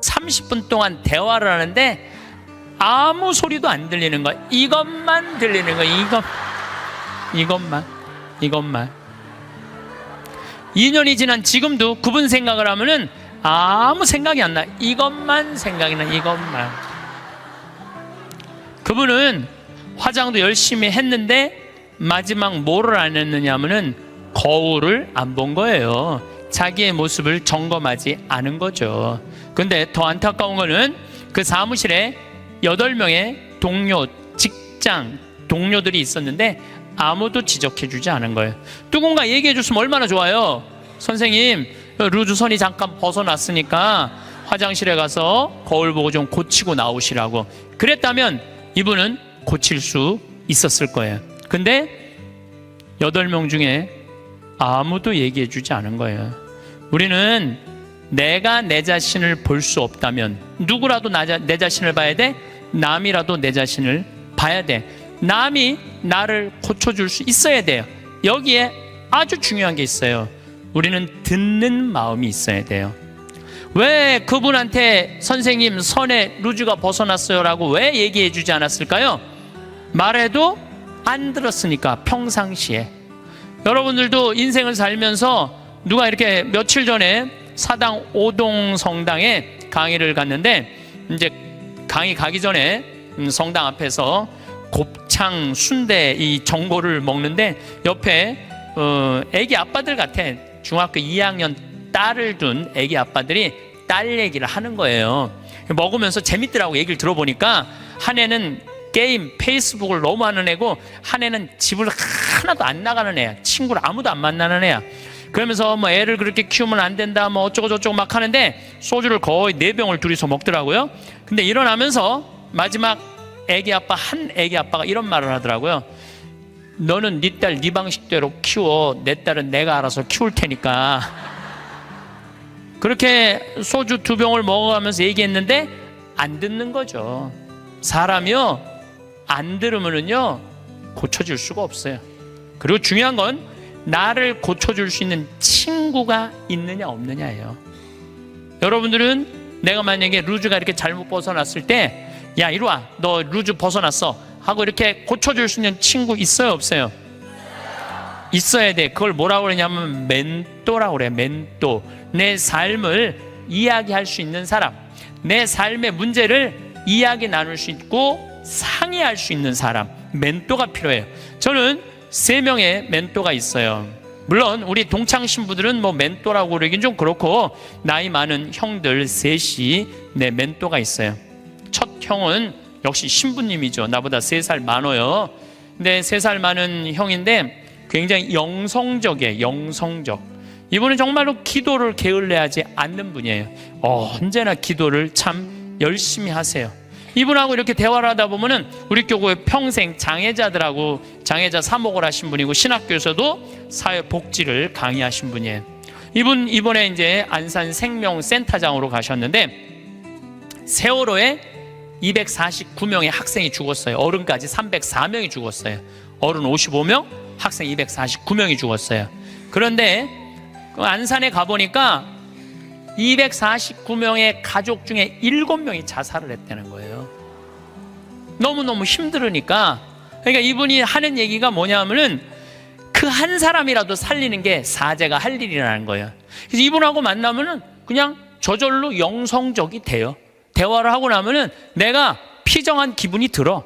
30분 동안 대화를 하는데 아무 소리도 안 들리는 거야. 이것만 들리는 거야. 이것만. 2년이 지난 지금도 그분 생각을 하면은 아무 생각이 안 나. 이것만 생각이 나. 이것만. 그분은 화장도 열심히 했는데 마지막 뭐를 안 했느냐 하면은 거울을 안 본 거예요. 자기의 모습을 점검하지 않은 거죠. 근데 더 안타까운 거는 그 사무실에 8명의 동료, 직장 동료들이 있었는데 아무도 지적해주지 않은 거예요. 누군가 얘기해줬으면 얼마나 좋아요. 선생님, 루즈선이 잠깐 벗어났으니까 화장실에 가서 거울 보고 좀 고치고 나오시라고. 그랬다면 이분은 고칠 수 있었을 거예요. 근데 8명 중에 아무도 얘기해주지 않은 거예요. 우리는 내가 내 자신을 볼 수 없다면 누구라도 내 자신을 봐야 돼. 남이라도 내 자신을 봐야 돼. 남이 나를 고쳐줄 수 있어야 돼요. 여기에 아주 중요한 게 있어요. 우리는 듣는 마음이 있어야 돼요. 왜 그분한테 선생님 선에 루즈가 벗어났어요 라고 왜 얘기해 주지 않았을까요? 말해도 안 들었으니까. 평상시에 여러분들도 인생을 살면서 누가 이렇게 며칠 전에 사당 오동 성당에 강의를 갔는데, 이제 강의 가기 전에 성당 앞에서 곱창 순대 이 전골을 먹는데 옆에 애기 아빠들 같아. 중학교 2학년 딸을 둔 애기 아빠들이 딸 얘기를 하는 거예요. 먹으면서 재밌더라고. 얘기를 들어보니까 한 애는 게임 페이스북을 너무 하는 애고, 한 애는 집을 하나도 안 나가는 애야. 친구를 아무도 안 만나는 애야. 그러면서 뭐 애를 그렇게 키우면 안 된다 뭐 어쩌고 저쩌고 막 하는데 소주를 거의 4병을 둘이서 먹더라고요. 근데 일어나면서 마지막 한 애기 아빠가 이런 말을 하더라고요. 너는 네 딸 네 방식대로 키워. 내 딸은 내가 알아서 키울 테니까. 그렇게 소주 2병을 먹어가면서 얘기했는데 안 듣는 거죠. 사람이요, 안 들으면은요 고쳐줄 수가 없어요. 그리고 중요한 건 나를 고쳐줄 수 있는 친구가 있느냐 없느냐예요. 여러분들은 내가 만약에 루즈가 이렇게 잘못 벗어났을 때, 야 이리 와, 너 루즈 벗어났어 하고 이렇게 고쳐줄 수 있는 친구 있어요 없어요? 있어야 돼. 그걸 뭐라고 그러냐면 멘토라고 그래. 멘토. 내 삶을 이야기할 수 있는 사람, 내 삶의 문제를 이야기 나눌 수 있고 상의할 수 있는 사람, 멘토가 필요해요. 저는 3명의 멘토가 있어요. 물론 우리 동창 신부들은 뭐 멘토라고 그러긴 좀 그렇고, 나이 많은 형들 셋이 내 멘토가 있어요. 첫 형은 역시 신부님이죠. 나보다 3살 많아요. 근데 3살 많은 형인데 굉장히 영성적이에요. 영성적. 이분은 정말로 기도를 게을리하지 않는 분이에요. 언제나 기도를 참 열심히 하세요. 이분하고 이렇게 대화를 하다 보면은 우리 교회 평생 장애자들하고 장애자 사목을 하신 분이고, 신학교에서도 사회복지를 강의하신 분이에요. 이분 이번에 이제 안산 생명센터장으로 가셨는데 세월호에 249명의 학생이 죽었어요. 어른까지 304명이 죽었어요. 어른 55명, 학생 249명이 죽었어요. 그런데 안산에 가보니까 249명의 가족 중에 7명이 자살을 했다는 거예요. 너무너무 힘들으니까. 그러니까 이분이 하는 얘기가 뭐냐면은 그 한 사람이라도 살리는 게 사제가 할 일이라는 거예요. 그래서 이분하고 만나면은 그냥 저절로 영성적이 돼요. 대화를 하고 나면은 내가 피정한 기분이 들어.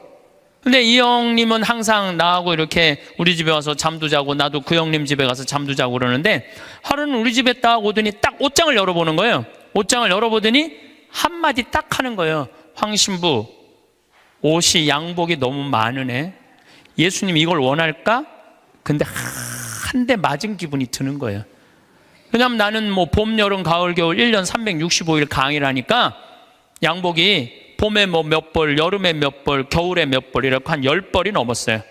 근데 이 형님은 항상 나하고 이렇게 우리 집에 와서 잠도 자고, 나도 그 형님 집에 가서 잠도 자고 그러는데, 하루는 우리 집에 딱 오더니 딱 옷장을 열어보는 거예요. 옷장을 열어보더니 한마디 딱 하는 거예요. 황 신부, 옷이 양복이 너무 많으네. 예수님 이걸 원할까? 근데 한 대 맞은 기분이 드는 거예요. 왜냐면 나는 뭐 봄, 여름, 가을, 겨울 1년 365일 강의를 하니까 양복이 봄에 뭐 몇 벌, 여름에 몇 벌, 겨울에 몇 벌, 이렇게 한 10벌이 넘었어요.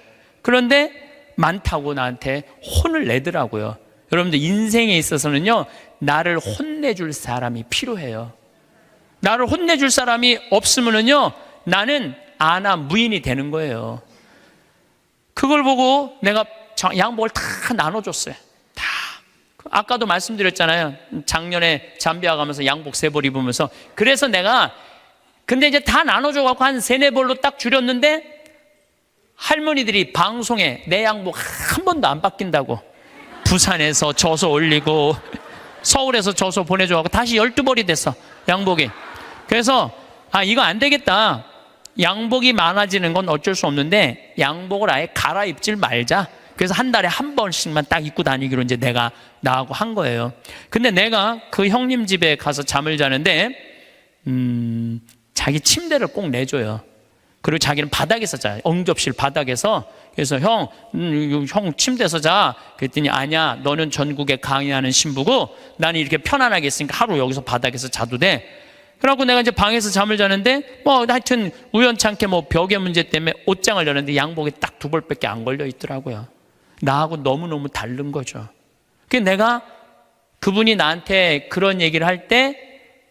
그런데 많다고 나한테 혼을 내더라고요. 여러분들 인생에 있어서는요, 나를 혼내줄 사람이 필요해요. 나를 혼내줄 사람이 없으면은요, 나는 아나 무인이 되는 거예요. 그걸 보고 내가 양복을 다 나눠줬어요. 다. 아까도 말씀드렸잖아요. 작년에 잠비아 가면서 양복 3벌 입으면서. 그래서 내가 근데 이제 다 나눠줘 갖고 한 3-4벌로 딱 줄였는데 할머니들이 방송에 내 양복 한 번도 안 바뀐다고, 부산에서 져서 올리고 서울에서 져서 보내줘 갖고 다시 12벌이 됐어, 양복이. 그래서 이거 안 되겠다. 양복이 많아지는 건 어쩔 수 없는데 양복을 아예 갈아입질 말자. 그래서 한 달에 한 번씩만 딱 입고 다니기로 이제 내가 나하고 한 거예요. 근데 내가 그 형님 집에 가서 잠을 자는데 자기 침대를 꼭 내줘요. 그리고 자기는 바닥에서 자요. 응접실 바닥에서. 그래서 형 침대에서 자. 그랬더니 아니야, 너는 전국에 강의하는 신부고 나는 이렇게 편안하게 있으니까 하루 여기서 바닥에서 자도 돼. 그래갖고 내가 이제 방에서 잠을 자는데 하여튼 우연찮게 벽의 문제 때문에 옷장을 열었는데 양복이 딱 2벌밖에 안 걸려 있더라고요. 나하고 너무너무 다른 거죠. 그래서 내가 그분이 나한테 그런 얘기를 할 때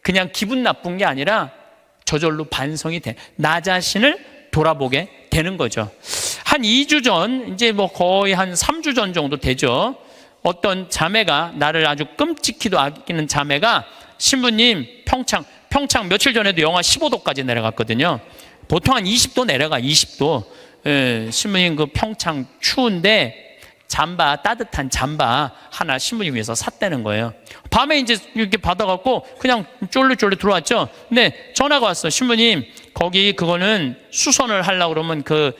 그냥 기분 나쁜 게 아니라 저절로 반성이 돼. 나 자신을 돌아보게 되는 거죠. 한 2주 전, 이제 거의 한 3주 전 정도 되죠. 어떤 자매가, 나를 아주 끔찍히도 아끼는 자매가, 신부님 평창 며칠 전에도 영하 15도까지 내려갔거든요. 보통 한 20도 내려가, 20도. 신부님 그 평창 추운데 따뜻한 잠바 하나 신부님 위해서 샀다는 거예요. 밤에 이제 이렇게 받아갖고 그냥 쫄래쫄래 들어왔죠. 근데 전화가 왔어. 신부님, 거기 그거는 수선을 하려고 그러면 그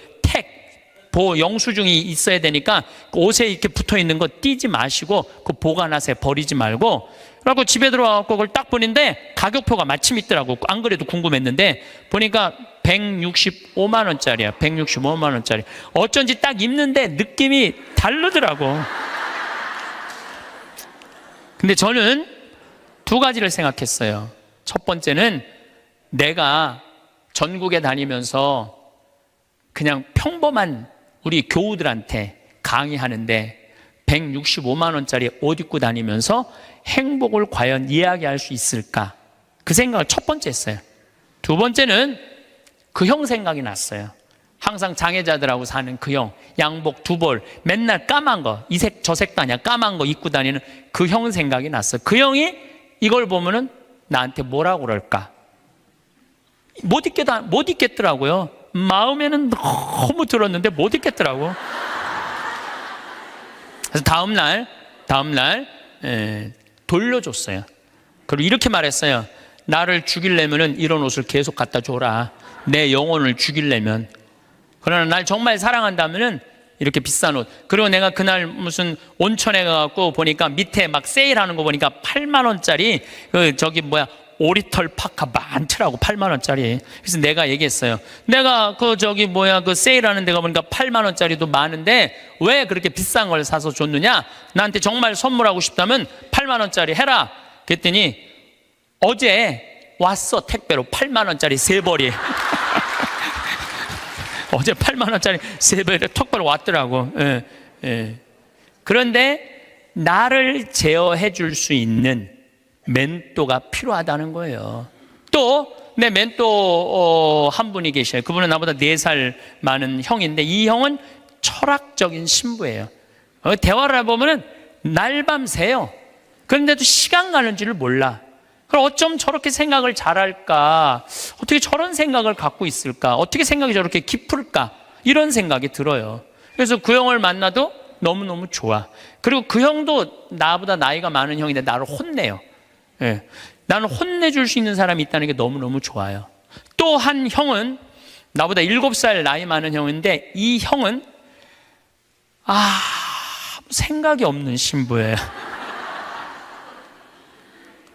영수증이 있어야 되니까 옷에 이렇게 붙어 있는 거 띄지 마시고 그 보관하세요. 버리지 말고. 그래갖고 집에 들어와갖고 그걸 딱 보는데 가격표가 마침 있더라고. 안 그래도 궁금했는데 보니까 165만 원짜리야. 165만 원짜리. 어쩐지 딱 입는데 느낌이 다르더라고. 근데 저는 2가지를 생각했어요. 첫 번째는 내가 전국에 다니면서 그냥 평범한 우리 교우들한테 강의하는데 165만 원짜리 옷 입고 다니면서 행복을 과연 이야기할 수 있을까? 그 생각을 첫 번째 했어요. 2번째는 그 형 생각이 났어요. 항상 장애자들하고 사는 그 형, 양복 2벌, 맨날 까만 거, 이 색 저 색도 아니야, 까만 거 입고 다니는 그 형 생각이 났어요. 그 형이 이걸 보면은 나한테 뭐라고 그럴까? 못 입겠더라고요. 마음에는 너무 들었는데 못 입겠더라고. 그래서 다음날 돌려줬어요. 그리고 이렇게 말했어요. 나를 죽이려면은 이런 옷을 계속 갖다 줘라. 내 영혼을 죽이려면. 그러나 날 정말 사랑한다면은 이렇게 비싼 옷. 그리고 내가 그날 무슨 온천에 가갖고 보니까 밑에 막 세일하는 거 보니까 8만 원짜리 오리털 파카 많더라고. 8만 원짜리. 그래서 내가 얘기했어요. 내가 그 세일하는 데가 보니까 8만 원짜리도 많은데 왜 그렇게 비싼 걸 사서 줬느냐? 나한테 정말 선물하고 싶다면 8만 원짜리 해라. 그랬더니 어제 왔어. 택배로 8만 원짜리 3벌이. 어제 8만 원짜리 3벌이 택배로 왔더라고. 그런데 나를 제어해 줄 수 있는 멘토가 필요하다는 거예요. 또 내 멘토 한 분이 계셔요. 그분은 나보다 4살 많은 형인데 이 형은 철학적인 신부예요. 대화를 해보면 날밤 새요. 그런데도 시간 가는 줄을 몰라. 그럼 어쩜 저렇게 생각을 잘할까? 어떻게 저런 생각을 갖고 있을까? 어떻게 생각이 저렇게 깊을까? 이런 생각이 들어요. 그래서 그 형을 만나도 너무너무 좋아. 그리고 그 형도 나보다 나이가 많은 형인데 나를 혼내요. 나는 혼내줄 수 있는 사람이 있다는 게 너무너무 좋아요. 또 한 형은 나보다 7살 나이 많은 형인데 이 형은 생각이 없는 신부예요.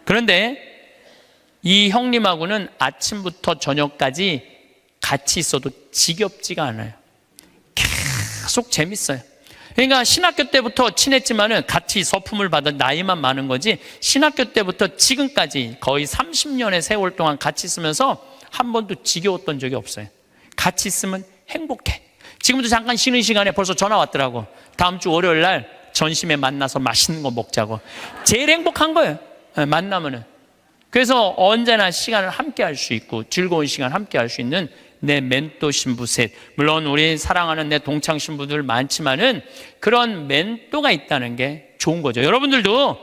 그런데 이 형님하고는 아침부터 저녁까지 같이 있어도 지겹지가 않아요. 계속 재밌어요. 그러니까 신학교 때부터 친했지만은 같이 서품을 받아 나이만 많은 거지 신학교 때부터 지금까지 거의 30년의 세월 동안 같이 있으면서 한 번도 지겨웠던 적이 없어요. 같이 있으면 행복해. 지금도 잠깐 쉬는 시간에 벌써 전화 왔더라고. 다음 주 월요일 날 전심에 만나서 맛있는 거 먹자고. 제일 행복한 거예요. 만나면은. 그래서 언제나 시간을 함께 할 수 있고 즐거운 시간 함께 할 수 있는 내 멘토 신부 셋. 물론 우리 사랑하는 내 동창 신부들 많지만은 그런 멘토가 있다는 게 좋은 거죠. 여러분들도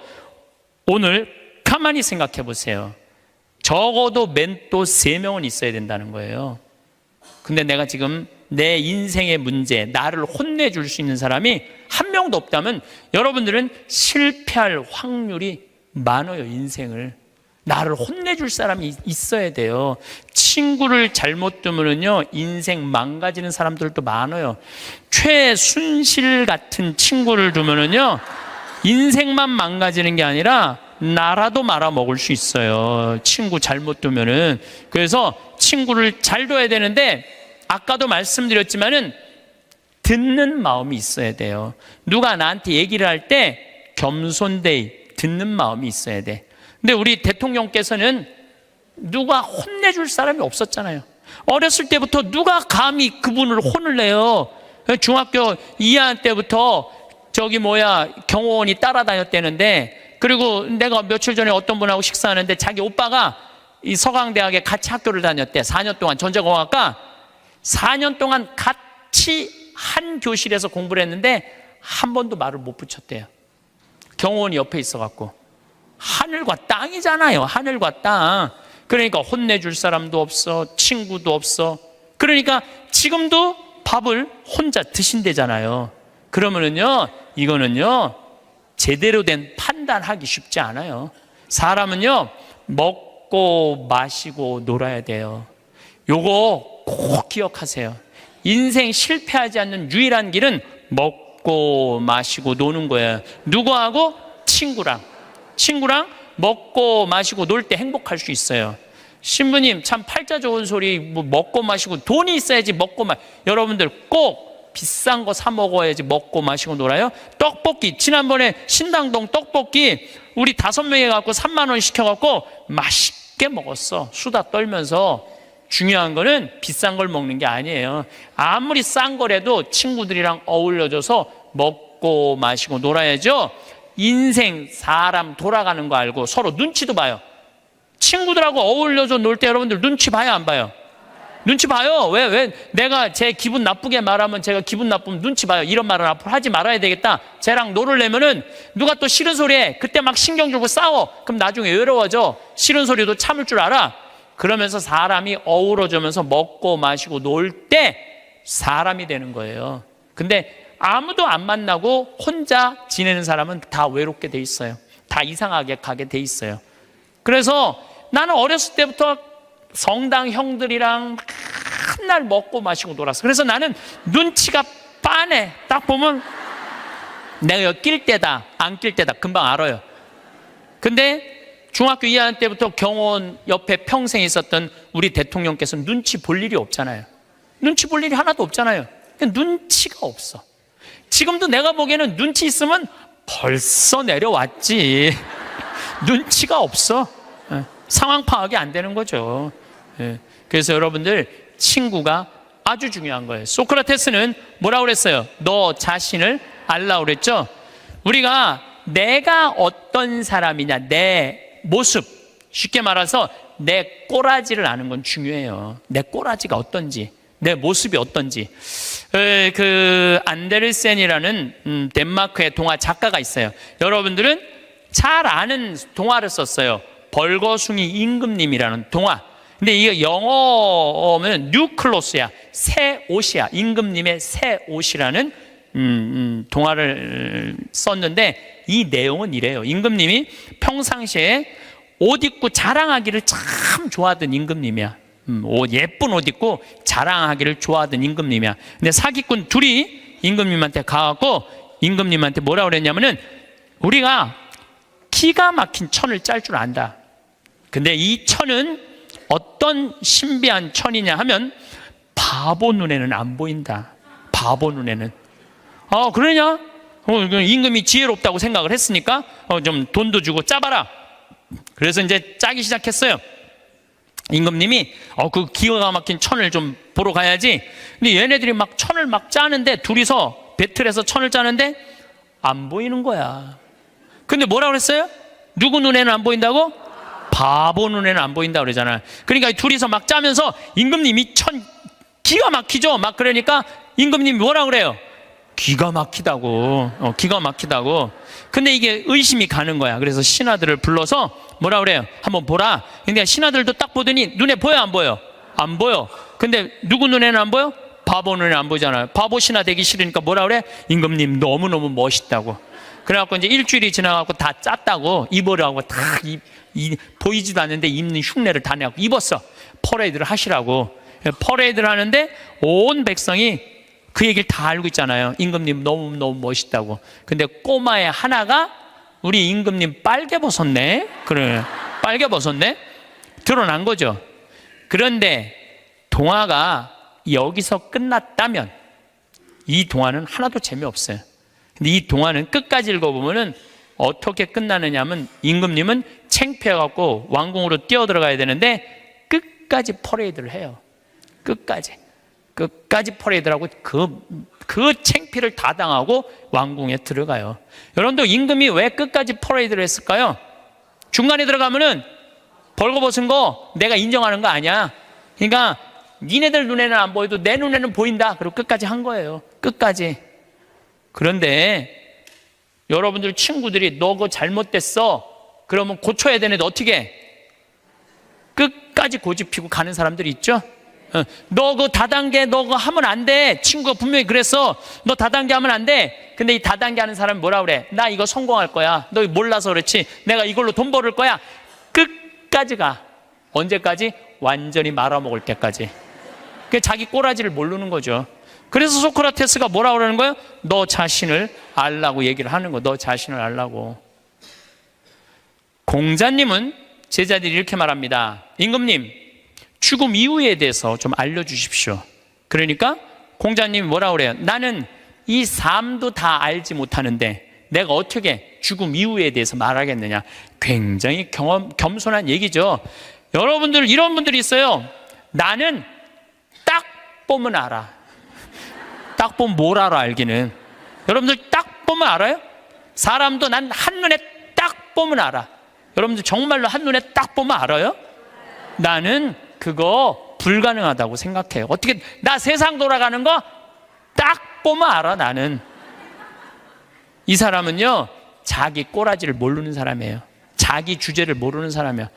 오늘 가만히 생각해 보세요. 적어도 멘토 3명은 있어야 된다는 거예요. 근데 내가 지금 내 인생의 문제, 나를 혼내줄 수 있는 사람이 한 명도 없다면 여러분들은 실패할 확률이 많아요. 인생을 나를 혼내줄 사람이 있어야 돼요. 친구를 잘못 두면요 인생 망가지는 사람들도 많아요. 최순실 같은 친구를 두면요 인생만 망가지는 게 아니라 나라도 말아먹을 수 있어요. 친구 잘못 두면은. 그래서 친구를 잘 둬야 되는데 아까도 말씀드렸지만은 듣는 마음이 있어야 돼요. 누가 나한테 얘기를 할 때 겸손되이 듣는 마음이 있어야 돼. 근데 우리 대통령께서는 누가 혼내줄 사람이 없었잖아요. 어렸을 때부터 누가 감히 그분을 혼을 내요. 중학교 2학년 때부터 경호원이 따라다녔다는데, 그리고 내가 며칠 전에 어떤 분하고 식사하는데 자기 오빠가 이 서강대학에 같이 학교를 다녔대. 4년 동안 전자공학과 4년 동안 같이 한 교실에서 공부를 했는데 한 번도 말을 못 붙였대요. 경호원이 옆에 있어갖고. 하늘과 땅이잖아요. 하늘과 땅. 그러니까 혼내줄 사람도 없어, 친구도 없어. 그러니까 지금도 밥을 혼자 드신대잖아요. 그러면은요 이거는요 제대로 된 판단하기 쉽지 않아요. 사람은요 먹고 마시고 놀아야 돼요. 요거 꼭 기억하세요. 인생 실패하지 않는 유일한 길은 먹고 마시고 노는 거예요. 누구하고? 친구랑 먹고 마시고 놀 때 행복할 수 있어요. 신부님 참 팔자 좋은 소리, 뭐 먹고 마시고 돈이 있어야지 여러분들 꼭 비싼 거 사 먹어야지 먹고 마시고 놀아요. 떡볶이, 지난번에 신당동 떡볶이 우리 5명이 갖고 3만 원 시켜갖고 맛있게 먹었어. 수다 떨면서. 중요한 거는 비싼 걸 먹는 게 아니에요. 아무리 싼 거라도 친구들이랑 어울려져서 먹고 마시고 놀아야죠. 인생 사람 돌아가는 거 알고 서로 눈치도 봐요. 친구들하고 어울려서 놀 때 여러분들 눈치 봐요, 안 봐요? 눈치 봐요. 왜 내가 제 기분 나쁘게 말하면 제가 기분 나쁘면 눈치 봐요. 이런 말은 앞으로 하지 말아야 되겠다. 쟤랑 놀으려면은 누가 또 싫은 소리 해. 그때 막 신경 주고 싸워. 그럼 나중에 외로워져. 싫은 소리도 참을 줄 알아. 그러면서 사람이 어우러지면서 먹고 마시고 놀 때 사람이 되는 거예요. 근데 아무도 안 만나고 혼자 지내는 사람은 다 외롭게 돼 있어요. 다 이상하게 가게 돼 있어요. 그래서 나는 어렸을 때부터 성당 형들이랑 맨날 먹고 마시고 놀았어. 그래서 나는 눈치가 빠네. 딱 보면 내가 여기 낄 때다 안 낄 때다 금방 알아요. 근데 중학교 2학년 때부터 경호원 옆에 평생 있었던 우리 대통령께서는 눈치 볼 일이 없잖아요. 눈치 볼 일이 하나도 없잖아요. 눈치가 없어. 지금도 내가 보기에는 눈치 있으면 벌써 내려왔지. 눈치가 없어. 상황 파악이 안 되는 거죠. 그래서 여러분들 친구가 아주 중요한 거예요. 소크라테스는 뭐라고 그랬어요? 너 자신을 알라고 그랬죠. 우리가 내가 어떤 사람이냐, 내 모습, 쉽게 말해서 내 꼬라지를 아는 건 중요해요. 내 꼬라지가 어떤지, 내 모습이 어떤지. 그 안데르센이라는 덴마크의 동화 작가가 있어요. 여러분들은 잘 아는 동화를 썼어요. 벌거숭이 임금님이라는 동화. 근데 이게 영어면 뉴클로스야, 새 옷이야. 임금님의 새 옷이라는 동화를 썼는데 이 내용은 이래요. 임금님이 평상시에 옷 입고 자랑하기를 참 좋아하던 임금님이야. 예쁜 옷 입고 자랑하기를 좋아하던 임금님이야. 근데 사기꾼 둘이 임금님한테 가갖고 임금님한테 뭐라고 그랬냐면은 우리가 기가 막힌 천을 짤 줄 안다. 근데 이 천은 어떤 신비한 천이냐 하면 바보 눈에는 안 보인다. 바보 눈에는. 그러냐? 임금이 지혜롭다고 생각을 했으니까 좀 돈도 주고 짜봐라. 그래서 이제 짜기 시작했어요. 임금님이 그 기가 막힌 천을 좀 보러 가야지. 근데 얘네들이 막 천을 막 짜는데, 둘이서 배틀해서 천을 짜는데 안 보이는 거야. 근데 뭐라고 그랬어요? 누구 눈에는 안 보인다고? 바보 눈에는 안 보인다 그러잖아. 그러니까 둘이서 막 짜면서 임금님이 천 기가 막히죠. 막 그러니까 임금님이 뭐라고 그래요? 기가 막히다고. 기가 막히다고. 근데 이게 의심이 가는 거야. 그래서 신하들을 불러서 뭐라 그래요? 한번 보라. 근데 신하들도 딱 보더니 눈에 보여, 안 보여? 안 보여. 근데 누구 눈에는 안 보여? 바보 눈에 안 보잖아요. 바보 신하 되기 싫으니까 뭐라 그래? 임금님 너무너무 멋있다고. 그래갖고 이제 일주일이 지나갖고 다 짰다고 입으라고 다 보이지도 않는데 입는 흉내를 다 내고 입었어. 퍼레이드를 하시라고. 퍼레이드를 하는데 온 백성이 그 얘기를 다 알고 있잖아요. 임금님 너무너무 멋있다고. 근데 꼬마의 하나가 우리 임금님 빨개 벗었네. 그래, 빨개 벗었네. 드러난 거죠. 그런데 동화가 여기서 끝났다면 이 동화는 하나도 재미없어요. 근데 이 동화는 끝까지 읽어보면은 어떻게 끝나느냐 하면 임금님은 창피해갖고 왕궁으로 뛰어들어가야 되는데 끝까지 퍼레이드를 해요. 끝까지 퍼레이드를 하고 그 창피를 다 당하고 왕궁에 들어가요. 여러분도 임금이 왜 끝까지 퍼레이드를 했을까요? 중간에 들어가면은 벌거벗은 거 내가 인정하는 거 아니야. 그러니까 니네들 눈에는 안 보여도 내 눈에는 보인다. 그리고 끝까지 한 거예요. 끝까지. 그런데 여러분들 친구들이 너 그거 잘못됐어. 그러면 고쳐야 되는데 어떻게 해? 끝까지 고집피고 가는 사람들이 있죠. 너 그거 다단계 너 그거 하면 안 돼. 친구가 분명히 그랬어. 너 다단계 하면 안 돼. 근데 이 다단계 하는 사람이 뭐라 그래? 나 이거 성공할 거야. 너 몰라서 그렇지. 내가 이걸로 돈 벌을 거야. 끝까지 가. 언제까지? 완전히 말아먹을 때까지. 그 자기 꼬라지를 모르는 거죠. 그래서 소크라테스가 뭐라고 그러는 거예요? 너 자신을 알라고 얘기를 하는 거. 너 자신을 알라고. 공자님은 제자들이 이렇게 말합니다. 임금님, 죽음 이후에 대해서 좀 알려주십시오. 그러니까 공자님이 뭐라고 그래요? 나는 이 삶도 다 알지 못하는데 내가 어떻게 죽음 이후에 대해서 말하겠느냐. 굉장히 겸손한 얘기죠. 여러분들 이런 분들이 있어요. 나는 딱 보면 알아. 딱 보면 뭘 알아 알기는. 여러분들 딱 보면 알아요? 사람도 난 한눈에 딱 보면 알아. 여러분들 정말로 한눈에 딱 보면 알아요? 나는 그거 불가능하다고 생각해요. 어떻게 나 세상 돌아가는 거 딱 보면 알아. 나는. 이 사람은요 자기 꼬라지를 모르는 사람이에요. 자기 주제를 모르는 사람이에요.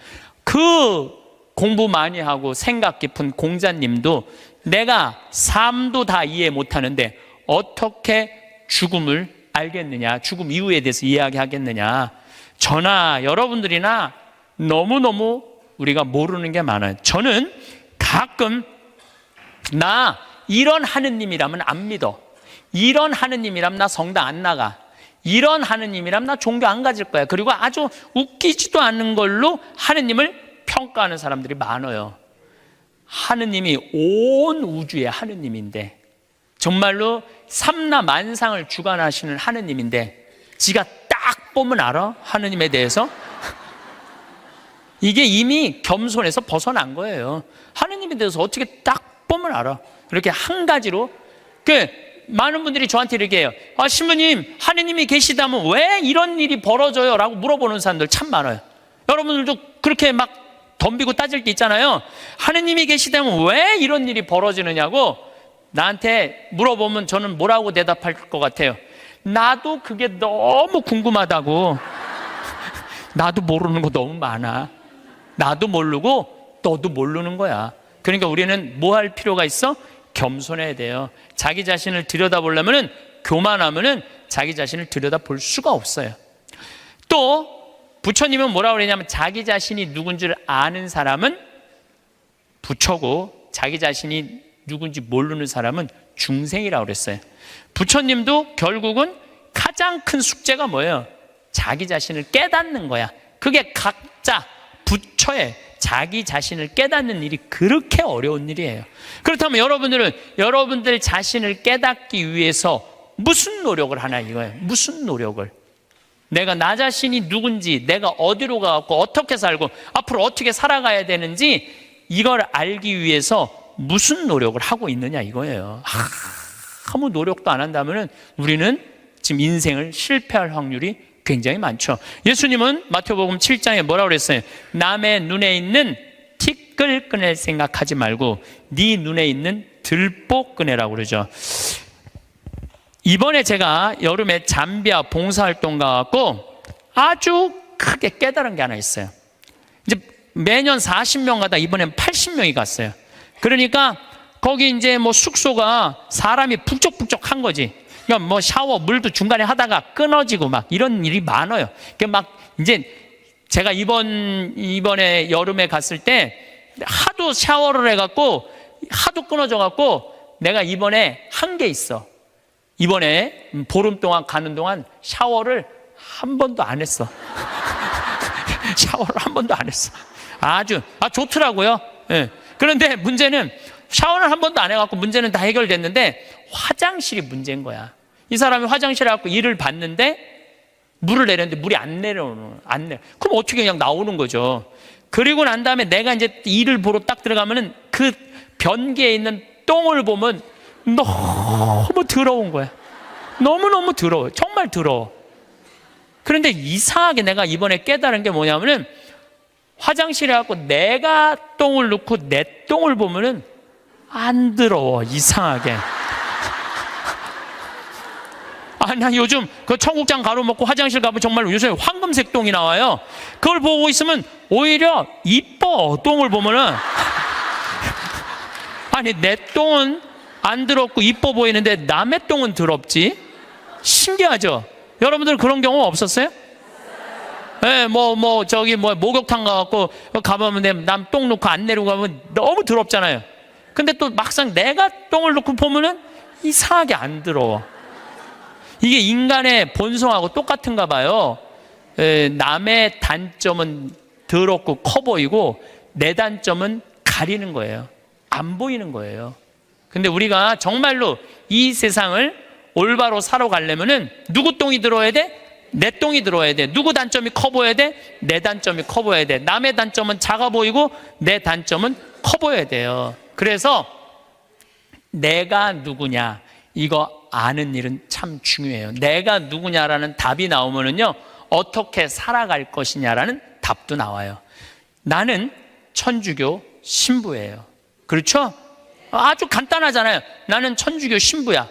그 공부 많이 하고 생각 깊은 공자님도 내가 삶도 다 이해 못하는데 어떻게 죽음을 알겠느냐, 죽음 이후에 대해서 이야기하겠느냐. 저나 여러분들이나 너무너무 우리가 모르는 게 많아요. 저는 가끔 나 이런 하느님이라면 안 믿어. 이런 하느님이라면 나 성당 안 나가. 이런 하느님이라면 나 종교 안 가질 거야. 그리고 아주 웃기지도 않는 걸로 하느님을 평가하는 사람들이 많아요. 하느님이 온 우주의 하느님인데 정말로 삼라 만상을 주관하시는 하느님인데 지가 딱 보면 알아? 하느님에 대해서? 이게 이미 겸손에서 벗어난 거예요. 하느님에 대해서 어떻게 딱 보면 알아? 이렇게 한 가지로. 많은 분들이 저한테 이렇게 해요. 아, 신부님, 하느님이 계시다면 왜 이런 일이 벌어져요? 라고 물어보는 사람들 참 많아요. 여러분들도 그렇게 막 덤비고 따질 게 있잖아요. 하느님이 계시다면 왜 이런 일이 벌어지느냐고 나한테 물어보면 저는 뭐라고 대답할 것 같아요? 나도 그게 너무 궁금하다고. 나도 모르는 거 너무 많아. 나도 모르고 너도 모르는 거야. 그러니까 우리는 뭐 할 필요가 있어? 겸손해야 돼요. 자기 자신을 들여다보려면은, 교만하면은 자기 자신을 들여다볼 수가 없어요. 또 부처님은 뭐라고 그러냐면 자기 자신이 누군지를 아는 사람은 부처고 자기 자신이 누군지 모르는 사람은 중생이라고 그랬어요. 부처님도 결국은 가장 큰 숙제가 뭐예요? 자기 자신을 깨닫는 거야. 그게 각자 부처의 자기 자신을 깨닫는 일이 그렇게 어려운 일이에요. 그렇다면 여러분들은 여러분들 자신을 깨닫기 위해서 무슨 노력을 하나 이거예요. 무슨 노력을. 내가 나 자신이 누군지, 내가 어디로 가고 어떻게 살고 앞으로 어떻게 살아가야 되는지 이걸 알기 위해서 무슨 노력을 하고 있느냐 이거예요. 아무 노력도 안 한다면 우리는 지금 인생을 실패할 확률이 굉장히 많죠. 예수님은 마태복음 7장에 뭐라고 그랬어요? 남의 눈에 있는 티끌 꺼낼 생각하지 말고 네 눈에 있는 들보 꺼내라고 그러죠. 이번에 제가 여름에 잠비아 봉사활동 가갖고 아주 크게 깨달은 게 하나 있어요. 이제 매년 40명 가다 이번엔 80명이 갔어요. 그러니까 거기 이제 뭐 숙소가 사람이 북적북적한 거지. 그러니까 뭐 샤워 물도 중간에 하다가 끊어지고 막 이런 일이 많아요. 그러니까 막 이제 제가 이번에 여름에 갔을 때 하도 샤워를 해갖고 하도 끊어져갖고 내가 이번에 한 게 있어. 이번에 보름 동안 가는 동안 샤워를 한 번도 안 했어. 샤워를 한 번도 안 했어. 아주 좋더라고요. 예. 그런데 문제는 샤워를 한 번도 안 해갖고 문제는 다 해결됐는데 화장실이 문제인 거야. 이 사람이 화장실에 갖고 일을 봤는데 물을 내렸는데 물이 안 내려. 그럼 어떻게 그냥 나오는 거죠. 그리고 난 다음에 내가 이제 일을 보러 딱 들어가면은 그 변기에 있는 똥을 보면 너무 더러운 거야. 너무너무 더러워. 정말 더러워. 그런데 이상하게 내가 이번에 깨달은 게 뭐냐면은 화장실에 갖고 내가 똥을 넣고 내 똥을 보면은 안 더러워. 이상하게. 나 요즘 그 청국장 가루 먹고 화장실 가면 정말 요새 황금색 똥이 나와요. 그걸 보고 있으면 오히려 이뻐. 똥을 보면은. 아니 내 똥은 안 더럽고 이뻐 보이는데 남의 똥은 더럽지. 신기하죠? 여러분들 그런 경우 없었어요? 네, 저기 목욕탕 가갖고 가보면 남 똥 놓고 안 내리고 가면 너무 더럽잖아요. 근데 또 막상 내가 똥을 놓고 보면은 이상하게 안 더러워. 이게 인간의 본성하고 똑같은가 봐요. 남의 단점은 더럽고 커 보이고 내 단점은 가리는 거예요. 안 보이는 거예요. 근데 우리가 정말로 이 세상을 올바로 살아가려면은 누구 똥이 들어야 돼? 내 똥이 들어야 돼. 누구 단점이 커 보여야 돼? 내 단점이 커 보여야 돼. 남의 단점은 작아 보이고 내 단점은 커 보여야 돼요. 그래서 내가 누구냐 이거 아는 일은 참 중요해요. 내가 누구냐라는 답이 나오면은요 어떻게 살아갈 것이냐라는 답도 나와요. 나는 천주교 신부예요. 그렇죠? 아주 간단하잖아요. 나는 천주교 신부야.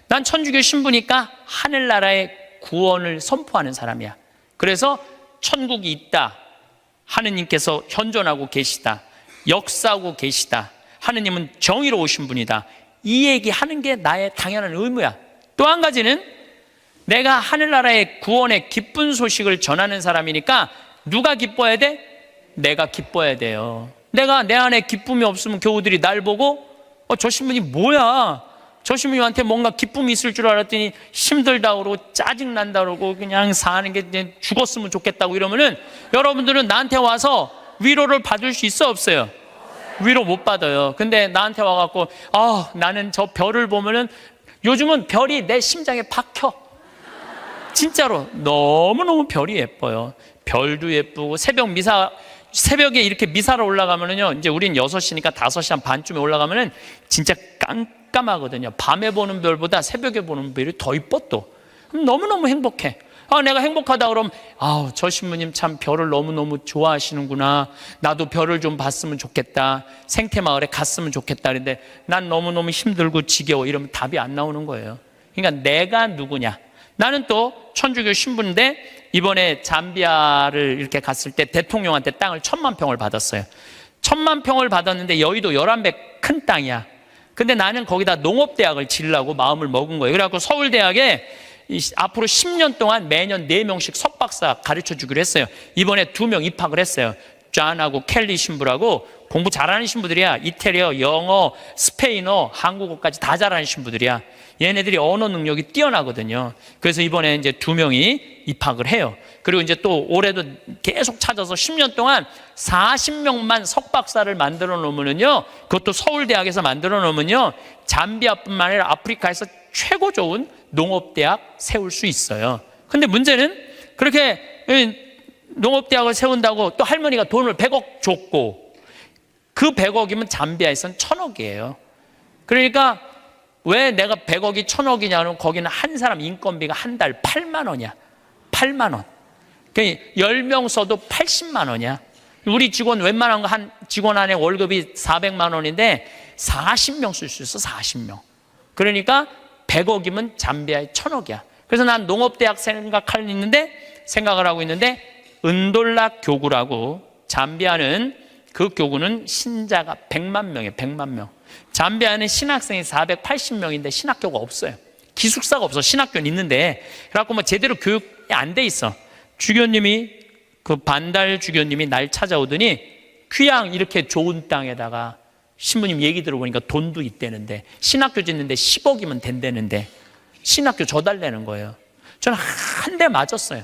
난 천주교 신부니까 하늘나라의 구원을 선포하는 사람이야. 그래서 천국이 있다. 하느님께서 현존하고 계시다. 역사하고 계시다. 하느님은 정의로우신 분이다. 이 얘기하는 게 나의 당연한 의무야. 또 한 가지는 내가 하늘나라의 구원의 기쁜 소식을 전하는 사람이니까 누가 기뻐야 돼? 내가 기뻐야 돼요. 내가 내 안에 기쁨이 없으면 교우들이 날 보고 저 신부님 뭐야? 저 신부님한테 뭔가 기쁨이 있을 줄 알았더니 힘들다 그러고 짜증난다 그러고 그냥 사는 게 죽었으면 좋겠다고 이러면은 여러분들은 나한테 와서 위로를 받을 수 있어 없어요? 위로 못 받아요. 근데 나한테 와갖고 나는 저 별을 보면은 요즘은 별이 내 심장에 박혀. 진짜로 너무너무 별이 예뻐요. 별도 예쁘고 새벽에 이렇게 미사를 올라가면은요 이제 우린 6시니까 5시 한 반쯤에 올라가면은 진짜 깜깜하거든요. 밤에 보는 별보다 새벽에 보는 별이 더 이뻐 또. 너무너무 행복해. 내가 행복하다 그러면 저 신부님 참 별을 너무너무 좋아하시는구나. 나도 별을 좀 봤으면 좋겠다. 생태마을에 갔으면 좋겠다. 그런데 난 너무너무 힘들고 지겨워. 이러면 답이 안 나오는 거예요. 그러니까 내가 누구냐. 나는 또 천주교 신부인데 이번에 잠비아를 이렇게 갔을 때 대통령한테 땅을 1000만 평을 받았어요. 1000만 평을 받았는데 여의도 11배 큰 땅이야. 근데 나는 거기다 농업대학을 지으려고 마음을 먹은 거예요. 그래갖고 서울대학에 앞으로 10년 동안 매년 4명씩 석박사 가르쳐 주기로 했어요. 이번에 2명 입학을 했어요. 존하고 켈리 신부라고 공부 잘하는 신부들이야. 이태리어, 영어, 스페인어, 한국어까지 다 잘하는 신부들이야. 얘네들이 언어 능력이 뛰어나거든요. 그래서 이번에 이제 2명이 입학을 해요. 그리고 이제 또 올해도 계속 찾아서 10년 동안 40명만 석박사를 만들어 놓으면요, 그것도 서울대학에서 만들어 놓으면요, 잠비아뿐만 아니라 아프리카에서 최고 좋은 농업대학 세울 수 있어요. 근데 문제는 그렇게 농업대학을 세운다고 또 할머니가 돈을 100억 줬고 그 100억이면 잠비아에서는 1000억이에요. 그러니까 왜 내가 100억이 1000억이냐면 거기는 한 사람 인건비가 한 달 8만 원이야. 8만 원. 그러니까 10명 써도 80만 원이야. 우리 직원 웬만한 거 한 직원 안에 월급이 400만 원인데 40명 쓸 수 있어. 40명. 그러니까 100억이면 잠비아의 1000억이야. 그래서 난 농업대학 생각을 하고 있는데 은돌락 교구라고, 잠비아는 그 교구는 신자가 100만 명이에요. 100만 명. 잠비아는 신학생이 480명인데 신학교가 없어요. 기숙사가 없어. 신학교는 있는데. 그래갖고 뭐 제대로 교육이 안 돼 있어. 주교님이, 그 반달 주교님이 날 찾아오더니 귀양 이렇게 좋은 땅에다가 신부님 얘기 들어보니까 돈도 있대는데, 신학교 짓는데 10억이면 된다는데 신학교 줘달라는 거예요. 저는 한 대 맞았어요.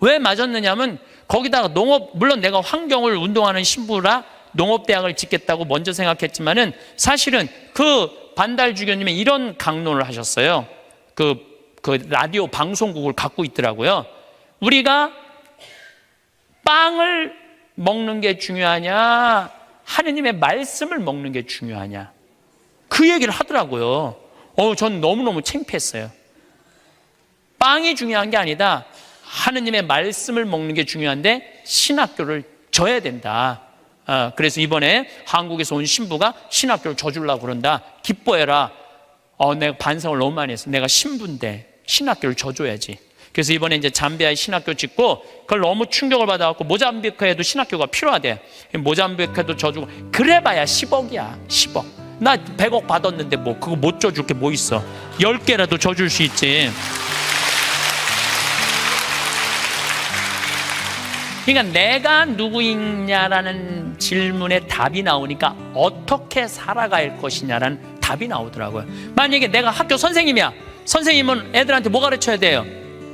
왜 맞았느냐면 거기다가 물론 내가 환경을 운동하는 신부라 농업대학을 짓겠다고 먼저 생각했지만은 사실은 그 반달 주교님이 이런 강론을 하셨어요. 그 라디오 방송국을 갖고 있더라고요. 우리가 빵을 먹는 게 중요하냐, 하느님의 말씀을 먹는 게 중요하냐, 그 얘기를 하더라고요. 전 너무너무 창피했어요. 빵이 중요한 게 아니다, 하느님의 말씀을 먹는 게 중요한데 신학교를 줘야 된다. 그래서 이번에 한국에서 온 신부가 신학교를 줘주려고 그런다. 기뻐해라. 내가 반성을 너무 많이 했어. 내가 신부인데 신학교를 줘줘야지. 그래서 이번에 이제 잠비아에 신학교 짓고, 그걸 너무 충격을 받아갖고 모잠비크에도 신학교가 필요하대. 모잠비크에도 줘주고. 그래봐야 10억이야 10억. 나 100억 받았는데 뭐 그거 못 줘줄 게 뭐 있어. 10개라도 줘줄 수 있지. 그러니까 내가 누구이냐라는 질문에 답이 나오니까 어떻게 살아갈 것이냐라는 답이 나오더라고요. 만약에 내가 학교 선생님이야. 선생님은 애들한테 뭐 가르쳐야 돼요?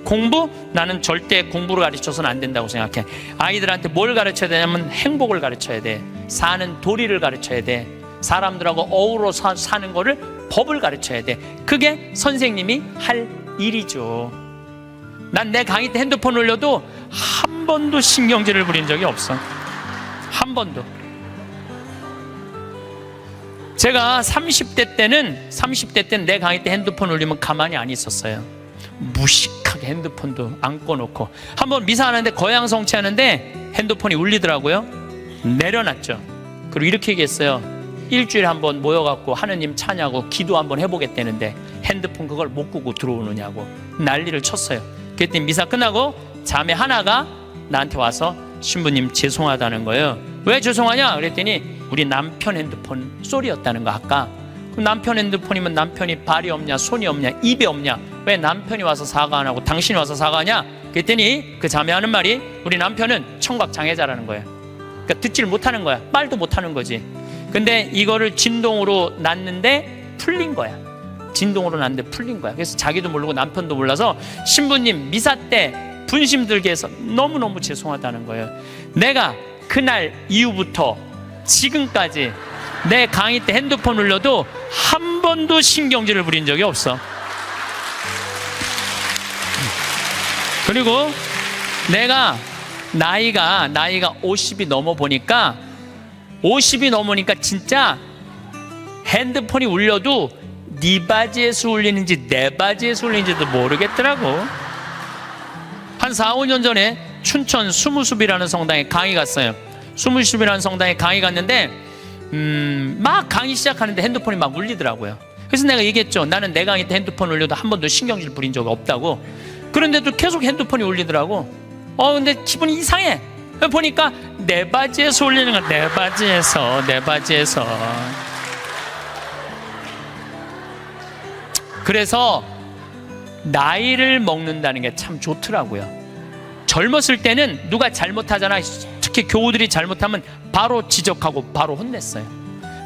공부? 나는 절대 공부를 가르쳐서는 안 된다고 생각해. 아이들한테 뭘 가르쳐야 되냐면 행복을 가르쳐야 돼. 사는 도리를 가르쳐야 돼. 사람들하고 어우러 사는 거를, 법을 가르쳐야 돼. 그게 선생님이 할 일이죠. 난 내 강의 때 핸드폰 올려도 한 번도 신경질을 부린 적이 없어. 한 번도. 제가 30대 때는 내 강의 때 핸드폰 올리면 가만히 안 있었어요. 무식하게 핸드폰도 안 꺼놓고. 한번 미사하는데 거양성취하는데 핸드폰이 울리더라고요. 내려놨죠. 그리고 이렇게 얘기했어요. 일주일에 한 번 모여갖고 하느님 찬양하고 기도 한번 해보겠다는데 핸드폰 그걸 못 끄고 들어오느냐고 난리를 쳤어요. 그랬더니 미사 끝나고 자매 하나가 나한테 와서 신부님 죄송하다는 거예요. 왜 죄송하냐 그랬더니 우리 남편 핸드폰 소리였다는 거 아까. 그럼 남편 핸드폰이면 남편이 발이 없냐 손이 없냐 입이 없냐, 왜 남편이 와서 사과 안 하고 당신이 와서 사과하냐 그랬더니 그 자매 하는 말이 우리 남편은 청각 장애자라는 거예요. 그러니까 듣지를 못하는 거야. 말도 못하는 거지. 근데 이거를 진동으로 놨는데 풀린 거야. 진동으로 놨는데 풀린 거야. 그래서 자기도 모르고 남편도 몰라서 신부님 미사 때 분심 들게 해서 너무너무 죄송하다는 거예요. 내가 그날 이후부터 지금까지 내 강의 때 핸드폰 울려도 한 번도 신경질을 부린 적이 없어. 그리고 내가 나이가 50이 넘어 보니까 50이 넘으니까 진짜 핸드폰이 울려도 네 바지에서 울리는지 내 바지에서 울리는지도 모르겠더라고. 한 4, 5년 전에 춘천 수무숲이라는 성당에 강의 갔어요. 수무숲이라는 성당에 강의 갔는데 막 강의 시작하는데 핸드폰이 막 울리더라고요. 그래서 내가 얘기했죠. 나는 내 강의 때 핸드폰 울려도 한 번도 신경질 부린 적이 없다고. 그런데도 계속 핸드폰이 울리더라고. 근데 기분이 이상해. 보니까 내 바지에서 울리는 건 내 바지에서. 그래서 나이를 먹는다는 게 참 좋더라고요. 젊었을 때는 누가 잘못하잖아. 특히 교우들이 잘못하면 바로 지적하고 바로 혼냈어요.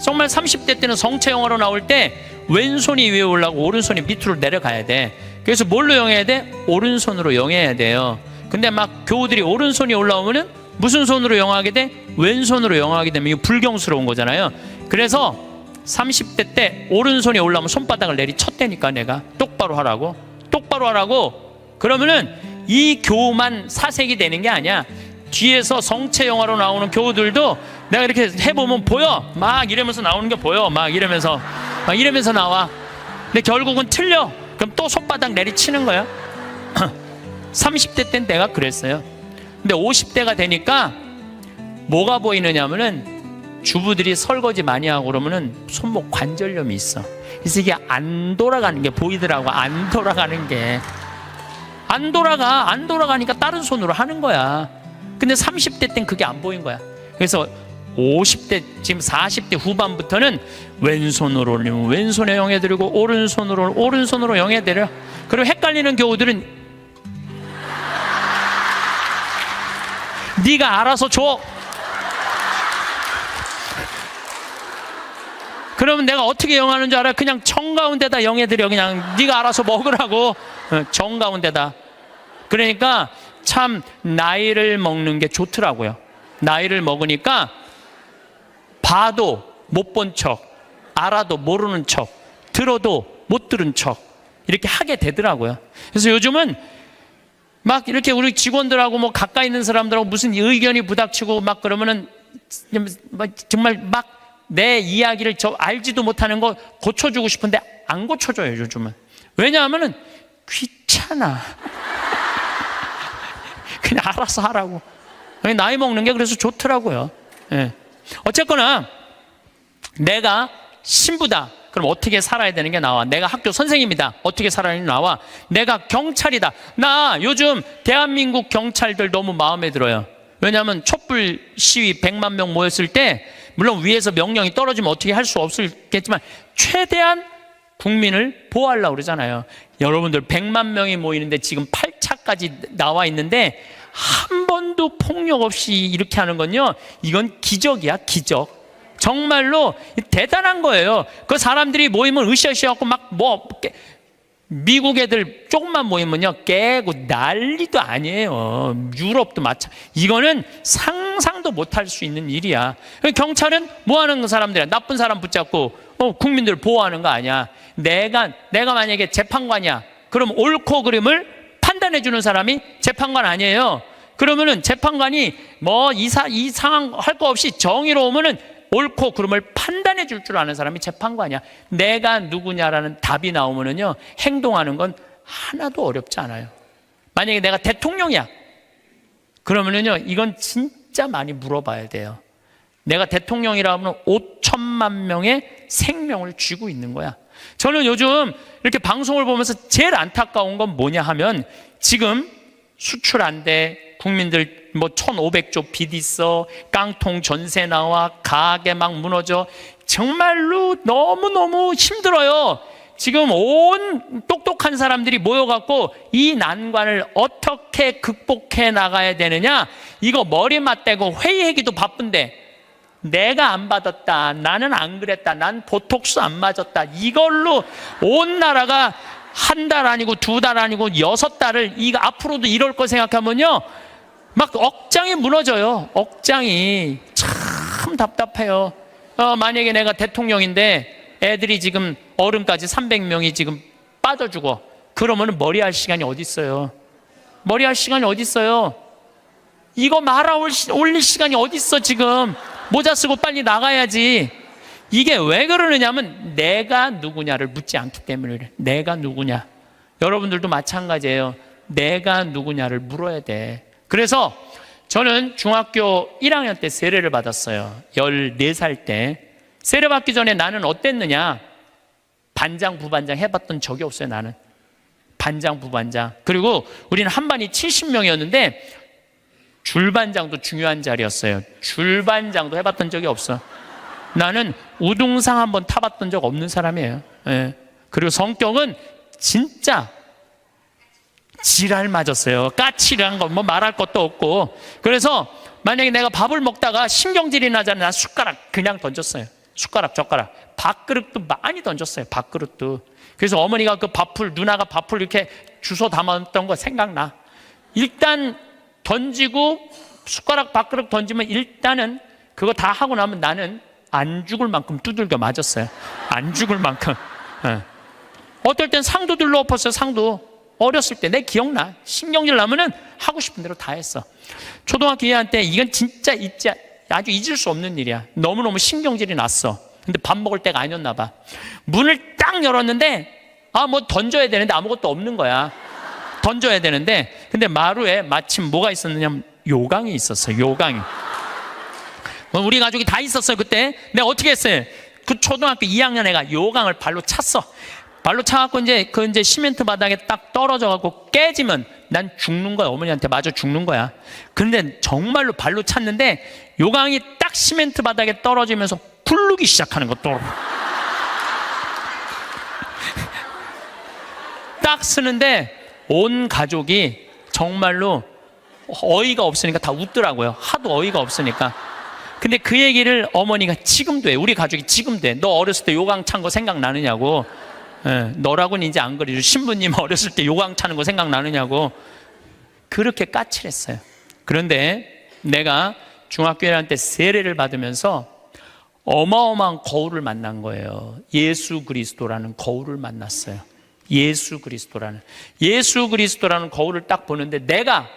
정말 30대 때는 성체 영화로 나올 때 왼손이 위에 올라가고 오른손이 밑으로 내려가야 돼. 그래서 뭘로 영해야 돼? 오른손으로 영해야 돼요. 근데 막 교우들이 오른손이 올라오면은 무슨 손으로 영하게 돼? 왼손으로 영하게 되면 이거 불경스러운 거잖아요. 그래서 30대 때 오른손이 올라오면 손바닥을 내리쳤다니까. 내가 똑바로 하라고. 그러면은 이 교우만 사색이 되는 게 아니야. 뒤에서 성체 영화로 나오는 교우들도 내가 이렇게 해보면 보여. 막 이러면서 나오는 게 보여. 막 이러면서 나와. 근데 결국은 틀려. 그럼 또 손바닥 내리치는 거야. 30대 땐 내가 그랬어요. 근데 50대가 되니까 뭐가 보이느냐면은 주부들이 설거지 많이 하고 그러면은 손목 관절염이 있어. 그래서 이게 안 돌아가는 게 보이더라고. 안 돌아가는 게 안 돌아가니까 다른 손으로 하는 거야. 근데 30대 땐 그게 안 보인 거야. 그래서 50대, 지금 40대 후반부터는 왼손으로 올리면 왼손에 영에 드리고 오른손으로 영에 드려. 그리고 헷갈리는 교우들은 네가 알아서 줘. 그러면 내가 어떻게 영하는 줄 알아? 그냥 정가운데다 영에 드려. 그냥 네가 알아서 먹으라고. 정가운데다. 그러니까 참 나이를 먹는 게 좋더라고요. 나이를 먹으니까 봐도 못 본 척, 알아도 모르는 척, 들어도 못 들은 척 이렇게 하게 되더라고요. 그래서 요즘은 막 이렇게 우리 직원들하고 뭐 가까이 있는 사람들하고 무슨 의견이 부닥치고 막 그러면은 정말 막 내 이야기를 저 알지도 못하는 거 고쳐주고 싶은데 안 고쳐줘요, 요즘은. 왜냐하면은 귀찮아. 그냥 알아서 하라고. 나이 먹는 게 그래서 좋더라고요. 예. 어쨌거나 내가 신부다. 그럼 어떻게 살아야 되는 게 나와. 내가 학교 선생님이다. 어떻게 살아야 되는 게 나와. 내가 경찰이다. 나 요즘 대한민국 경찰들 너무 마음에 들어요. 왜냐하면 촛불 시위 100만 명 모였을 때 물론 위에서 명령이 떨어지면 어떻게 할 수 없겠지만 최대한 국민을 보호하려고 그러잖아요. 여러분들 100만 명이 모이는데 지금 8차까지 나와 있는데 한 번도 폭력 없이 이렇게 하는 건요, 이건 기적이야, 기적. 정말로 대단한 거예요. 그 사람들이 모이면 으쌰으쌰 하고 막 미국 애들 조금만 모이면요 깨고 난리도 아니에요. 유럽도 마찬가지. 이거는 상상도 못할 수 있는 일이야. 경찰은 뭐 하는 사람들이야? 나쁜 사람 붙잡고 국민들 보호하는 거 아니야. 내가 만약에 재판관이야. 그럼 옳고 그름을 판단해 주는 사람이 재판관 아니에요. 그러면은 재판관이 뭐 이 상황 할 거 없이 정의로우면은 옳고 그름을 판단해 줄 줄 아는 사람이 재판관이야. 내가 누구냐라는 답이 나오면은요, 행동하는 건 하나도 어렵지 않아요. 만약에 내가 대통령이야. 그러면은요, 이건 진짜 많이 물어봐야 돼요. 내가 대통령이라 하면 5천만 명의 생명을 쥐고 있는 거야. 저는 요즘 이렇게 방송을 보면서 제일 안타까운 건 뭐냐 하면 지금 수출 안 돼. 국민들 뭐 1,500조 빚 있어. 깡통 전세 나와. 가게 막 무너져. 정말로 너무너무 힘들어요. 지금 온 똑똑한 사람들이 모여갖고 이 난관을 어떻게 극복해 나가야 되느냐, 이거 머리 맞대고 회의하기도 바쁜데 내가 안 받았다, 나는 안 그랬다, 난 보톡스 안 맞았다, 이걸로 온 나라가 한 달 아니고 2달 아니고 6달을 이거 앞으로도 이럴 거 생각하면요 막 억장이 무너져요. 억장이 참 답답해요. 만약에 내가 대통령인데 애들이 지금 어른까지 300명이 지금 빠져 죽어. 그러면 머리할 시간이 어디 있어요? 머리할 시간이 어디 있어요? 이거 말아 올릴 시간이 어디 있어? 지금 모자 쓰고 빨리 나가야지. 이게 왜 그러느냐면 내가 누구냐를 묻지 않기 때문에 그래. 내가 누구냐. 여러분들도 마찬가지예요. 내가 누구냐를 물어야 돼. 그래서 저는 중학교 1학년 때 세례를 받았어요. 14살 때. 세례 받기 전에 나는 어땠느냐? 반장, 부반장 해봤던 적이 없어요. 나는 반장, 부반장. 그리고 우리는 한 반이 70명이었는데 줄반장도 중요한 자리였어요. 줄반장도 해봤던 적이 없어. 나는 우등상 한번 타봤던 적 없는 사람이에요. 예. 그리고 성격은 진짜 지랄 맞았어요. 까칠한 거 뭐 말할 것도 없고. 그래서 만약에 내가 밥을 먹다가 신경질이 나잖아요. 난 숟가락 그냥 던졌어요. 숟가락, 젓가락. 밥그릇도 많이 던졌어요. 밥그릇도. 그래서 어머니가 그 밥풀, 누나가 밥풀 이렇게 주워 담았던 거 생각나. 일단 던지고 숟가락, 밥그릇 던지면 일단은 그거 다 하고 나면 나는 안 죽을 만큼 두들겨 맞았어요. 안 죽을 만큼. 예. 어떨 땐 상도 들러 엎었어요. 상도. 어렸을 때 내 기억나. 신경질 나면은 하고 싶은 대로 다 했어. 초등학교 2학년 때 이건 진짜 아주 잊을 수 없는 일이야. 너무너무 신경질이 났어. 근데 밥 먹을 때가 아니었나 봐. 문을 딱 열었는데 뭐 던져야 되는데 아무것도 없는 거야. 던져야 되는데 근데 마루에 마침 뭐가 있었느냐면 요강이 있었어요. 요강이. 우리 가족이 다 있었어요. 그때 내가 어떻게 했어요? 그 초등학교 2학년 애가 요강을 발로 찼어. 발로 차갖고 이제 시멘트 바닥에 딱 떨어져갖고 깨지면 난 죽는 거야. 어머니한테 맞아 죽는 거야. 그런데 정말로 발로 찼는데 요강이 딱 시멘트 바닥에 떨어지면서 굴르기 시작하는 거 또. 딱 쓰는데 온 가족이 정말로 어이가 없으니까 다 웃더라고요. 하도 어이가 없으니까. 근데 그 얘기를 어머니가 지금도 해. 우리 가족이 지금도 해. 너 어렸을 때 요강 찬 거 생각나느냐고. 너라고는 이제 안 그러죠. 신부님 어렸을 때 요강 차는 거 생각나느냐고. 그렇게 까칠했어요. 그런데 내가 중학교 1학년 때 세례를 받으면서 어마어마한 거울을 만난 거예요. 예수 그리스도라는 거울을 만났어요. 예수 그리스도라는 거울을 딱 보는데 내가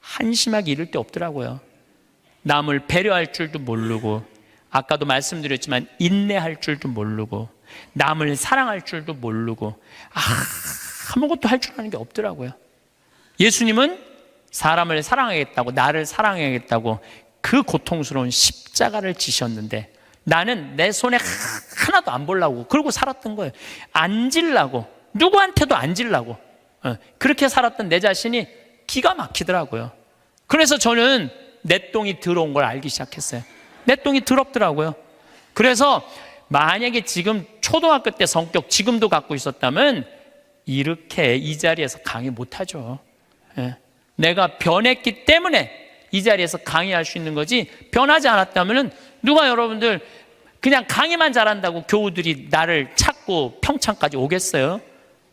한심하게 이를 데 없더라고요. 남을 배려할 줄도 모르고, 아까도 말씀드렸지만 인내할 줄도 모르고, 남을 사랑할 줄도 모르고, 아무것도 할 줄 아는 게 없더라고요. 예수님은 사람을 사랑하겠다고, 나를 사랑하겠다고 그 고통스러운 십자가를 지셨는데 나는 내 손에 하나도 안 보려고 그러고 살았던 거예요. 안 질라고, 누구한테도 안 질라고. 그렇게 살았던 내 자신이 기가 막히더라고요. 그래서 저는 내 똥이 더러운 걸 알기 시작했어요. 내 똥이 더럽더라고요. 그래서 만약에 지금 초등학교 때 성격 지금도 갖고 있었다면 이렇게 이 자리에서 강의 못하죠. 내가 변했기 때문에 이 자리에서 강의할 수 있는 거지, 변하지 않았다면 누가 여러분들 그냥 강의만 잘한다고 교우들이 나를 찾고 평창까지 오겠어요?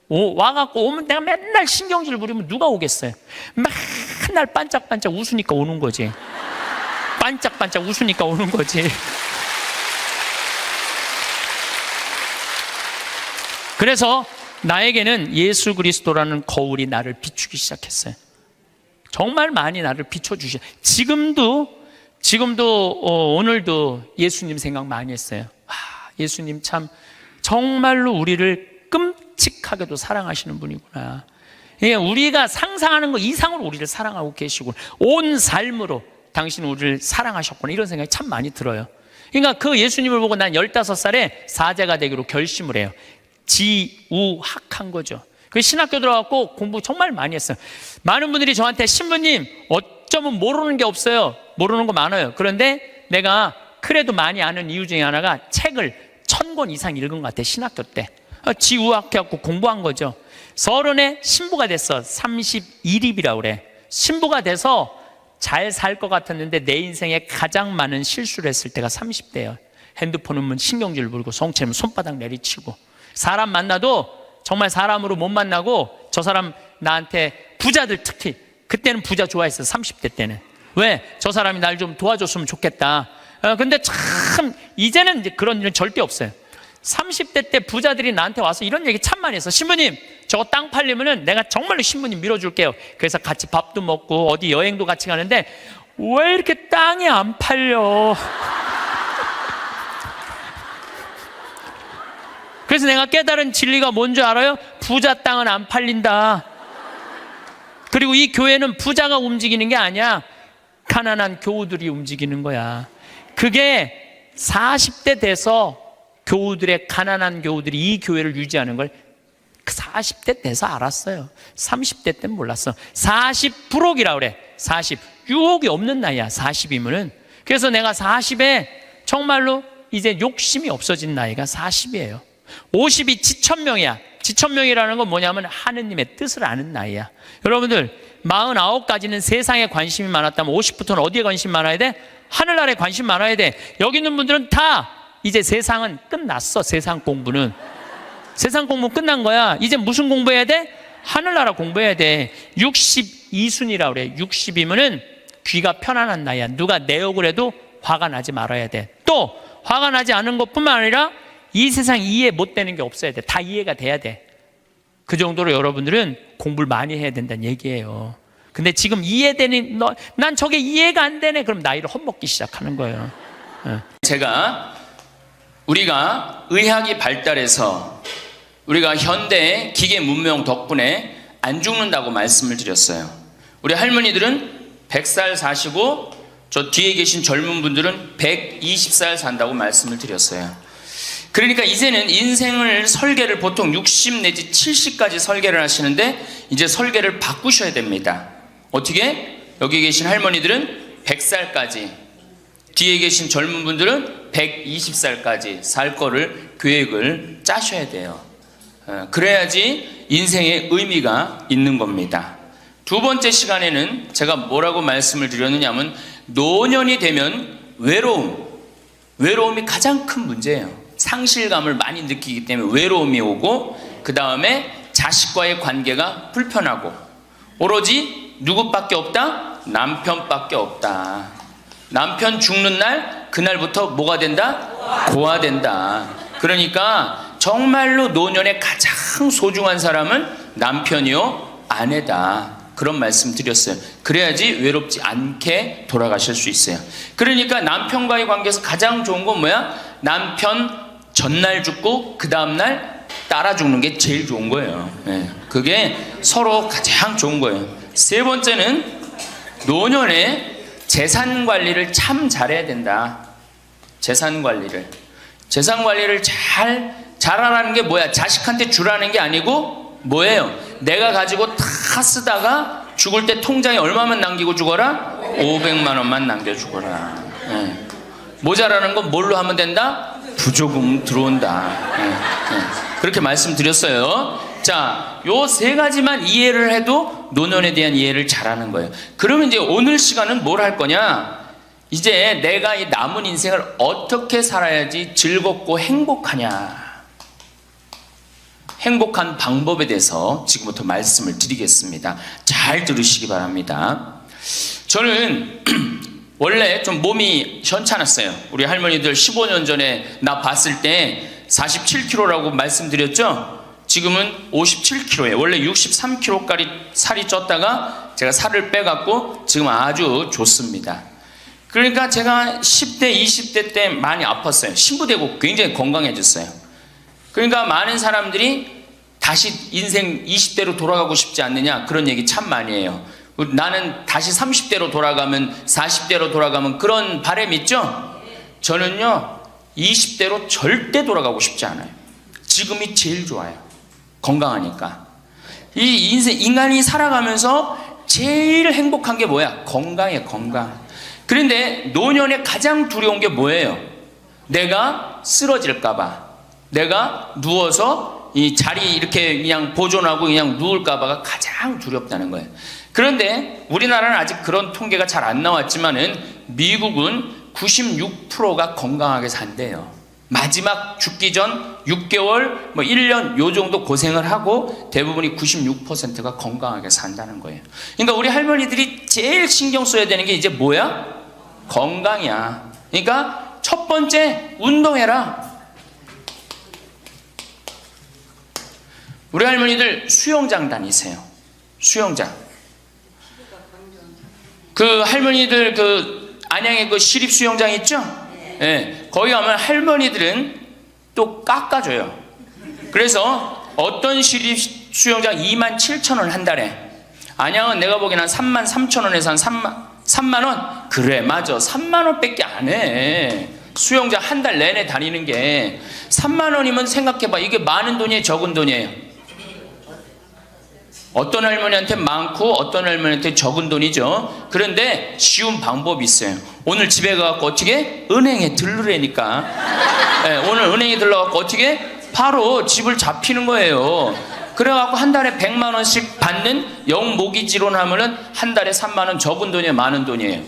와갖고 오면 내가 맨날 신경질 부리면 누가 오겠어요? 맨날 반짝반짝 웃으니까 오는 거지. 반짝반짝 웃으니까 오는 거지. 그래서 나에게는 예수 그리스도라는 거울이 나를 비추기 시작했어요. 정말 많이 나를 비춰주셔. 지금도 오늘도 예수님 생각 많이 했어요. 예수님 참 정말로 우리를 끔찍하게도 사랑하시는 분이구나. 우리가 상상하는 것 이상으로 우리를 사랑하고 계시고 온 삶으로 당신은 우리를 사랑하셨구나, 이런 생각이 참 많이 들어요. 그러니까 그 예수님을 보고 난 15살에 사제가 되기로 결심을 해요. 지우학한 거죠. 그 신학교 들어갔고 공부 정말 많이 했어요. 많은 분들이 저한테 신부님 어쩌면 모르는 게 없어요. 모르는 거 많아요. 그런데 내가 그래도 많이 아는 이유 중에 하나가 책을 1000권 이상 읽은 것 같아요. 신학교 때 지우학해갖고 공부한 거죠. 30에 신부가 됐어. 31입이라고 그래. 신부가 돼서 잘 살 것 같았는데 내 인생에 가장 많은 실수를 했을 때가 30대예요. 핸드폰은 신경질 부리고 성체는 손바닥 내리치고, 사람 만나도 정말 사람으로 못 만나고, 저 사람 나한테, 부자들 특히 그때는 부자 좋아했어요. 30대 때는. 왜? 저 사람이 날 좀 도와줬으면 좋겠다. 근데 참 이제는 이제 그런 일은 절대 없어요. 30대 때 부자들이 나한테 와서 이런 얘기 참 많이 했어. 신부님 저거 땅 팔리면은 내가 정말로 신부님 밀어줄게요. 그래서 같이 밥도 먹고 어디 여행도 같이 가는데 왜 이렇게 땅이 안 팔려? 그래서 내가 깨달은 진리가 뭔지 알아요? 부자 땅은 안 팔린다. 그리고 이 교회는 부자가 움직이는 게 아니야. 가난한 교우들이 움직이는 거야. 그게 40대 돼서 교우들의, 가난한 교우들이 이 교회를 유지하는 걸 40대 돼서 알았어요. 30대 때는 몰랐어. 40부록이라고 그래. 40. 유혹이 없는 나이야, 40이면은. 그래서 내가 40에 정말로 이제 욕심이 없어진 나이가 40이에요. 50이 지천명이야. 지천명이라는 건 뭐냐면 하느님의 뜻을 아는 나이야. 여러분들 49까지는 세상에 관심이 많았다면 50부터는 어디에 관심 많아야 돼? 하늘나라에 관심 많아야 돼. 여기 있는 분들은 다 이제 세상은 끝났어. 세상 공부는 끝난 거야. 이제 무슨 공부해야 돼? 하늘나라 공부해야 돼. 62순이라고 그래. 60이면은 귀가 편안한 나이야. 누가 내 욕을 해도 화가 나지 말아야 돼. 또 화가 나지 않은 것뿐만 아니라 이 세상 이해 못 되는 게 없어야 돼. 다 이해가 돼야 돼. 그 정도로 여러분들은 공부를 많이 해야 된다는 얘기예요. 근데 지금 이해되니, 난 저게 이해가 안 되네. 그럼 나이를 헛먹기 시작하는 거예요. 우리가 의학이 발달해서 우리가 현대의 기계 문명 덕분에 안 죽는다고 말씀을 드렸어요. 우리 할머니들은 100살 사시고 저 뒤에 계신 젊은 분들은 120살 산다고 말씀을 드렸어요. 그러니까 이제는 인생을 설계를 보통 60 내지 70까지 설계를 하시는데 이제 설계를 바꾸셔야 됩니다. 어떻게? 여기 계신 할머니들은 100살까지, 뒤에 계신 젊은 분들은 120살까지 살 거를 계획을 짜셔야 돼요. 그래야지 인생의 의미가 있는 겁니다. 두 번째 시간에는 제가 뭐라고 말씀을 드렸느냐면 노년이 되면 외로움이 가장 큰 문제예요. 상실감을 많이 느끼기 때문에 외로움이 오고, 그 다음에 자식과의 관계가 불편하고, 오로지 누구밖에 없다? 남편밖에 없다. 남편 죽는 날, 그날부터 뭐가 된다? 고아된다. 그러니까 정말로 노년에 가장 소중한 사람은 남편이요, 아내다. 그런 말씀 드렸어요. 그래야지 외롭지 않게 돌아가실 수 있어요. 그러니까 남편과의 관계에서 가장 좋은 건 뭐야? 남편 전날 죽고 그 다음날 따라 죽는 게 제일 좋은 거예요. 그게 서로 가장 좋은 거예요. 세 번째는 노년에 재산 관리를 참 잘해야 된다. 재산 관리를 잘하라는 게 뭐야? 자식한테 주라는 게 아니고 뭐예요? 내가 가지고 다 쓰다가 죽을 때 통장에 얼마만 남기고 죽어라? 500만 원만 남겨 죽어라. 모자라는 건 뭘로 하면 된다? 부조금 들어온다. 그렇게 말씀드렸어요. 자, 요 세 가지만 이해를 해도 노년에 대한 이해를 잘하는 거예요. 그러면 이제 오늘 시간은 뭘 할 거냐? 이제 내가 이 남은 인생을 어떻게 살아야지 즐겁고 행복하냐? 행복한 방법에 대해서 지금부터 말씀을 드리겠습니다. 잘 들으시기 바랍니다. 저는 원래 좀 몸이 현찮았어요. 우리 할머니들 15년 전에 나 봤을 때 47kg라고 말씀드렸죠? 지금은 57kg예요. 원래 63kg까지 살이 쪘다가 제가 살을 빼갖고 지금 아주 좋습니다. 그러니까 제가 10대, 20대 때 많이 아팠어요. 신부되고 굉장히 건강해졌어요. 그러니까 많은 사람들이 다시 인생 20대로 돌아가고 싶지 않느냐, 그런 얘기 참 많이 해요. 나는 다시 30대로 돌아가면, 40대로 돌아가면, 그런 바람 있죠? 저는요 20대로 절대 돌아가고 싶지 않아요. 지금이 제일 좋아요. 건강하니까. 이 인생, 인간이 살아가면서 제일 행복한 게 뭐야? 건강이에요. 건강. 그런데 노년에 가장 두려운 게 뭐예요? 내가 쓰러질까봐, 내가 누워서 이 자리 이렇게 그냥 보존하고 그냥 누울까봐가 가장 두렵다는 거예요. 그런데 우리나라는 아직 그런 통계가 잘 안 나왔지만은 미국은 96%가 건강하게 산대요. 마지막 죽기 전 6개월, 1년 요 정도 고생을 하고 대부분이 96%가 건강하게 산다는 거예요. 그러니까 우리 할머니들이 제일 신경 써야 되는 게 이제 뭐야? 건강이야. 그러니까 첫 번째, 운동해라. 우리 할머니들 수영장 다니세요. 수영장. 그 할머니들 그 안양에 그 시립 수영장 있죠? 네. 거기 가면 할머니들은 또 깎아줘요. 그래서 어떤 시립 수영장 27,000원 한 달에, 안양은 내가 보기엔 한 33,000원에서 한 3만 원? 그래, 맞아. 3만 원밖에 안 해. 수영장 한 달 내내 다니는 게 3만 원이면 생각해봐. 이게 많은 돈이에요, 적은 돈이에요? 어떤 할머니한테 많고 어떤 할머니한테 적은 돈이죠. 그런데 쉬운 방법이 있어요. 오늘 집에 가서 어떻게? 은행에 들르라니까. 네, 오늘 은행에 들러갖고 어떻게? 바로 집을 잡히는 거예요. 그래갖고 한 달에 100만 원씩 받는 영모기지론 하면은 한 달에 3만 원. 적은 돈이에요, 많은 돈이에요?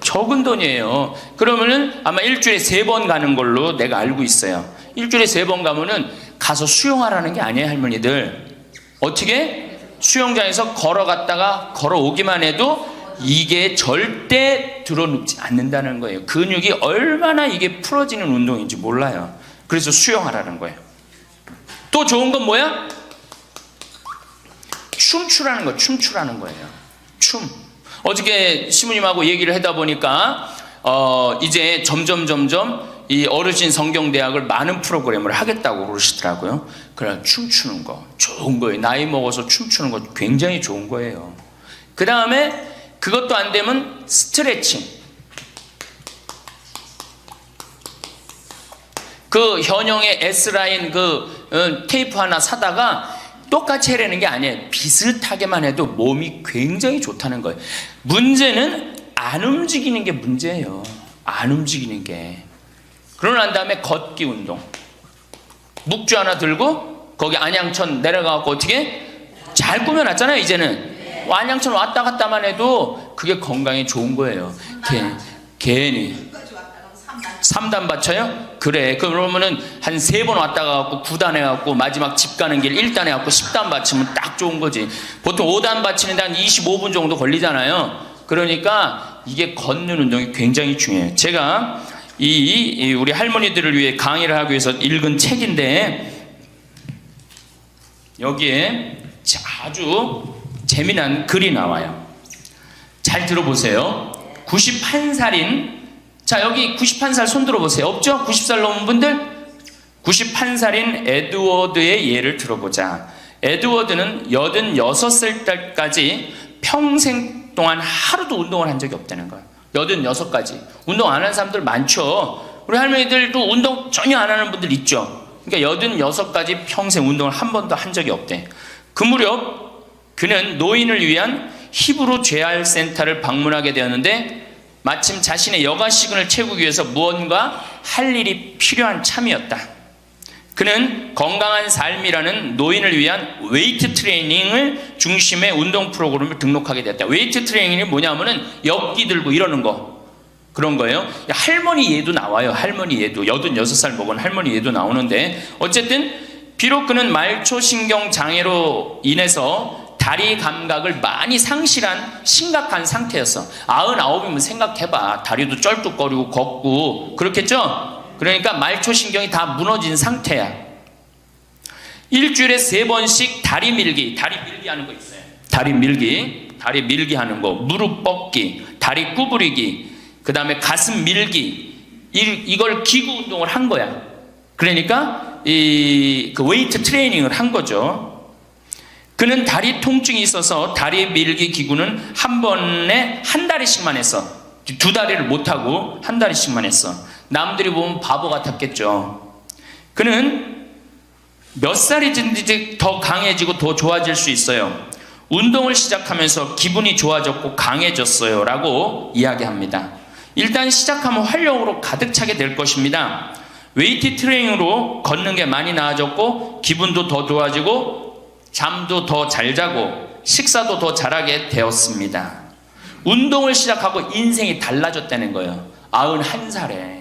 적은 돈이에요. 그러면은 아마 일주일에 3번 가는 걸로 내가 알고 있어요. 일주일에 3번 가면은 가서 수영하라는 게 아니에요, 할머니들. 어떻게? 수영장에서 걸어갔다가 걸어오기만 해도 이게 절대 드러눕지 않는다는 거예요. 근육이 얼마나 이게 풀어지는 운동인지 몰라요. 그래서 수영하라는 거예요. 또 좋은 건 뭐야? 춤추라는 거예요. 춤추라는 거예요. 춤. 어저께 시부님하고 얘기를 하다 보니까 이제 점점 이 어르신 성경대학을 많은 프로그램을 하겠다고 그러시더라고요. 그래, 춤추는 거 좋은 거예요. 나이 먹어서 춤추는 거 굉장히 좋은 거예요. 그 다음에 그것도 안 되면 스트레칭. 그 현형의 S라인 테이프 하나 사다가 똑같이 해라는 게 아니에요. 비슷하게만 해도 몸이 굉장히 좋다는 거예요. 문제는 안 움직이는 게 문제예요. 안 움직이는 게. 그러고 난 다음에 걷기 운동. 묵주 하나 들고 거기 안양천 내려가고 어떻게 잘 꾸며놨잖아요. 이제는 안양천 왔다 갔다만 해도 그게 건강에 좋은 거예요. 괜히 3단 받쳐요? 그래. 그러면은 한 3번 왔다 가갖고 9단 해갖고 마지막 집 가는 길 1단 해갖고 10단 받치면 딱 좋은 거지. 보통 5단 받치는데 한 25분 정도 걸리잖아요. 그러니까 이게 걷는 운동이 굉장히 중요해요. 제가 우리 할머니들을 위해 강의를 하기 위해서 읽은 책인데 여기에 아주 재미난 글이 나와요. 잘 들어보세요. 91살인 자, 여기 91살 손 들어보세요. 없죠? 90살 넘은 분들? 91살인 에드워드의 예를 들어보자. 에드워드는 86살 때까지 평생 동안 하루도 운동을 한 적이 없다는 거예요. 86까지. 운동 안 하는 사람들 많죠? 우리 할머니들도 운동 전혀 안 하는 분들 있죠? 그러니까 86까지 평생 운동을 한 번도 한 적이 없대. 그 무렵 그는 노인을 위한 히브루 재활센터를 방문하게 되었는데 마침 자신의 여가 시간을 채우기 위해서 무언가 할 일이 필요한 참이었다. 그는 건강한 삶이라는 노인을 위한 웨이트 트레이닝을 중심의 운동 프로그램을 등록하게 됐다. 웨이트 트레이닝이 뭐냐면은 엽기 들고 이러는 거 그런 거예요. 할머니 예도 나와요. 할머니 예도 86살 먹은 할머니 예도 나오는데 어쨌든 비록 그는 말초신경 장애로 인해서 다리 감각을 많이 상실한 심각한 상태였어. 99이면 생각해봐. 다리도 쩔뚝거리고 걷고 그렇겠죠? 그러니까 말초신경이 다 무너진 상태야. 일주일에 3번씩 다리 밀기 하는 거 있어요. 다리 밀기 하는 거, 무릎 뻗기, 다리 구부리기, 그 다음에 가슴 밀기, 이걸 기구 운동을 한 거야. 그러니까 그 웨이트 트레이닝을 한 거죠. 그는 다리 통증이 있어서 다리 밀기 기구는 한 번에 한 다리씩만 했어. 2다리를 못하고 한 다리씩만 했어. 남들이 보면 바보 같았겠죠. 그는 몇 살이든지 더 강해지고 더 좋아질 수 있어요. 운동을 시작하면서 기분이 좋아졌고 강해졌어요 라고 이야기합니다. 일단 시작하면 활력으로 가득 차게 될 것입니다. 웨이트 트레이닝으로 걷는 게 많이 나아졌고 기분도 더 좋아지고 잠도 더 잘 자고 식사도 더 잘하게 되었습니다. 운동을 시작하고 인생이 달라졌다는 거예요. 91살에.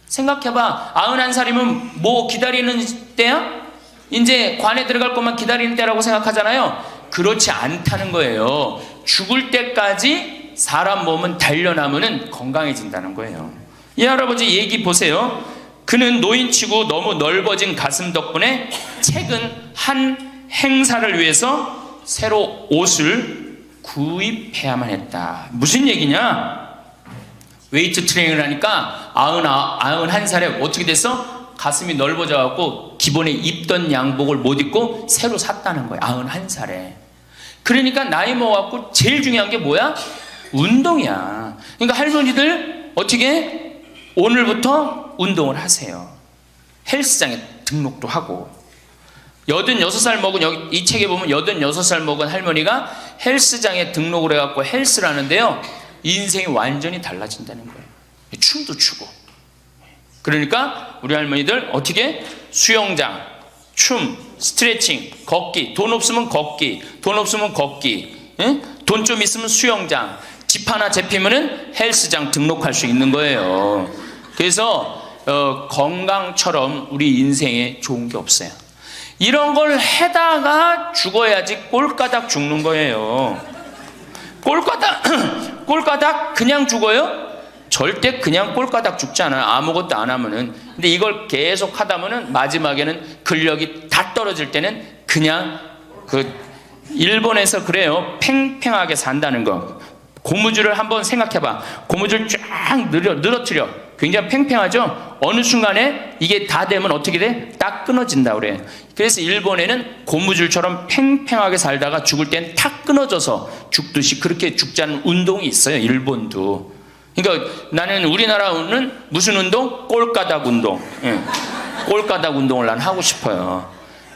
생각해봐. 91살이면 뭐 기다리는 때야? 이제 관에 들어갈 것만 기다리는 때라고 생각하잖아요. 그렇지 않다는 거예요. 죽을 때까지 사람 몸은 단련하면 건강해진다는 거예요. 이 할아버지 얘기 보세요. 그는 노인치고 너무 넓어진 가슴 덕분에 최근 한 행사를 위해서 새로 옷을 구입해야만 했다. 무슨 얘기냐? 웨이트 트레이닝을 하니까 91살에 어떻게 됐어? 가슴이 넓어져 갖고 기본에 입던 양복을 못 입고 새로 샀다는 거야. 91살에. 그러니까 나이 먹어갖고 제일 중요한 게 뭐야? 운동이야. 그러니까 할머니들 어떻게 오늘부터 운동을 하세요. 헬스장에 등록도 하고. 86살 먹은 여기 이 책에 보면 86살 먹은 할머니가 헬스장에 등록을 해갖고 헬스를 하는데요. 인생이 완전히 달라진다는 거예요. 춤도 추고. 그러니까 우리 할머니들 어떻게 수영장, 춤, 스트레칭, 걷기. 돈 없으면 걷기. 돈 없으면 걷기. 돈 좀 있으면 수영장. 집 하나 잡히면은 헬스장 등록할 수 있는 거예요. 그래서 건강처럼 우리 인생에 좋은 게 없어요. 이런 걸 해다가 죽어야지 꼴까닥 죽는 거예요. 꼴까닥 그냥 죽어요? 절대 그냥 꼴까닥 죽지 않아요. 아무것도 안 하면은. 근데 이걸 계속 하다면은 마지막에는 근력이 다 떨어질 때는 그냥 일본에서 그래요. 팽팽하게 산다는 거. 고무줄을 한번 생각해봐. 고무줄 쫙 늘어뜨려. 굉장히 팽팽하죠? 어느 순간에 이게 다 되면 어떻게 돼? 딱 끊어진다 그래. 그래서 일본에는 고무줄처럼 팽팽하게 살다가 죽을 땐 탁 끊어져서 죽듯이 그렇게 죽지 않는 운동이 있어요. 일본도. 그러니까 나는 우리나라는 무슨 운동? 꼴가닥 운동. 예. 꼴가닥 운동을 난 하고 싶어요.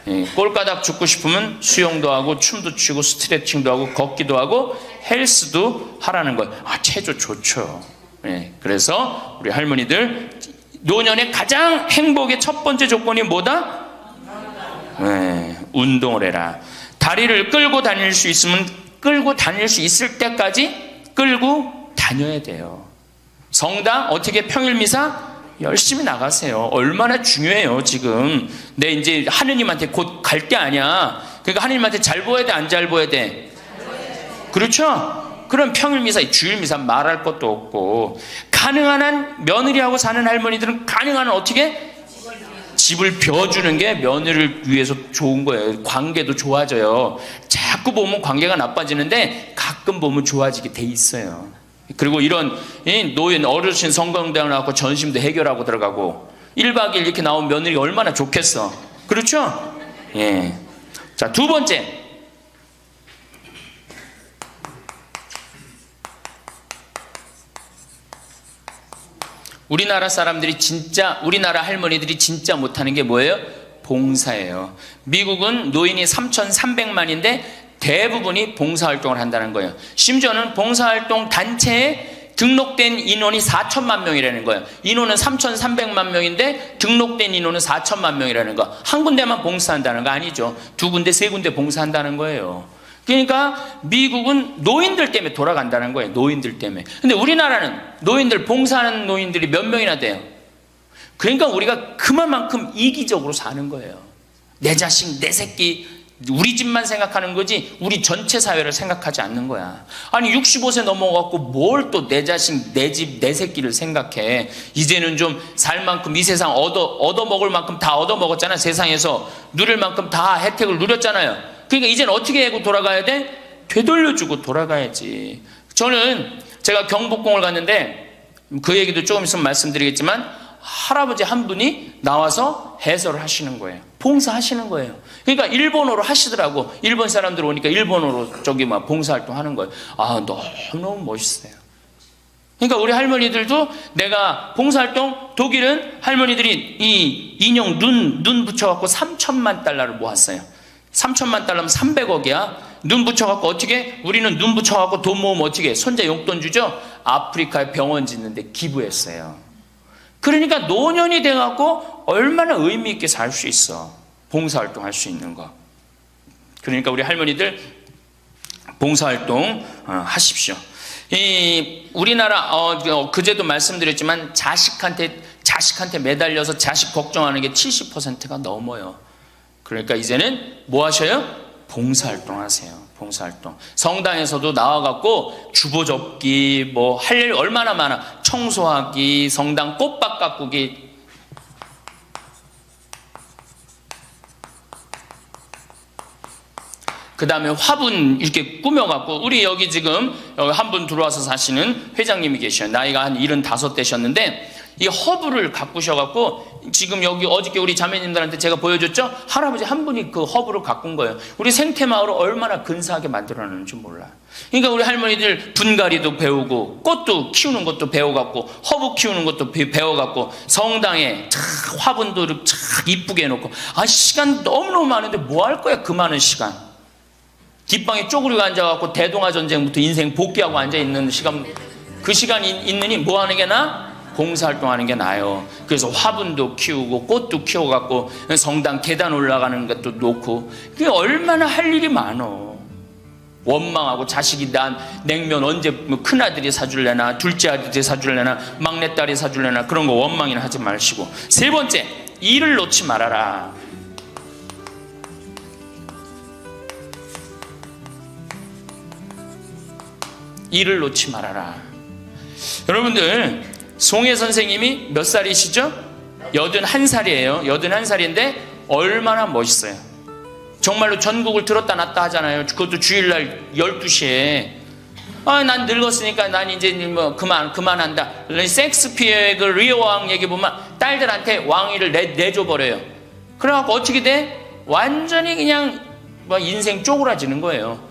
예. 꼴가닥 죽고 싶으면 수영도 하고 춤도 추고 스트레칭도 하고 걷기도 하고 헬스도 하라는 거예요. 아, 체조 좋죠. 예. 그래서 우리 할머니들 노년의 가장 행복의 첫 번째 조건이 뭐다? 예. 운동을 해라. 다리를 끌고 다닐 수 있으면 끌고 다닐 수 있을 때까지 끌고 다녀야 돼요. 성당 어떻게 평일 미사 열심히 나가세요. 얼마나 중요해요. 지금 내 이제 하느님한테 곧 갈 게 아니야. 그러니까 하느님한테 잘 보여야 돼, 안 잘 보여야 돼? 그렇죠? 그럼 평일 미사, 주일 미사 말할 것도 없고, 가능한 한 며느리하고 사는 할머니들은 가능한 한 어떻게 집을 벼주는 게 며느리를 위해서 좋은 거예요. 관계도 좋아져요. 자꾸 보면 관계가 나빠지는데 가끔 보면 좋아지게 돼 있어요. 그리고 이런 노인 어르신 성공대학 나왔고 전심도 해결하고 들어가고 1박 2일 이렇게 나온 며느리 얼마나 좋겠어. 그렇죠? 예. 자, 두 번째. 우리나라 사람들이 진짜, 우리나라 할머니들이 진짜 못하는 게 뭐예요? 봉사예요. 미국은 노인이 3,300만인데 대부분이 봉사활동을 한다는 거예요. 심지어는 봉사활동 단체에 등록된 인원이 4천만 명이라는 거예요. 인원은 3,300만 명인데 등록된 인원은 4천만 명이라는 거. 한 군데만 봉사한다는 거 아니죠. 두 군데, 세 군데 봉사한다는 거예요. 그러니까 미국은 노인들 때문에 돌아간다는 거예요. 노인들 때문에. 근데 우리나라는 노인들, 봉사하는 노인들이 몇 명이나 돼요. 그러니까 우리가 그만큼 이기적으로 사는 거예요. 내 자식, 내 새끼, 우리 집만 생각하는 거지 우리 전체 사회를 생각하지 않는 거야. 아니 65세 넘어갖고 뭘 또 내 자식, 내 집, 내 새끼를 생각해. 이제는 좀 살 만큼 이 세상 얻어먹을 만큼 다 얻어먹었잖아. 세상에서 누릴 만큼 다 혜택을 누렸잖아요. 그러니까 이제는 어떻게 하고 돌아가야 돼? 되돌려주고 돌아가야지. 저는 제가 경복궁을 갔는데 그 얘기도 조금 있으면 말씀드리겠지만 할아버지 한 분이 나와서 해설을 하시는 거예요. 봉사하시는 거예요. 그러니까 일본어로 하시더라고. 일본 사람들 오니까 일본어로 저기 막 봉사활동 하는 거예요. 아, 너무 멋있어요. 그러니까 우리 할머니들도 내가 봉사활동, 독일은 할머니들이 이 인형 눈 붙여갖고 3천만 달러를 모았어요. 3천만 달러면 300억이야. 눈 붙여갖고 어떻게? 우리는 눈 붙여갖고 돈 모으면 어떻게? 손자 용돈 주죠? 아프리카에 병원 짓는데 기부했어요. 그러니까 노년이 돼갖고 얼마나 의미 있게 살 수 있어. 봉사활동 할 수 있는 거. 그러니까 우리 할머니들 봉사활동 하십시오. 이 우리나라 그제도 말씀드렸지만 자식한테 매달려서 자식 걱정하는 게 70%가 넘어요. 그러니까 이제는 뭐 하셔요? 봉사활동 하세요. 봉사활동. 성당에서도 나와갖고 주보 접기, 뭐 할 일 얼마나 많아. 청소하기, 성당 꽃밭 가꾸기. 그 다음에 화분 이렇게 꾸며갖고, 우리 여기 지금 한 분 들어와서 사시는 회장님이 계셔요. 나이가 한 75 되셨는데, 이 허브를 가꾸셔갖고, 지금 여기 어저께 우리 자매님들한테 제가 보여줬죠? 할아버지 한 분이 그 허브를 가꾼 거예요. 우리 생태마을을 얼마나 근사하게 만들어놨는지 몰라. 그러니까 우리 할머니들 분갈이도 배우고, 꽃도 키우는 것도 배워갖고, 허브 키우는 것도 배워갖고, 성당에 화분도 이쁘게 해놓고, 아, 시간 너무너무 많은데 뭐 할 거야, 그 많은 시간. 뒷방에 쪼그리고 앉아갖고 대동아 전쟁부터 인생 복귀하고 앉아있는 시간, 그 시간 있느니 뭐 하는 게 나아? 봉사활동하는 게 나아요. 그래서 화분도 키우고 꽃도 키워갖고 성당 계단 올라가는 것도 놓고, 그게 얼마나 할 일이 많어. 원망하고 자식이 난 냉면 언제 큰아들이 사줄래나 둘째 아들이 사줄래나 막내딸이 사줄래나 그런 거 원망이나 하지 마시고. 세 번째, 일을 놓지 말아라. 일을 놓지 말아라. 여러분들, 송혜 선생님이 몇 살이시죠? 81살이에요. 81살인데 얼마나 멋있어요. 정말로 전국을 들었다 놨다 하잖아요. 그것도 주일날 12시에. 아, 난 늙었으니까 난 이제 뭐 그만한다. 섹스피어의 그 리어 왕 얘기 보면 딸들한테 왕위를 내줘버려요. 그래갖고 어떻게 돼? 완전히 그냥 뭐 인생 쪼그라지는 거예요.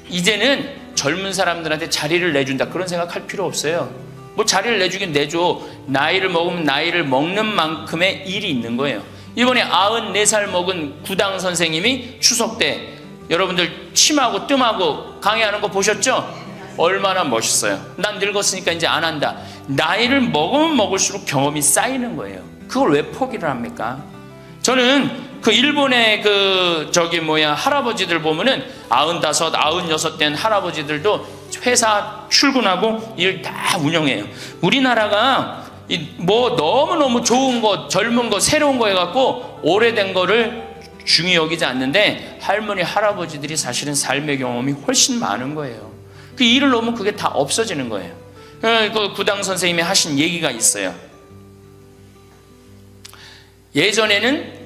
이제는 젊은 사람들한테 자리를 내준다 그런 생각할 필요 없어요. 뭐 자리를 내주긴 내줘. 나이를 먹으면 나이를 먹는 만큼의 일이 있는 거예요. 이번에 94살 먹은 구당 선생님이 추석 때 여러분들 침하고 뜸하고 강의하는 거 보셨죠? 얼마나 멋있어요. 난 늙었으니까 이제 안 한다. 나이를 먹으면 먹을수록 경험이 쌓이는 거예요. 그걸 왜 포기를 합니까? 저는 그 일본의 할아버지들 보면은 95, 96 된 할아버지들도 회사 출근하고 일 다 운영해요. 우리나라가 뭐 너무너무 좋은 거, 젊은 거, 새로운 거 해갖고 오래된 거를 중히 여기지 않는데 할머니, 할아버지들이 사실은 삶의 경험이 훨씬 많은 거예요. 그 일을 놓으면 그게 다 없어지는 거예요. 그 구당 선생님이 하신 얘기가 있어요. 예전에는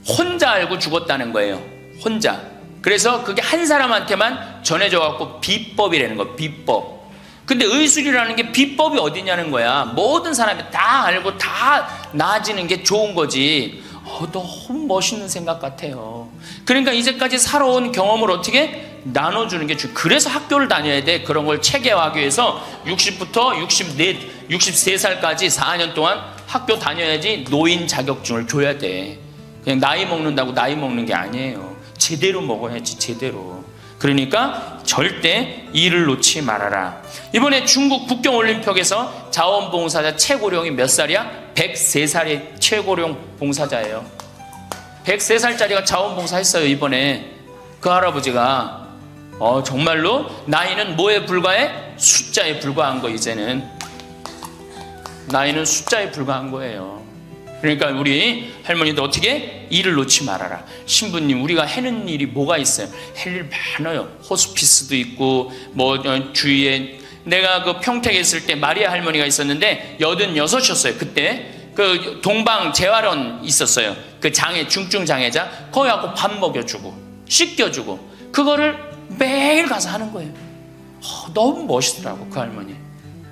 혼자 알고 죽었다는 거예요. 혼자. 그래서 그게 한 사람한테만 전해져 갖고 비법이라는 거, 비법. 근데 의술이라는 게 비법이 어디냐는 거야. 모든 사람이 다 알고 다 나아지는 게 좋은 거지. 너무 멋있는 생각 같아요. 그러니까 이제까지 살아온 경험을 어떻게 나눠주는 게 그래서 학교를 다녀야 돼. 그런 걸 체계화하기 위해서 60부터 63살까지 4년 동안 학교 다녀야지 노인 자격증을 줘야 돼. 그냥 나이 먹는다고 나이 먹는 게 아니에요. 제대로 먹어야지, 제대로. 그러니까 절대 일을 놓지 말아라. 이번에 중국 북경올림픽에서 자원봉사자 최고령이 몇 살이야? 103살의 최고령 봉사자예요. 103살짜리가 자원봉사 했어요. 이번에 그 할아버지가 정말로 나이는 뭐에 불과해? 숫자에 불과한 거. 이제는 나이는 숫자에 불과한 거예요. 그러니까 우리 할머니도 어떻게? 일을 놓지 말아라. 신부님, 우리가 해는 일이 뭐가 있어요? 할 일 많아요. 호스피스도 있고 뭐 주위에, 내가 그 평택에 있을 때 마리아 할머니가 있었는데 86이었어요. 그때 그 동방 재활원 있었어요. 그 장애, 중증 장애자. 거기 가고 밥 먹여주고 씻겨주고 그거를 매일 가서 하는 거예요. 너무 멋있더라고 그 할머니.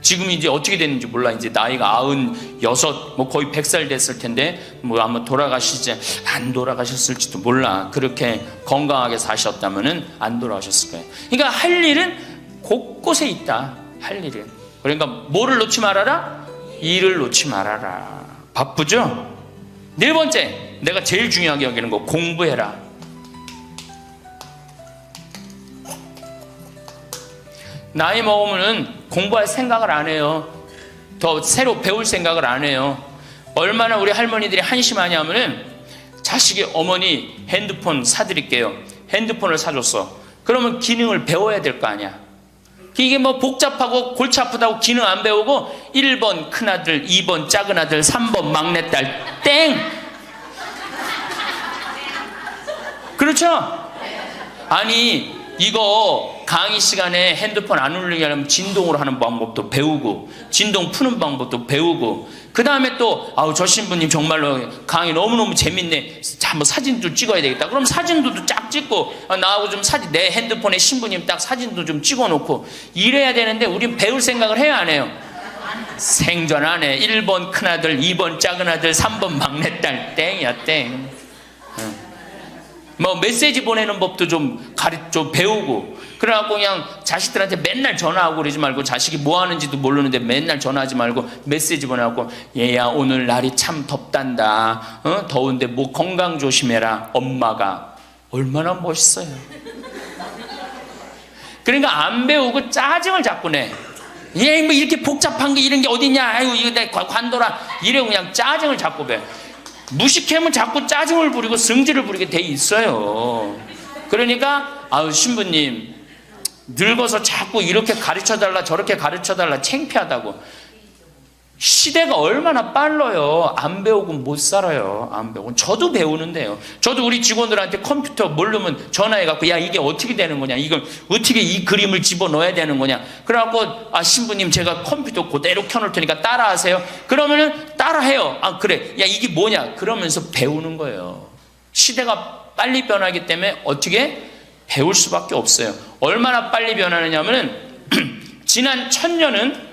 지금 이제 어떻게 됐는지 몰라. 이제 나이가 96, 뭐 거의 100살 됐을 텐데, 뭐 아마 돌아가시지, 안 돌아가셨을지도 몰라. 그렇게 건강하게 사셨다면은 안 돌아가셨을 거예요. 그러니까 할 일은 곳곳에 있다. 할 일은. 그러니까 뭐를 놓지 말아라? 일을 놓지 말아라. 바쁘죠? 네 번째, 내가 제일 중요하게 여기는 거, 공부해라. 나이 먹으면은 공부할 생각을 안 해요. 더 새로 배울 생각을 안 해요. 얼마나 우리 할머니들이 한심하냐면은 자식이 어머니 핸드폰 사드릴게요. 핸드폰을 사줬어. 그러면 기능을 배워야 될 거 아니야. 이게 뭐 복잡하고 골치 아프다고 기능 안 배우고 1번 큰아들, 2번 작은아들, 3번 막내딸 땡! 그렇죠? 아니 이거 강의 시간에 핸드폰 안 울리게 하려면 진동으로 하는 방법도 배우고 진동 푸는 방법도 배우고 그 다음에 또 저 신부님 정말로 강의 너무너무 재밌네. 한번 사진도 찍어야 되겠다. 그럼 사진도 쫙 찍고 나하고 좀 내 핸드폰에 신부님 딱 사진도 좀 찍어놓고 이래야 되는데 우린 배울 생각을 해야 안 해요? 생전 안 해. 1번 큰아들, 2번 작은아들, 3번 막내딸 땡이야 땡. 뭐 메시지 보내는 법도 좀 배우고 그래갖고 그냥 자식들한테 맨날 전화하고 그러지 말고 자식이 뭐 하는지도 모르는데 맨날 전화하지 말고 메시지 보내갖고 얘야 오늘 날이 참 덥단다. 더운데 뭐 건강 조심해라. 엄마가 얼마나 멋있어요. 그러니까 안 배우고 짜증을 자꾸 내. 얘 뭐 이렇게 복잡한 게 이런 게 어딨냐. 아유 이거 내 관둬라. 이래 그냥 짜증을 자꾸 배. 무식하면 자꾸 짜증을 부리고 성질을 부리게 돼 있어요. 그러니까 신부님 늙어서 자꾸 이렇게 가르쳐달라 저렇게 가르쳐달라 창피하다고. 시대가 얼마나 빨라요. 안 배우고 못 살아요. 안 배우고. 저도 배우는데요. 저도 우리 직원들한테 컴퓨터 모르면 전화해갖고 야 이게 어떻게 되는 거냐, 이걸 어떻게 이 그림을 집어넣어야 되는 거냐. 그래갖고 신부님 제가 컴퓨터 그대로 켜놓을 테니까 따라하세요. 그러면은 따라해요. 그래 야 이게 뭐냐 그러면서 배우는 거예요. 시대가 빨리 변하기 때문에 어떻게 배울 수밖에 없어요. 얼마나 빨리 변하느냐면은 지난 1000년은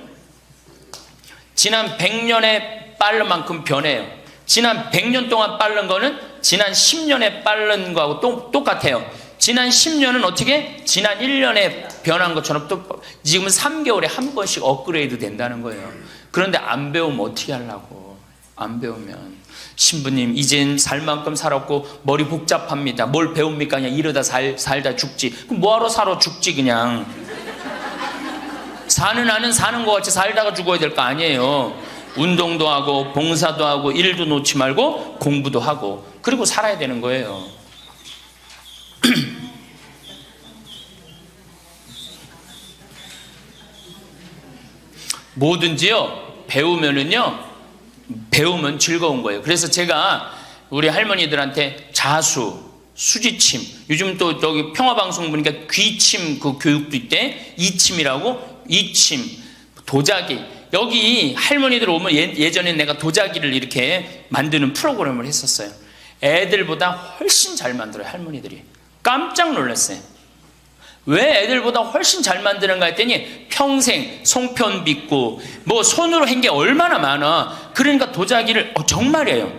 지난 100년에 빠른 만큼 변해요. 지난 100년 동안 빠른 거는 지난 10년에 빠른 거하고 똑같아요. 지난 10년은 어떻게? 지난 1년에 변한 것처럼 또 지금은 3개월에 한 번씩 업그레이드 된다는 거예요. 그런데 안 배우면 어떻게 하려고? 안 배우면. 신부님, 이젠 살 만큼 살았고 머리 복잡합니다. 뭘 배웁니까? 그냥 이러다 살다 죽지. 그럼 뭐하러 살아 죽지 그냥. 사는 한은 사는 것 같이 살다가 죽어야 될 거 아니에요. 운동도 하고 봉사도 하고 일도 놓지 말고 공부도 하고 그리고 살아야 되는 거예요. 뭐든지요 배우면 즐거운 거예요. 그래서 제가 우리 할머니들한테 자수, 수지침, 요즘 또 저기 평화방송 보니까 귀침 그 교육도 있대. 이침이라고. 이침, 도자기. 여기 할머니들 오면 예전에 내가 도자기를 이렇게 만드는 프로그램을 했었어요. 애들보다 훨씬 잘 만들어요. 할머니들이. 깜짝 놀랐어요. 왜 애들보다 훨씬 잘 만드는가 했더니 평생 송편 빚고 뭐 손으로 한 게 얼마나 많아. 그러니까 도자기를 정말이에요.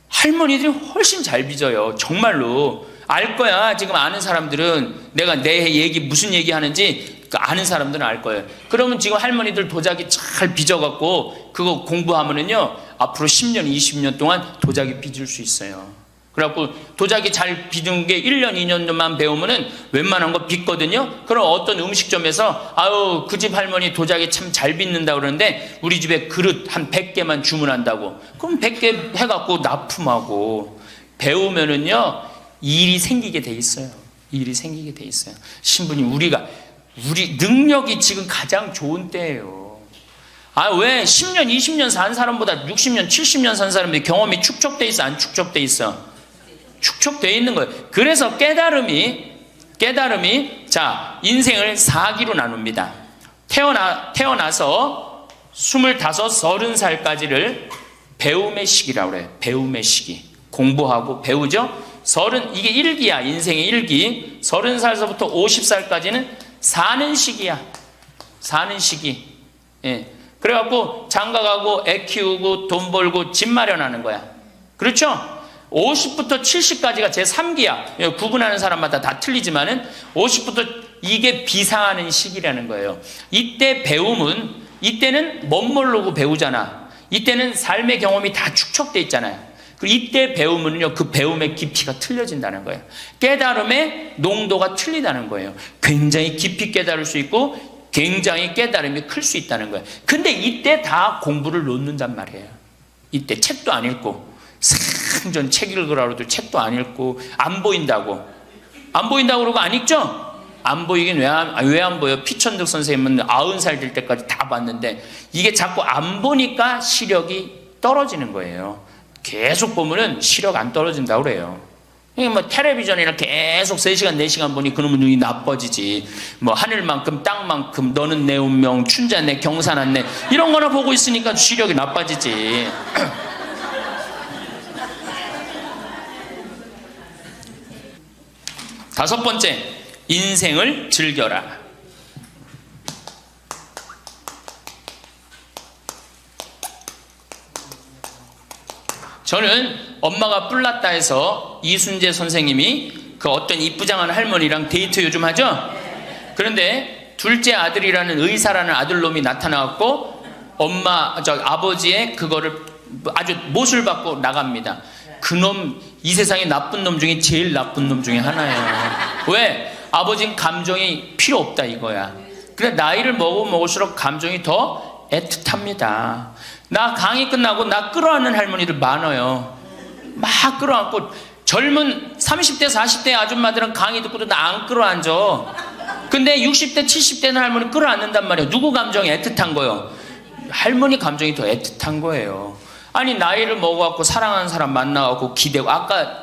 할머니들이 훨씬 잘 빚어요. 정말로. 알 거야. 지금 아는 사람들은 내가 내 얘기 무슨 얘기 하는지 아는 사람들은 알 거예요. 그러면 지금 할머니들 도자기 잘 빚어갖고 그거 공부하면은요 앞으로 10년 20년 동안 도자기 빚을 수 있어요. 그래갖고 도자기 잘 빚은 게 1년 2년만 배우면은 웬만한 거 빚거든요. 그럼 어떤 음식점에서 아유 그 집 할머니 도자기 참 잘 빚는다 그러는데 우리 집에 그릇 한 100개만 주문한다고. 그럼 100개 해갖고 납품하고 배우면은요 일이 생기게 돼 있어요. 일이 생기게 돼 있어요. 신부님 우리 능력이 지금 가장 좋은 때예요. 아, 왜 10년, 20년 산 사람보다 60년, 70년 산 사람들이 경험이 축적돼 있어, 안 축적돼 있어? 축적돼 있는 거예요. 그래서 깨달음이 자, 인생을 4기로 나눕니다. 태어나서 25, 30살까지를 배움의 시기라고 그래요. 배움의 시기. 공부하고 배우죠? 이게 1기야. 인생의 1기. 30살서부터 50살까지는 사는 시기야. 사는 시기. 예. 그래갖고 장가가고 애 키우고 돈 벌고 집 마련하는 거야. 그렇죠? 50부터 70까지가 제 3기야. 구분하는 사람마다 다 틀리지만은 50부터 이게 비상하는 시기라는 거예요. 이때는 멋 모르고 배우잖아. 이때는 삶의 경험이 다 축적돼 있잖아요. 그리고 이때 배우면요, 그 배움의 깊이가 틀려진다는 거예요. 깨달음의 농도가 틀리다는 거예요. 굉장히 깊이 깨달을 수 있고 굉장히 깨달음이 클 수 있다는 거예요. 근데 이때 다 공부를 놓는단 말이에요. 이때 책도 안 읽고 생전 책 읽으라고도 책도 안 읽고 안 보인다고 그러고 안 읽죠? 안 보이긴 왜 안 보여? 피천득 선생님은 90살 될 때까지 다 봤는데 이게 자꾸 안 보니까 시력이 떨어지는 거예요. 계속 보면은 시력 안 떨어진다고 그래요. 뭐 텔레비전이나 계속 3시간 4시간 보니 그놈의 눈이 나빠지지. 뭐 하늘만큼 땅만큼 너는 내 운명 춘자네 경사났네 이런 거나 보고 있으니까 시력이 나빠지지. 다섯 번째, 인생을 즐겨라. 저는 엄마가 뿔났다 해서 이순재 선생님이 그 어떤 이쁘장한 할머니랑 데이트 요즘 하죠? 그런데 둘째 아들이라는 의사라는 아들놈이 나타나갖고 아버지의 그거를 아주 못을 받고 나갑니다. 그놈 이 세상에 나쁜 놈 중에 제일 나쁜 놈 중에 하나예요. 왜? 아버지는 감정이 필요 없다 이거야. 그래 나이를 먹을수록 감정이 더 애틋합니다. 나 강의 끝나고 나 끌어안는 할머니들 많아요. 막 끌어안고 젊은 30대 40대 아줌마들은 강의 듣고도 나 안 끌어안죠. 근데 60대 70대는 할머니 끌어안는단 말이에요. 누구 감정이 애틋한 거예요? 할머니 감정이 더 애틋한 거예요. 아니 나이를 먹어갖고 사랑하는 사람 만나갖고 기대고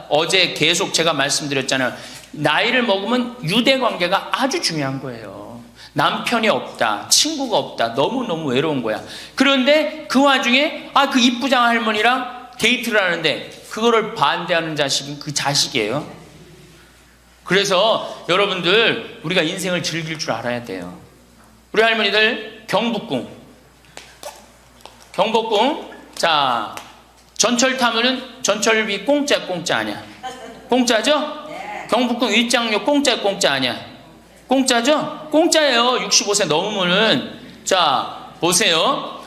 어제 계속 제가 말씀드렸잖아요. 나이를 먹으면 유대관계가 아주 중요한 거예요. 남편이 없다, 친구가 없다, 너무너무 외로운 거야. 그런데 그 와중에 그 이쁘장 할머니랑 데이트를 하는데 그거를 반대하는 자식은 그 자식이에요. 그래서 여러분들 우리가 인생을 즐길 줄 알아야 돼요. 우리 할머니들 경복궁 자 전철 타면은 전철비 공짜 아니야? 공짜죠? 경북궁 입장료 공짜 아니야? 공짜죠? 공짜예요. 65세 넘으면은. 자, 보세요.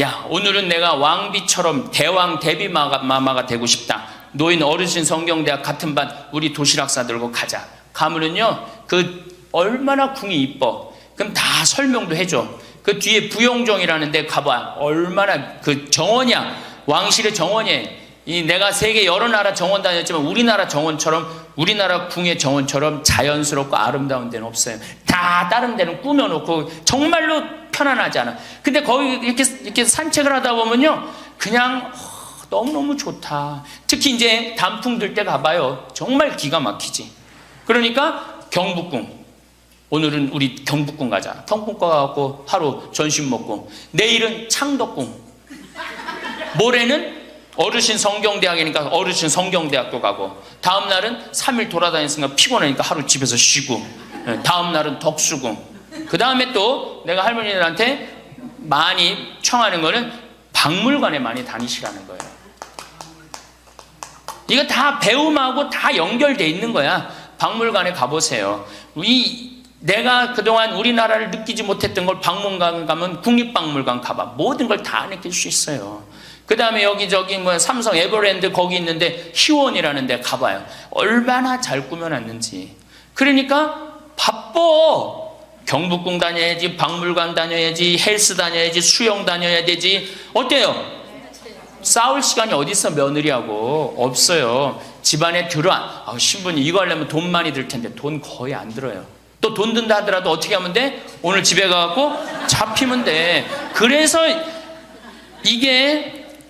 야, 오늘은 내가 왕비처럼 대왕 대비마마가 되고 싶다. 노인 어르신 성경대학 같은 반 우리 도시락 싸들고 가자. 가면은요, 그 얼마나 궁이 이뻐. 그럼 다 설명도 해줘. 그 뒤에 부용정이라는 데 가봐. 얼마나 그 정원이야. 왕실의 정원이에요. 이 내가 세계 여러 나라 정원 다녔지만 우리나라 정원처럼, 우리나라 궁의 정원처럼 자연스럽고 아름다운 데는 없어요. 다 다른 데는 꾸며놓고 정말로 편안하지 않아. 근데 거기 이렇게 산책을 하다 보면요, 그냥 너무너무 좋다. 특히 이제 단풍 들 때 가봐요. 정말 기가 막히지. 그러니까 경북궁. 오늘은 우리 경북궁 가자. 경북궁 가갖고 하루 점심 먹고, 내일은 창덕궁, 모레는 어르신 성경대학이니까 어르신 성경대학교 가고, 다음 날은 3일 돌아다녔으니까 피곤하니까 하루 집에서 쉬고, 다음 날은 덕수궁. 그 다음에 또 내가 할머니들한테 많이 청하는 거는 박물관에 많이 다니시라는 거예요. 이거 다 배움하고 다 연결돼 있는 거야. 박물관에 가보세요. 내가 그동안 우리나라를 느끼지 못했던 걸 박물관 가면 국립박물관 가봐. 모든 걸 다 느낄 수 있어요. 그 다음에 여기저기 뭐 삼성 에버랜드 거기 있는데 희원이라는 데 가봐요. 얼마나 잘 꾸며놨는지. 그러니까 바빠. 경북궁 다녀야지, 박물관 다녀야지, 헬스 다녀야지, 수영 다녀야 되지. 어때요? 싸울 시간이 어디 있어? 며느리하고 없어요. 집안에 들어와. 신부님 이거 하려면 돈 많이 들 텐데 돈 거의 안 들어요. 또 돈 든다 하더라도 어떻게 하면 돼? 오늘 집에 가갖고 잡히면 돼.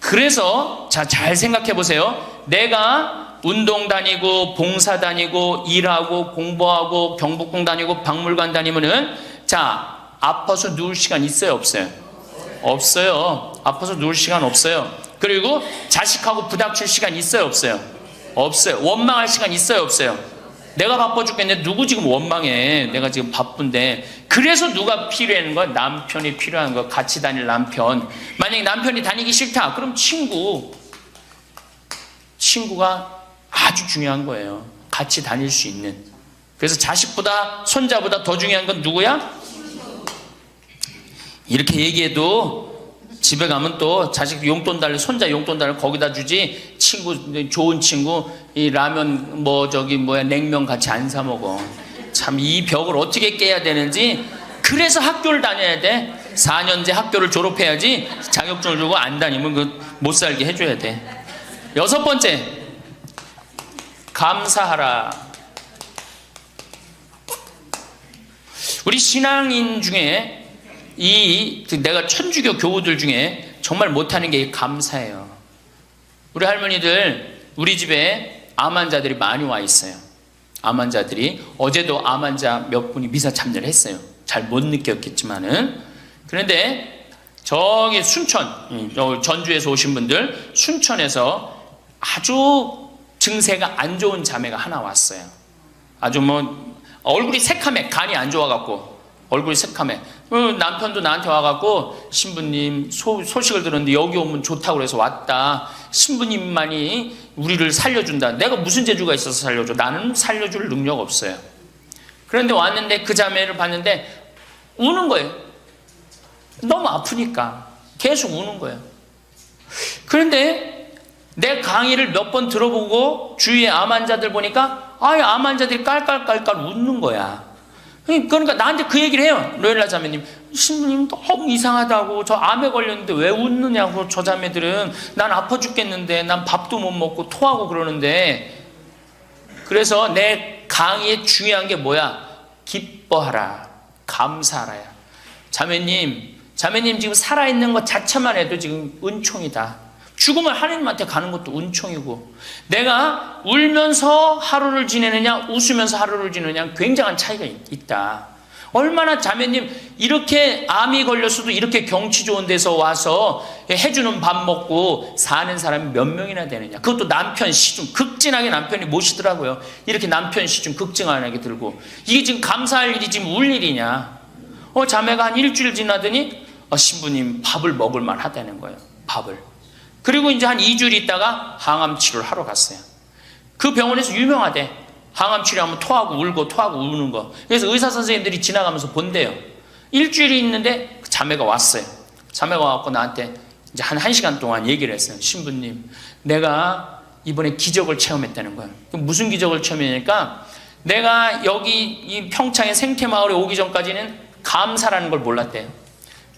그래서 자, 잘 생각해 보세요. 내가 운동 다니고 봉사 다니고 일하고 공부하고 경북궁 다니고 박물관 다니면은, 자, 아파서 누울 시간 있어요, 없어요? 없어요. 아파서 누울 시간 없어요. 그리고 자식하고 부닥칠 시간 있어요, 없어요? 없어요. 원망할 시간 있어요, 없어요? 내가 바빠 죽겠는데 누구 지금 원망해? 내가 지금 바쁜데. 그래서 누가 필요한 거야? 남편이 필요한 거야. 같이 다닐 남편. 만약에 남편이 다니기 싫다, 그럼 친구가 아주 중요한 거예요. 같이 다닐 수 있는. 그래서 자식보다 손자보다 더 중요한 건 누구야? 이렇게 얘기해도 집에 가면 또 자식 용돈 달래, 손자 용돈 달래 거기다 주지, 좋은 친구 이 라면 냉면 같이 안 사 먹어. 참 이 벽을 어떻게 깨야 되는지. 그래서 학교를 다녀야 돼. 4년제 학교를 졸업해야지. 자격증을 주고 안 다니면 못 살게 해줘야 돼. 6번째, 감사하라. 우리 신앙인 중에 내가 천주교 교우들 중에 정말 못하는 게 감사해요. 우리 할머니들, 우리 집에 암 환자들이 많이 와 있어요. 암 환자들이. 어제도 암 환자 몇 분이 미사 참여를 했어요. 잘 못 느꼈겠지만은. 그런데 저기 순천, 전주에서 오신 분들, 순천에서 아주 증세가 안 좋은 자매가 하나 왔어요. 아주 얼굴이 새카매, 간이 안 좋아갖고 얼굴이 새카매. 남편도 나한테 와갖고, 신부님 소식을 들었는데 여기 오면 좋다고 그래서 왔다. 신부님만이 우리를 살려준다. 내가 무슨 재주가 있어서 살려줘? 나는 살려줄 능력 없어요. 그런데 왔는데 그 자매를 봤는데 우는 거예요. 너무 아프니까 계속 우는 거예요. 그런데 내 강의를 몇 번 들어보고 주위에 암 환자들 보니까 암 환자들이 깔깔깔깔 웃는 거야. 그러니까 나한테 그 얘기를 해요. 로엘라 자매님, 신부님 너무 이상하다고. 저 암에 걸렸는데 왜 웃느냐고. 저 자매들은 난 아파 죽겠는데, 난 밥도 못 먹고 토하고 그러는데. 그래서 내 강의에 중요한 게 뭐야? 기뻐하라, 감사하라야. 자매님 지금 살아있는 것 자체만 해도 지금 은총이다. 죽으면 하나님한테 가는 것도 은총이고, 내가 울면서 하루를 지내느냐 웃으면서 하루를 지내느냐 굉장한 차이가 있다. 얼마나 자매님 이렇게 암이 걸렸어도 이렇게 경치 좋은 데서 와서 해주는 밥 먹고 사는 사람이 몇 명이나 되느냐. 그것도 남편 시중 극진하게 남편이 모시더라고요. 이렇게 남편 시중 극진하게 들고. 이게 지금 감사할 일이 지금 울 일이냐. 자매가 한 일주일 지나더니 신부님 밥을 먹을 만하다는 거예요. 밥을. 그리고 이제 한 2주일 있다가 항암 치료를 하러 갔어요. 그 병원에서 유명하대. 항암 치료하면 토하고 울고 토하고 우는 거. 그래서 의사 선생님들이 지나가면서 본대요. 일주일이 있는데 그 자매가 왔어요. 자매가 와갖고 나한테 이제 한 1시간 동안 얘기를 했어요. 신부님, 내가 이번에 기적을 체험했다는 거예요. 무슨 기적을 체험했냐니까, 내가 여기 이 평창의 생태마을에 오기 전까지는 감사라는 걸 몰랐대요.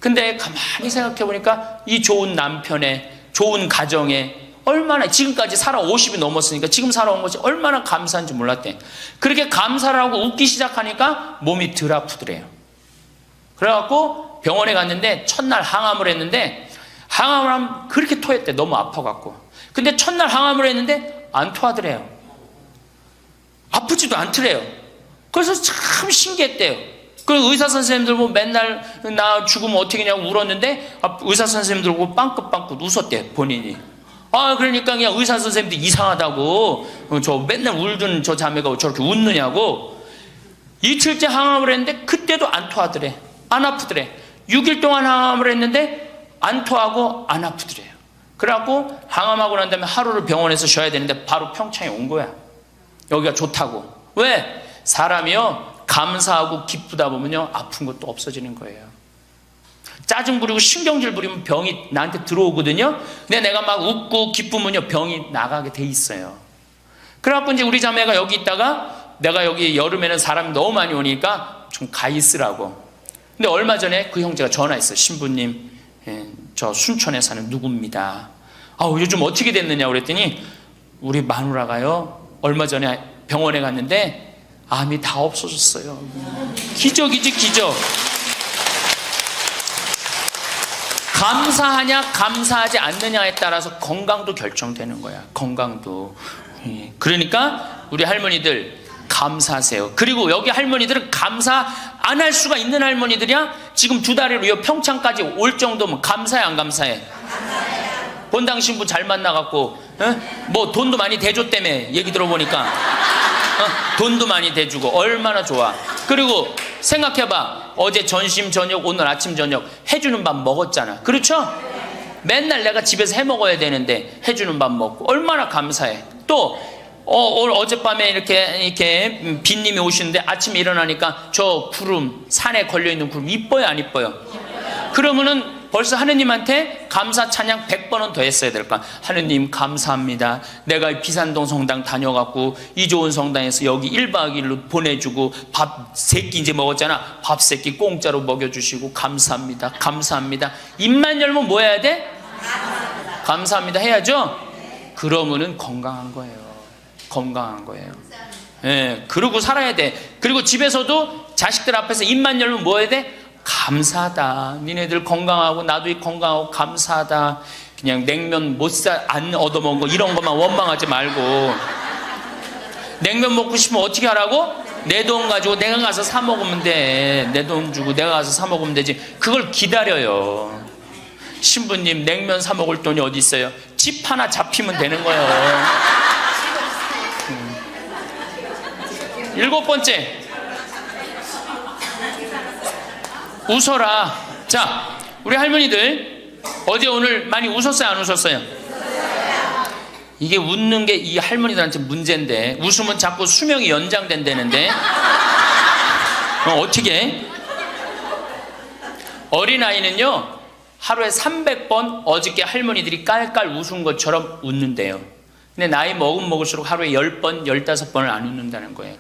근데 가만히 생각해 보니까 이 좋은 남편의 좋은 가정에 얼마나, 지금까지 살아 50이 넘었으니까 지금 살아온 것이 얼마나 감사한지 몰랐대. 그렇게 감사를 하고 웃기 시작하니까 몸이 덜 아프더래요. 그래갖고 병원에 갔는데 첫날 항암을 했는데, 항암을 하면 그렇게 토했대. 너무 아파갖고. 근데 첫날 항암을 했는데 안 토하더래요. 아프지도 않더래요. 그래서 참 신기했대요. 그 의사 선생님들 보고 맨날 나 죽으면 어떻게 하냐고 울었는데, 의사 선생님들 보고 빵긋빵긋 웃었대, 본인이. 그러니까 그냥 의사 선생님도 이상하다고, 저 맨날 울던 저 자매가 저렇게 웃느냐고. 이틀째 항암을 했는데 그때도 안 토하더래. 안 아프더래. 6일 동안 항암을 했는데 안 토하고 안 아프더래요. 그래갖고 항암하고 난 다음에 하루를 병원에서 쉬어야 되는데 바로 평창에 온 거야. 여기가 좋다고. 왜? 사람이요, 감사하고 기쁘다 보면요, 아픈 것도 없어지는 거예요. 짜증 부리고 신경질 부리면 병이 나한테 들어오거든요. 근데 내가 막 웃고 기쁘면요, 병이 나가게 돼 있어요. 그래갖고 이제 우리 자매가 여기 있다가, 내가 여기 여름에는 사람이 너무 많이 오니까 좀 가 있으라고. 근데 얼마 전에 그 형제가 전화했어요. 신부님, 저 순천에 사는 누구입니다. 요즘 어떻게 됐느냐 그랬더니, 우리 마누라가요, 얼마 전에 병원에 갔는데 암이 다 없어졌어요. 기적이지, 기적. 감사하냐 감사하지 않느냐에 따라서 건강도 결정되는 거야. 건강도. 그러니까 우리 할머니들 감사하세요. 그리고 여기 할머니들은 감사 안 할 수가 있는 할머니들이야. 지금 2달으로 평창까지 올 정도면 감사해 안 감사해? 본당 신부 잘 만나갖고 뭐 돈도 많이 대줬다며, 얘기 들어보니까. 돈도 많이 대주고 얼마나 좋아. 그리고 생각해봐, 어제 점심 저녁 오늘 아침 저녁 해주는 밥 먹었잖아. 그렇죠? 맨날 내가 집에서 해 먹어야 되는데 해주는 밥 먹고 얼마나 감사해. 또 어젯밤에 이렇게 빈님이 오시는데 아침에 일어나니까 저 구름, 산에 걸려있는 구름 이뻐요 안 이뻐요? 그러면은 벌써 하느님한테 감사 찬양 100번은 더 했어야 될까? 하느님 감사합니다. 내가 비산동 성당 다녀갖고 이 좋은 성당에서 여기 1박 2일로 보내주고 밥 3끼 이제 먹었잖아. 밥 3끼 공짜로 먹여주시고 감사합니다. 감사합니다. 입만 열면 뭐 해야 돼? 감사합니다 해야죠? 그러면은 건강한 거예요. 건강한 거예요. 예, 그러고 살아야 돼. 그리고 집에서도 자식들 앞에서 입만 열면 뭐 해야 돼? 감사하다. 니네들 건강하고 나도 건강하고 감사하다. 그냥 냉면 안 얻어먹은 거 이런 것만 원망하지 말고, 냉면 먹고 싶으면 어떻게 하라고? 내 돈 가지고 내가 가서 사 먹으면 돼. 내 돈 주고 내가 가서 사 먹으면 되지. 그걸 기다려요. 신부님 냉면 사 먹을 돈이 어디 있어요? 집 하나 잡히면 되는 거예요. 7번째, 웃어라. 자, 우리 할머니들 어제 오늘 많이 웃었어요 안 웃었어요? 이게 웃는 게 이 할머니들한테 문제인데, 웃으면 자꾸 수명이 연장된다는데 어떻게? 어린아이는요 하루에 300번 어저께 할머니들이 깔깔 웃은 것처럼 웃는데요. 근데 나이 먹을수록 하루에 10번, 15번을 안 웃는다는 거예요.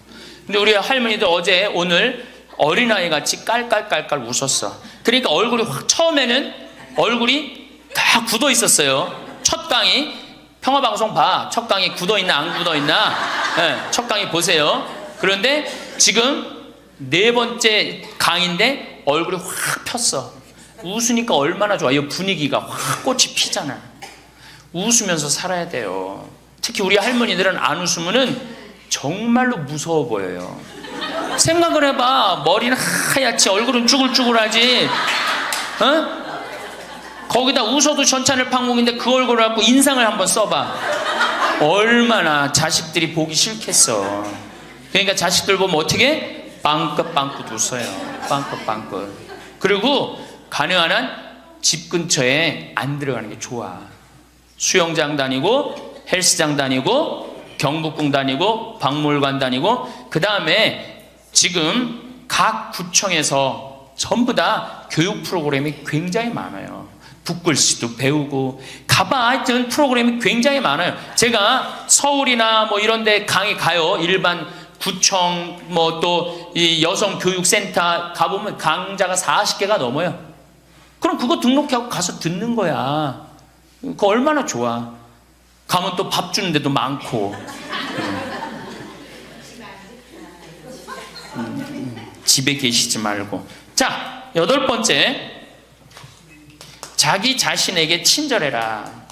근데 우리 할머니들 어제 오늘 어린아이 같이 깔깔깔깔 웃었어. 그러니까 얼굴이 처음에는 얼굴이 다 굳어 있었어요. 첫 강의 평화방송 봐. 첫 강의 굳어 있나 안 굳어 있나? 네, 첫 강의 보세요. 그런데 지금 4번째 강의인데 얼굴이 확 폈어. 웃으니까 얼마나 좋아. 이 분위기가 확 꽃이 피잖아. 웃으면서 살아야 돼요. 특히 우리 할머니들은 안 웃으면은 정말로 무서워 보여요. 생각을 해봐. 머리는 하얗지 얼굴은 쭈글쭈글하지. 거기다 웃어도 전차를 방목인데 그 얼굴을 갖고 인상을 한번 써봐. 얼마나 자식들이 보기 싫겠어. 그러니까 자식들 보면 어떻게? 빵긋빵긋 웃어요. 빵긋빵긋. 그리고 가능한 한 집 근처에 안 들어가는 게 좋아. 수영장 다니고 헬스장 다니고 경복궁 다니고 박물관 다니고 그 다음에 지금 각 구청에서 전부 다 교육 프로그램이 굉장히 많아요. 붓글씨도 배우고 가봐 하여튼 프로그램이 굉장히 많아요. 제가 서울이나 뭐 이런 데 강의 가요. 일반 구청 뭐 또 이 여성교육센터 가보면 강좌가 40개가 넘어요. 그럼 그거 등록하고 가서 듣는 거야. 그거 얼마나 좋아. 가면 또 밥 주는 데도 많고. 집에 계시지 말고. 자, 8번째. 자기 자신에게 친절해라.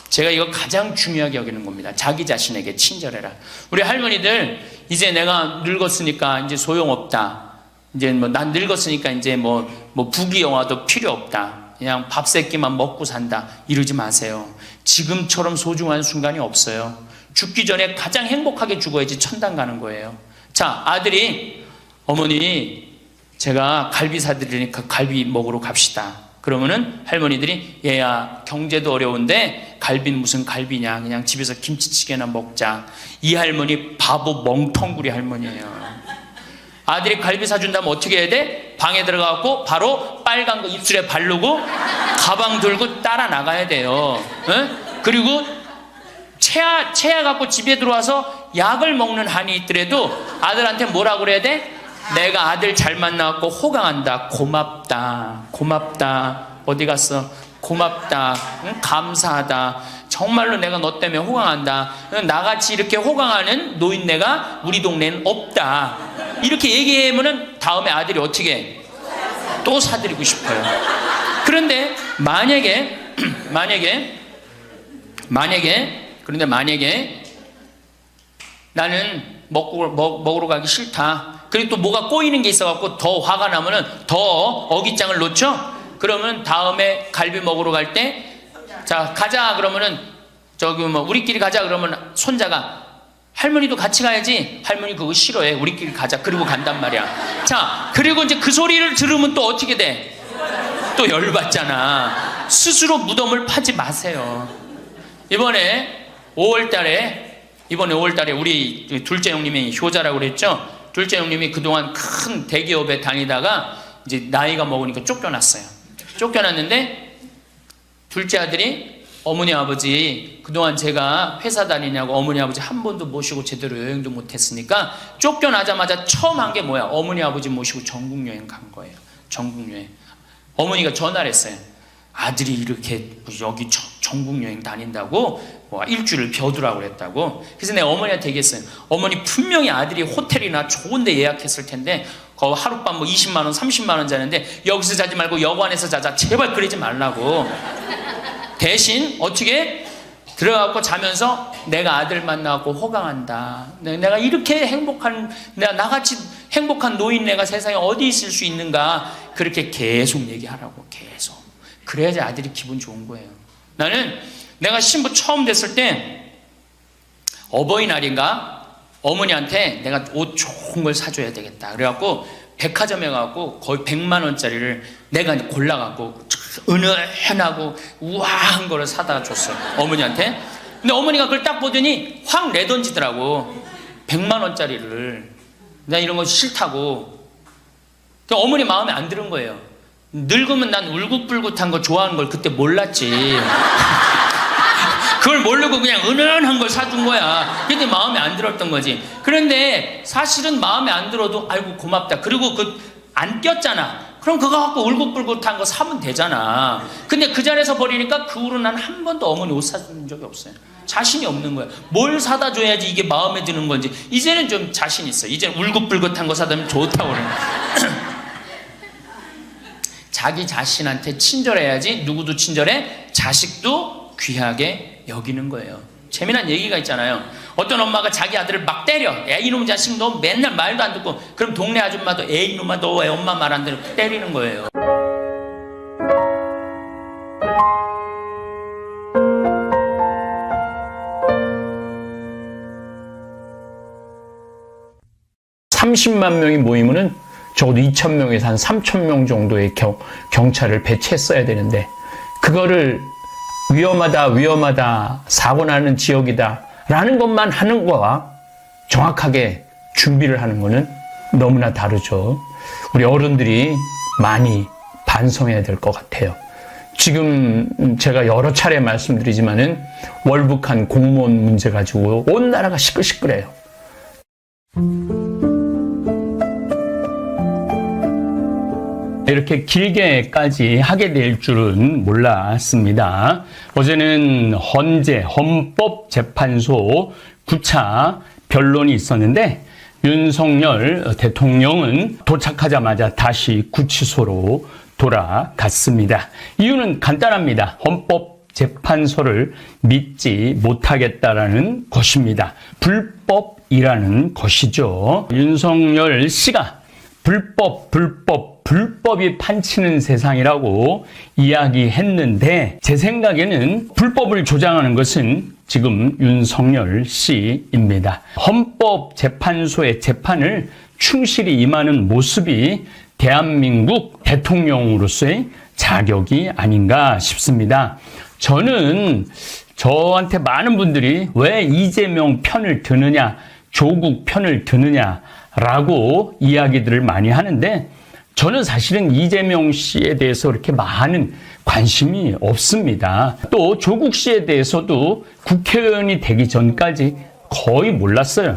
제가 이거 가장 중요하게 여기는 겁니다. 자기 자신에게 친절해라. 우리 할머니들 이제 내가 늙었으니까 이제 소용없다. 이제 뭐 난 늙었으니까 이제 뭐 부귀영화도 필요 없다. 그냥 밥 세 끼만 먹고 산다. 이러지 마세요. 지금처럼 소중한 순간이 없어요. 죽기 전에 가장 행복하게 죽어야지 천당 가는 거예요. 자, 아들이 어머니 제가 갈비 사드리니까 갈비 먹으러 갑시다. 그러면은 할머니들이 얘야 경제도 어려운데 갈비는 무슨 갈비냐 그냥 집에서 김치찌개나 먹자. 이 할머니 바보 멍텅구리 할머니예요. 아들이 갈비 사준다면 어떻게 해야 돼? 방에 들어가고 바로 빨간 거 입술에 바르고 가방 들고 따라 나가야 돼요. 응? 그리고 체하 갖고 집에 들어와서 약을 먹는 한이 있더라도 아들한테 뭐라고 그래야 돼? 내가 아들 잘 만나갖고 호강한다. 고맙다. 고맙다. 어디 갔어? 고맙다. 응? 감사하다. 정말로 내가 너 때문에 호강한다. 나같이 이렇게 호강하는 노인네가 우리 동네는 없다. 이렇게 얘기하면은 다음에 아들이 어떻게 해? 또 사드리고 싶어요. 그런데 만약에 나는 먹으러 가기 싫다. 그리고 또 뭐가 꼬이는 게 있어갖고 더 화가 나면은 더 어깃장을 놓죠? 그러면 다음에 갈비 먹으러 갈 때, 자, 가자. 그러면은, 우리끼리 가자. 그러면 손자가, 할머니도 같이 가야지. 할머니 그거 싫어해. 우리끼리 가자. 그리고 간단 말이야. 자, 그리고 이제 그 소리를 들으면 또 어떻게 돼? 또 열받잖아. 스스로 무덤을 파지 마세요. 이번에 5월 달에 우리 둘째 형님이 효자라고 그랬죠? 둘째 형님이 그동안 큰 대기업에 다니다가 이제 나이가 먹으니까 쫓겨났어요. 쫓겨났는데 둘째 아들이 어머니 아버지 그동안 제가 회사 다니냐고 어머니 아버지 한 번도 모시고 제대로 여행도 못했으니까 쫓겨나자마자 처음 한 게 뭐야? 어머니 아버지 모시고 전국 여행 간 거예요. 전국 여행. 어머니가 전화를 했어요. 아들이 이렇게 여기 전국 여행 다닌다고 뭐 일주일을 벼두라고 그랬다고. 그래서 내가 어머니한테 얘기했어요. 어머니 분명히 아들이 호텔이나 좋은 데 예약했을 텐데 거 하룻밤 뭐 20만 원 30만 원 자는데 여기서 자지 말고 여관에서 자자. 제발 그러지 말라고. 대신 어떻게 들어가고 자면서 내가 아들 만나고 호강한다. 내가 이렇게 나같이 행복한 노인네가 세상에 어디 있을 수 있는가. 그렇게 계속 얘기하라고. 계속. 그래야지 아들이 기분 좋은 거예요. 나는 내가 신부 처음 됐을 때 어버이날인가 어머니한테 내가 옷 좋은 걸 사줘야 되겠다. 그래갖고 백화점에 가고 거의 100만 원짜리를 내가 골라갖고 은은하고 우아한 거를 사다 줬어요. 어머니한테. 근데 어머니가 그걸 딱 보더니 확 내던지더라고. 100만 원짜리를. 나 이런 거 싫다고. 그러니까 어머니 마음에 안 드는 거예요. 늙으면 난 울긋불긋한 거 좋아하는 걸 그때 몰랐지. 그걸 모르고 그냥 은은한 걸 사준 거야. 근데 마음에 안 들었던 거지. 그런데 사실은 마음에 안 들어도 아이고 고맙다. 그리고 안 꼈잖아. 그럼 그거 갖고 울긋불긋한 거 사면 되잖아. 근데 그 자리에서 버리니까 그 후로 난 한 번도 어머니 옷 사준 적이 없어요. 자신이 없는 거야. 뭘 사다 줘야지 이게 마음에 드는 건지. 이제는 좀 자신 있어. 이제 울긋불긋한 거 사다 주면 좋다고 그래. 자기 자신한테 친절해야지. 누구도 친절해? 자식도 귀하게 여기는 거예요. 재미난 얘기가 있잖아요. 어떤 엄마가 자기 아들을 막 때려. 야 이놈 자식 너 맨날 말도 안 듣고. 그럼 동네 아줌마도 에이 이놈아 너 왜 엄마 말 안 듣고 때리는 거예요. (30만) 명이 모이면은 적어도 2,000명에서 한 3,000명 정도의 경찰을 배치했어야 되는데 그거를 위험하다, 사고 나는 지역이다 라는 것만 하는 거와 정확하게 준비를 하는 거는 너무나 다르죠. 우리 어른들이 많이 반성해야 될 것 같아요. 지금 제가 여러 차례 말씀드리지만은 월북한 공무원 문제 가지고 온 나라가 시끌시끌해요. 이렇게 길게까지 하게 될 줄은 몰랐습니다. 어제는 헌법재판소 9차 변론이 있었는데 윤석열 대통령은 도착하자마자 다시 구치소로 돌아갔습니다. 이유는 간단합니다. 헌법재판소를 믿지 못하겠다라는 것입니다. 불법이라는 것이죠. 윤석열 씨가 불법이 판치는 세상이라고 이야기했는데 제 생각에는 불법을 조장하는 것은 지금 윤석열 씨입니다. 헌법재판소의 재판을 충실히 임하는 모습이 대한민국 대통령으로서의 자격이 아닌가 싶습니다. 저한테 많은 분들이 왜 이재명 편을 드느냐, 조국 편을 드느냐라고 이야기들을 많이 하는데 저는 사실은 이재명 씨에 대해서 그렇게 많은 관심이 없습니다. 또 조국 씨에 대해서도 국회의원이 되기 전까지 거의 몰랐어요.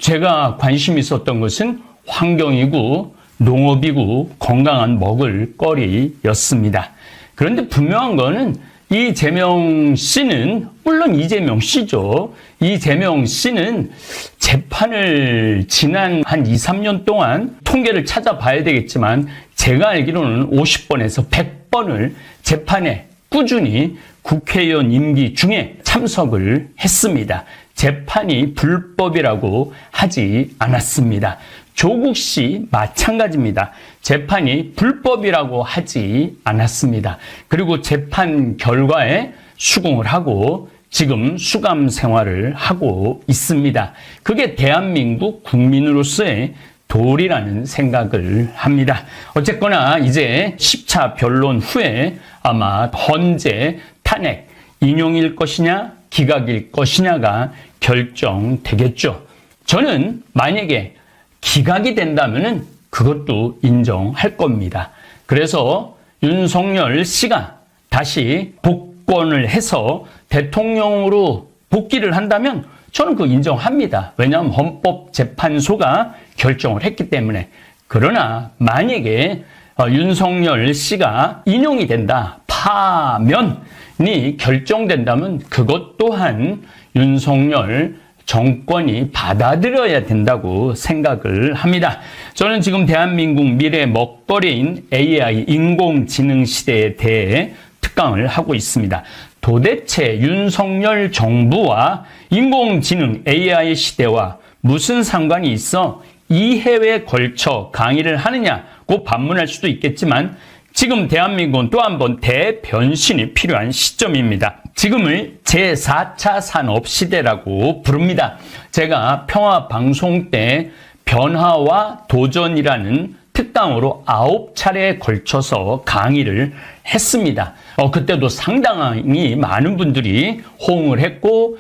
제가 관심 있었던 것은 환경이고 농업이고 건강한 먹을거리였습니다. 그런데 분명한 거는 이재명 씨는 물론 이재명 씨죠. 이재명 씨는 재판을 지난 한 2, 3년 동안 통계를 찾아봐야 되겠지만 제가 알기로는 50번에서 100번을 재판에 꾸준히 국회의원 임기 중에 참석을 했습니다. 재판이 불법이라고 하지 않았습니다. 조국 씨 마찬가지입니다. 재판이 불법이라고 하지 않았습니다. 그리고 재판 결과에 수긍을 하고 지금 수감 생활을 하고 있습니다. 그게 대한민국 국민으로서의 도리라는 생각을 합니다. 어쨌거나 이제 10차 변론 후에 아마 헌재 탄핵 인용일 것이냐 기각일 것이냐가 결정되겠죠. 저는 만약에 기각이 된다면은 그것도 인정할 겁니다. 그래서 윤석열 씨가 다시 복권을 해서 대통령으로 복귀를 한다면 저는 그거 인정합니다. 왜냐하면 헌법재판소가 결정을 했기 때문에. 그러나 만약에 윤석열 씨가 인용이 된다, 파면이 결정된다면 그것 또한 윤석열 정권이 받아들여야 된다고 생각을 합니다. 저는 지금 대한민국 미래 먹거리인 AI 인공지능 시대에 대해 특강을 하고 있습니다. 도대체 윤석열 정부와 인공지능 AI 시대와 무슨 상관이 있어 이 해에 걸쳐 강의를 하느냐고 반문할 수도 있겠지만 지금 대한민국은 또 한 번 대변신이 필요한 시점입니다. 지금을 제4차 산업시대라고 부릅니다. 제가 평화방송 때 변화와 도전이라는 특강으로 9차례에 걸쳐서 강의를 했습니다. 그때도 상당히 많은 분들이 호응을 했고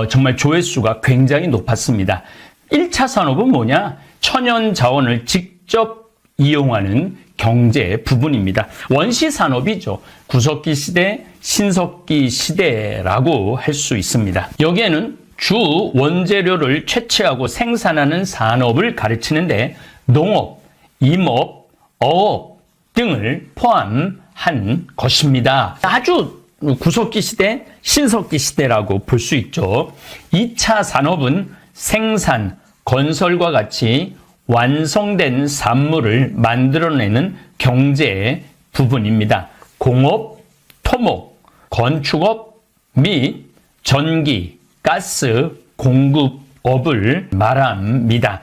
정말 조회수가 굉장히 높았습니다. 1차 산업은 뭐냐? 천연 자원을 직접 이용하는 경제 부분입니다. 원시 산업이죠. 구석기 시대, 신석기 시대라고 할 수 있습니다. 여기에는 주 원재료를 채취하고 생산하는 산업을 가르치는데 농업, 임업, 어업 등을 포함한 것입니다. 아주 구석기 시대, 신석기 시대라고 볼 수 있죠. 2차 산업은 생산, 건설과 같이 완성된 산물을 만들어내는 경제의 부분입니다. 공업, 토목, 건축업 및 전기, 가스 공급업을 말합니다.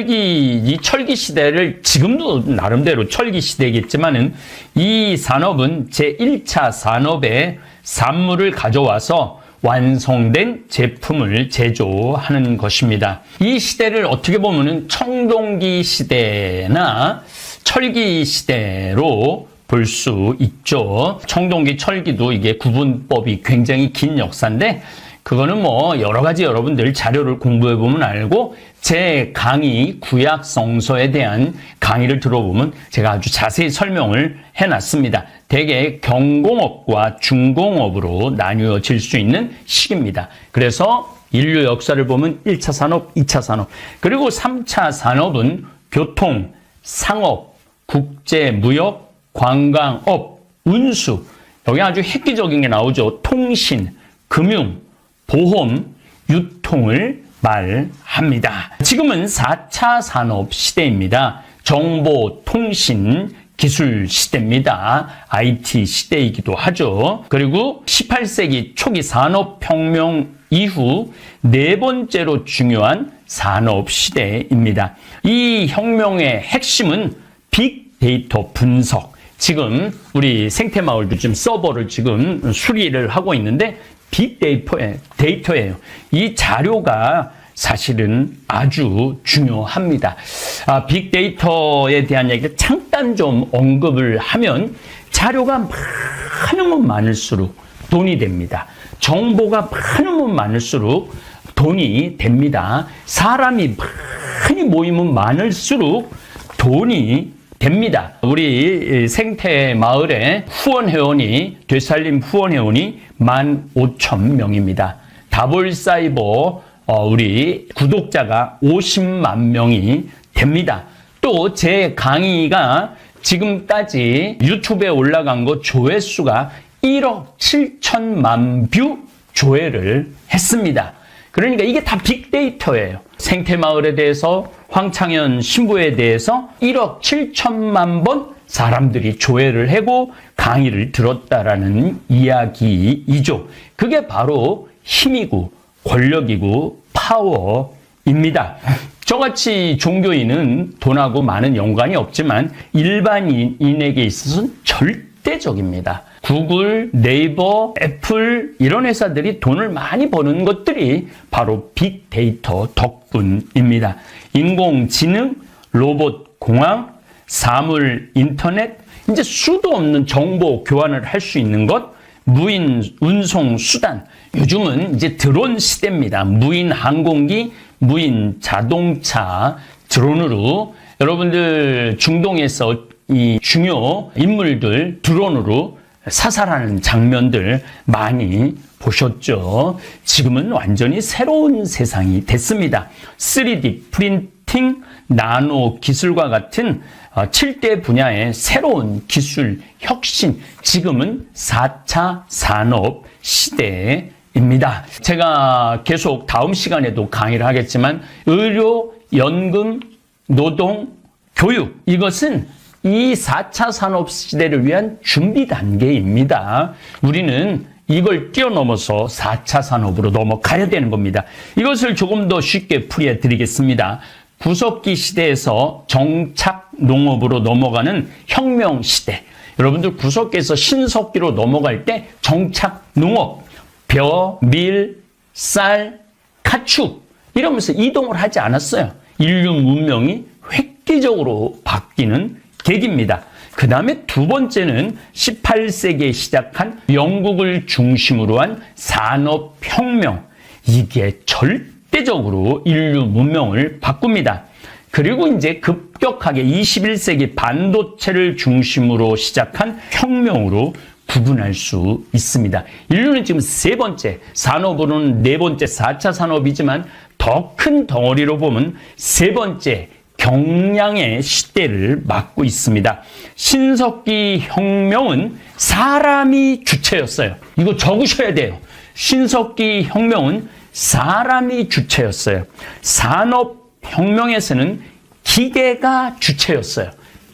이 철기 시대를 지금도 나름대로 철기 시대겠지만은 이 산업은 제1차 산업의 산물을 가져와서 완성된 제품을 제조하는 것입니다. 이 시대를 어떻게 보면은 청동기 시대나 철기 시대로 볼 수 있죠. 청동기, 철기도 이게 구분법이 굉장히 긴 역사인데 그거는 뭐 여러 가지 여러분들 자료를 공부해 보면 알고 제 강의 구약 성서에 대한 강의를 들어보면 제가 아주 자세히 설명을 해놨습니다. 대개 경공업과 중공업으로 나뉘어질 수 있는 시기입니다. 그래서 인류 역사를 보면 1차 산업, 2차 산업, 그리고 3차 산업은 교통, 상업, 국제, 무역, 관광업, 운수, 여기 아주 획기적인 게 나오죠. 통신, 금융, 보험, 유통을 말합니다. 지금은 4차 산업 시대입니다. 정보, 통신, 기술 시대입니다. IT 시대이기도 하죠. 그리고 18세기 초기 산업혁명 이후 네 번째로 중요한 산업 시대입니다. 이 혁명의 핵심은 빅데이터 분석. 지금 우리 생태마을도 지금 서버를 지금 수리를 하고 있는데 빅데이터예요. 이 자료가 사실은 아주 중요합니다. 빅데이터에 대한 얘기를 잠깐 좀 언급을 하면 자료가 많으면 많을수록 돈이 됩니다. 정보가 많으면 많을수록 돈이 됩니다. 사람이 많이 모이면 많을수록 돈이 됩니다. 우리 생태마을의 후원회원이, 되살림 후원회원이 15,000명입니다. 다볼사이버 우리 구독자가 50만 명이 됩니다. 또 제 강의가 지금까지 유튜브에 올라간 거 조회수가 1억 7천만 뷰 조회를 했습니다. 그러니까 이게 다 빅데이터예요. 생태마을에 대해서, 황창현 신부에 대해서 1억 7천만 번 사람들이 조회를 하고 강의를 들었다라는 이야기이죠. 그게 바로 힘이고 권력이고 파워입니다. 저같이 종교인은 돈하고 많은 연관이 없지만 일반인에게 있어서는 절대적입니다. 구글, 네이버, 애플 이런 회사들이 돈을 많이 버는 것들이 바로 빅데이터 덕분입니다. 인공지능, 로봇 공항, 사물 인터넷, 이제 수도 없는 정보 교환을 할 수 있는 것, 무인 운송 수단. 요즘은 이제 드론 시대입니다. 무인 항공기, 무인 자동차, 드론으로 여러분들 중동에서 이 중요 인물들 드론으로 사살하는 장면들 많이 보셨죠? 지금은 완전히 새로운 세상이 됐습니다. 3D 프린팅, 나노 기술과 같은 7대 분야의 새로운 기술 혁신, 지금은 4차 산업 시대입니다. 제가 계속 다음 시간에도 강의를 하겠지만 의료, 연금, 노동, 교육, 이것은 이 4차 산업 시대를 위한 준비 단계입니다. 우리는 이걸 뛰어넘어서 4차 산업으로 넘어가야 되는 겁니다. 이것을 조금 더 쉽게 풀이해 드리겠습니다. 구석기 시대에서 정착 농업으로 넘어가는 혁명 시대. 여러분들 구석기에서 신석기로 넘어갈 때 정착 농업, 벼, 밀, 쌀, 가축 이러면서 이동을 하지 않았어요. 인류 문명이 획기적으로 바뀌는 계기입니다. 그 다음에 두 번째는 18세기에 시작한 영국을 중심으로 한 산업혁명. 이게 절대적으로 인류 문명을 바꿉니다. 그리고 이제 급격하게 21세기 반도체를 중심으로 시작한 혁명으로 구분할 수 있습니다. 인류는 지금 세 번째, 산업으로는 네 번째 4차 산업이지만 더 큰 덩어리로 보면 세 번째 경량의 시대를 맞고 있습니다. 신석기 혁명은 사람이 주체였어요. 이거 적으셔야 돼요. 신석기 혁명은 사람이 주체였어요. 산업혁명에서는 기계가 주체였어요.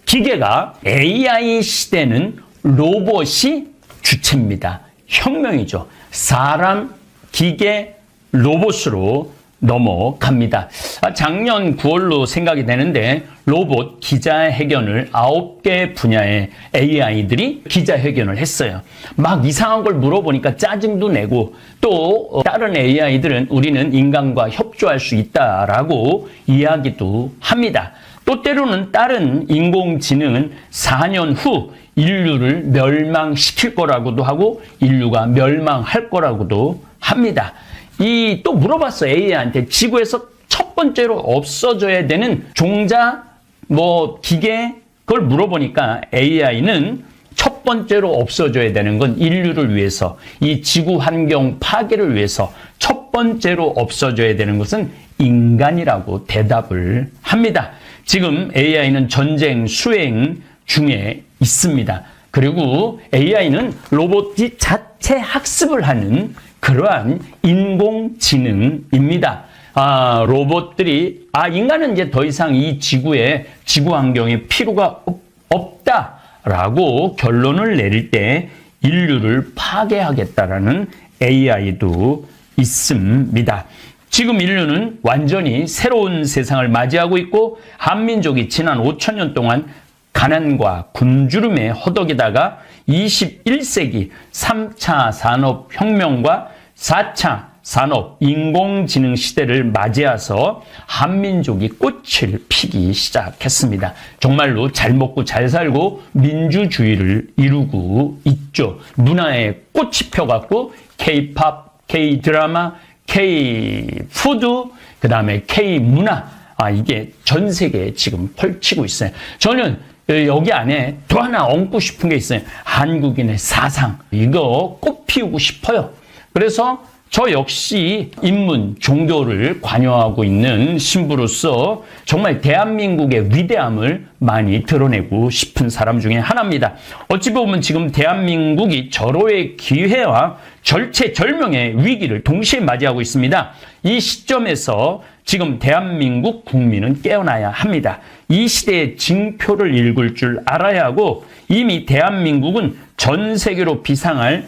기계가, AI 시대는 로봇이 주체입니다. 혁명이죠. 사람, 기계, 로봇으로 넘어갑니다. 작년 9월로 생각이 되는데 로봇 기자회견을 9개 분야의 AI들이 기자회견을 했어요. 막 이상한 걸 물어보니까 짜증도 내고 또 다른 AI들은 우리는 인간과 협조할 수 있다라고 이야기도 합니다. 또 때로는 다른 인공지능은 4년 후 인류를 멸망시킬 거라고도 하고 인류가 멸망할 거라고도 합니다. 또 물어봤어, AI한테. 지구에서 첫 번째로 없어져야 되는 종자, 기계, 그걸 물어보니까 AI는 첫 번째로 없어져야 되는 건 인류를 위해서, 이 지구 환경 파괴를 위해서 첫 번째로 없어져야 되는 것은 인간이라고 대답을 합니다. 지금 AI는 전쟁 수행 중에 있습니다. 그리고 AI는 로봇이 자체 학습을 하는 그러한 인공지능입니다. 로봇들이 인간은 이제 더 이상 이 지구 환경에 필요가 없다라고 결론을 내릴 때 인류를 파괴하겠다라는 AI도 있습니다. 지금 인류는 완전히 새로운 세상을 맞이하고 있고 한민족이 지난 5천년 동안 가난과 굶주림에 허덕이다가 21세기 3차 산업혁명과 4차 산업 인공지능 시대를 맞이해서 한민족이 꽃을 피기 시작했습니다. 정말로 잘 먹고 잘 살고 민주주의를 이루고 있죠. 문화에 꽃이 펴갖고 K-팝, K-드라마, K-푸드, 그 다음에 K-문화, 이게 전 세계에 지금 펼치고 있어요. 저는 여기 안에 또 하나 얹고 싶은 게 있어요. 한국인의 사상. 이거 꽃 피우고 싶어요. 그래서 저 역시 인문, 종교를 관여하고 있는 신부로서 정말 대한민국의 위대함을 많이 드러내고 싶은 사람 중에 하나입니다. 어찌 보면 지금 대한민국이 절호의 기회와 절체절명의 위기를 동시에 맞이하고 있습니다. 이 시점에서 지금 대한민국 국민은 깨어나야 합니다. 이 시대의 징표를 읽을 줄 알아야 하고 이미 대한민국은 전 세계로 비상할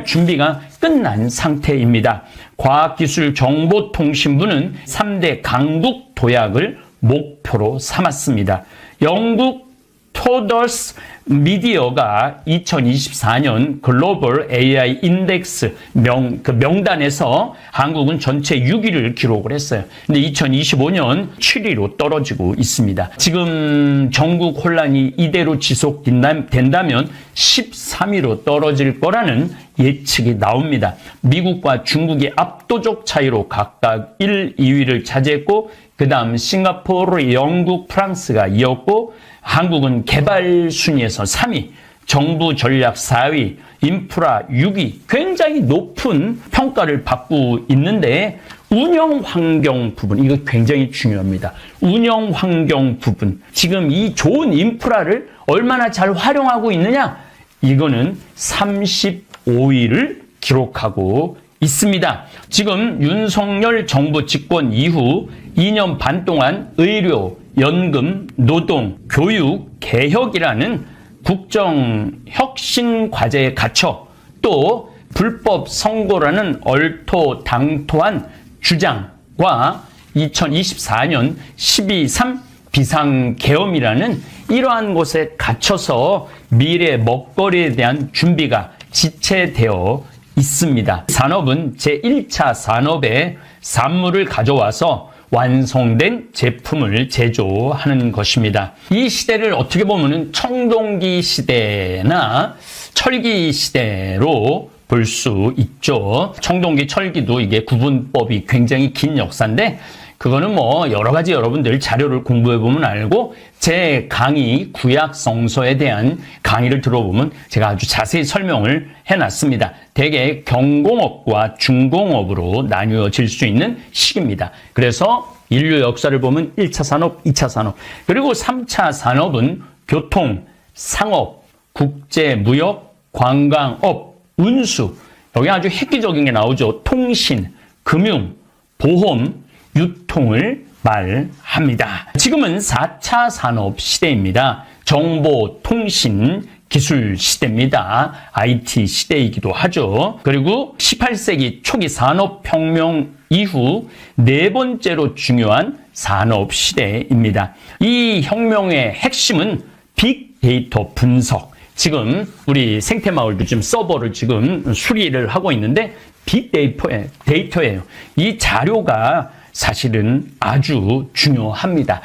준비가 끝난 상태입니다. 과학기술정보통신부는 3대 강국 도약을 목표로 삼았습니다. 영국 토더스 미디어가 2024년 글로벌 AI 인덱스 명단에서 한국은 전체 6위를 기록을 했어요. 근데 2025년 7위로 떨어지고 있습니다. 지금 전국 혼란이 이대로 지속된다면 13위로 떨어질 거라는 예측이 나옵니다. 미국과 중국이 압도적 차이로 각각 1, 2위를 차지했고 그 다음 싱가포르, 영국, 프랑스가 이었고 한국은 개발 순위에서 3위, 정부 전략 4위, 인프라 6위, 굉장히 높은 평가를 받고 있는데 운영 환경 부분, 이거 굉장히 중요합니다. 운영 환경 부분, 지금 이 좋은 인프라를 얼마나 잘 활용하고 있느냐? 이거는 35위를 기록하고 있습니다. 지금 윤석열 정부 집권 이후 2년 반 동안 의료, 연금, 노동, 교육, 개혁이라는 국정 혁신 과제에 갇혀 또 불법 선거라는 얼토당토한 주장과 2024년 12.3 비상계엄이라는 이러한 곳에 갇혀서 미래 먹거리에 대한 준비가 지체되어 있습니다. 산업은 제1차 산업에 산물을 가져와서 완성된 제품을 제조하는 것입니다. 이 시대를 어떻게 보면 청동기 시대나 철기 시대로 볼 수 있죠. 청동기, 철기도 이게 구분법이 굉장히 긴 역사인데 그거는 여러 가지 여러분들 자료를 공부해 보면 알고 제 강의 구약 성서에 대한 강의를 들어보면 제가 아주 자세히 설명을 해놨습니다. 대개 경공업과 중공업으로 나뉘어질 수 있는 시기입니다. 그래서 인류 역사를 보면 1차 산업, 2차 산업, 그리고 3차 산업은 교통, 상업, 국제, 무역, 관광업, 운수, 여기 아주 획기적인 게 나오죠. 통신, 금융, 보험, 유통을 말합니다. 지금은 4차 산업 시대입니다. 정보, 통신, 기술 시대입니다. IT 시대이기도 하죠. 그리고 18세기 초기 산업혁명 이후 네 번째로 중요한 산업 시대입니다. 이 혁명의 핵심은 빅데이터 분석. 지금 우리 생태마을도 지금 서버를 지금 수리를 하고 있는데 빅데이터예요. 이 자료가 사실은 아주 중요합니다.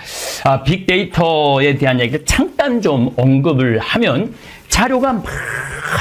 빅데이터에 대한 얘기를 잠깐 좀 언급을 하면 자료가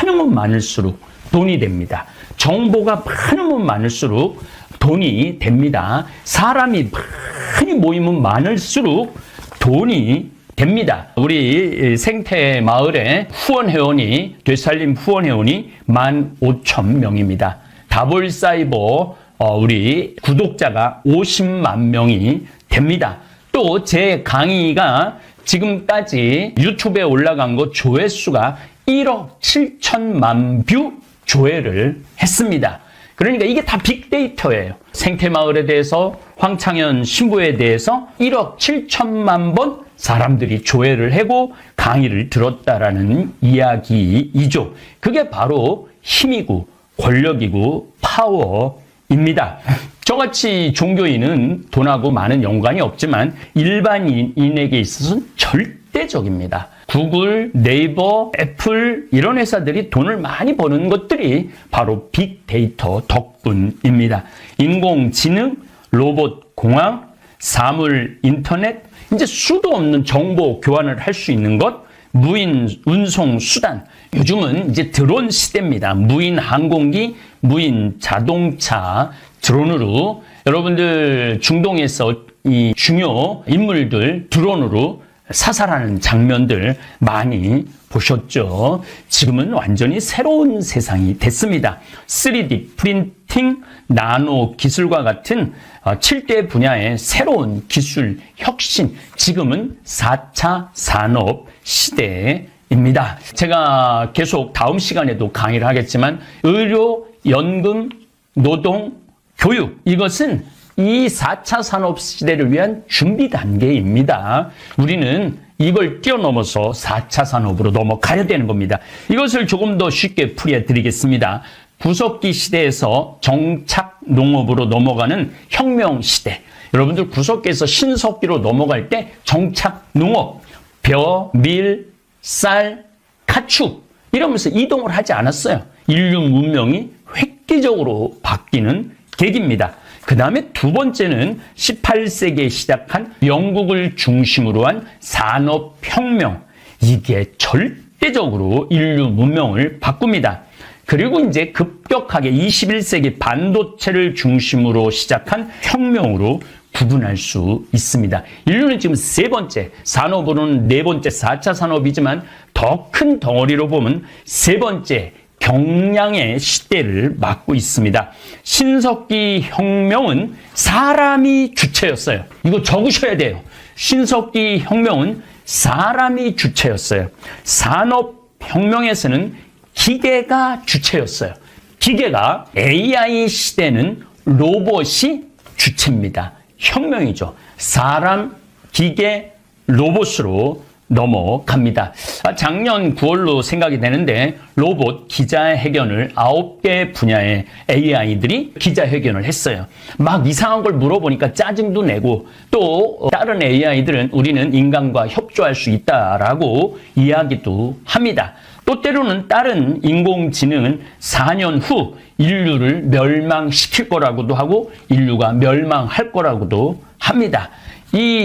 많으면 많을수록 돈이 됩니다. 정보가 많으면 많을수록 돈이 됩니다. 사람이 많이 모이면 많을수록 돈이 됩니다. 우리 생태마을의 후원회원이, 되살림 후원회원이 15,000명입니다. 다볼사이버 우리 구독자가 50만 명이 됩니다. 또 제 강의가 지금까지 유튜브에 올라간 거 조회수가 1억 7천만 뷰 조회를 했습니다. 그러니까 이게 다 빅데이터예요. 생태마을에 대해서, 황창현 신부에 대해서 1억 7천만 번 사람들이 조회를 하고 강의를 들었다라는 이야기이죠. 그게 바로 힘이고 권력이고 파워입니다. 저같이 종교인은 돈하고 많은 연관이 없지만 일반인에게 있어서는 절대적입니다. 구글, 네이버, 애플 이런 회사들이 돈을 많이 버는 것들이 바로 빅데이터 덕분입니다. 인공지능, 로봇 공항, 사물 인터넷, 이제 수도 없는 정보 교환을 할 수 있는 것, 무인 운송 수단. 요즘은 이제 드론 시대입니다. 무인 항공기, 무인 자동차, 드론으로 여러분들 중동에서 이 중요 인물들 드론으로 사살하는 장면들 많이 보셨죠? 지금은 완전히 새로운 세상이 됐습니다. 3D 프린팅, 나노 기술과 같은 7대 분야의 새로운 기술 혁신, 지금은 4차 산업 시대입니다. 제가 계속 다음 시간에도 강의를 하겠지만 의료, 연금, 노동, 교육, 이것은 이 4차 산업 시대를 위한 준비 단계입니다. 우리는 이걸 뛰어넘어서 4차 산업으로 넘어가야 되는 겁니다. 이것을 조금 더 쉽게 풀어드리겠습니다. 구석기 시대에서 정착 농업으로 넘어가는 혁명 시대. 여러분들 구석기에서 신석기로 넘어갈 때 정착 농업, 벼, 밀, 쌀, 가축 이러면서 이동을 하지 않았어요. 인류 문명이 획기적으로 바뀌는 계기입니다. 그 다음에 두 번째는 18세기에 시작한 영국을 중심으로 한 산업혁명. 이게 절대적으로 인류 문명을 바꿉니다. 그리고 이제 급격하게 21세기 반도체를 중심으로 시작한 혁명으로 구분할 수 있습니다. 인류는 지금 세 번째, 산업으로는 네 번째 4차 산업이지만 더 큰 덩어리로 보면 세 번째 경량의 시대를 맞고 있습니다. 신석기 혁명은 사람이 주체였어요. 이거 적으셔야 돼요. 신석기 혁명은 사람이 주체였어요. 산업혁명에서는 기계가 주체였어요. 기계가, AI 시대는 로봇이 주체입니다. 혁명이죠. 사람, 기계, 로봇으로 넘어갑니다. 작년 9월로 생각이 되는데 로봇 기자회견을 9개 분야의 AI들이 기자회견을 했어요. 막 이상한 걸 물어보니까 짜증도 내고 또 다른 AI들은 우리는 인간과 협조할 수 있다라고 이야기도 합니다. 또 때로는 다른 인공지능은 4년 후 인류를 멸망시킬 거라고도 하고 인류가 멸망할 거라고도 합니다.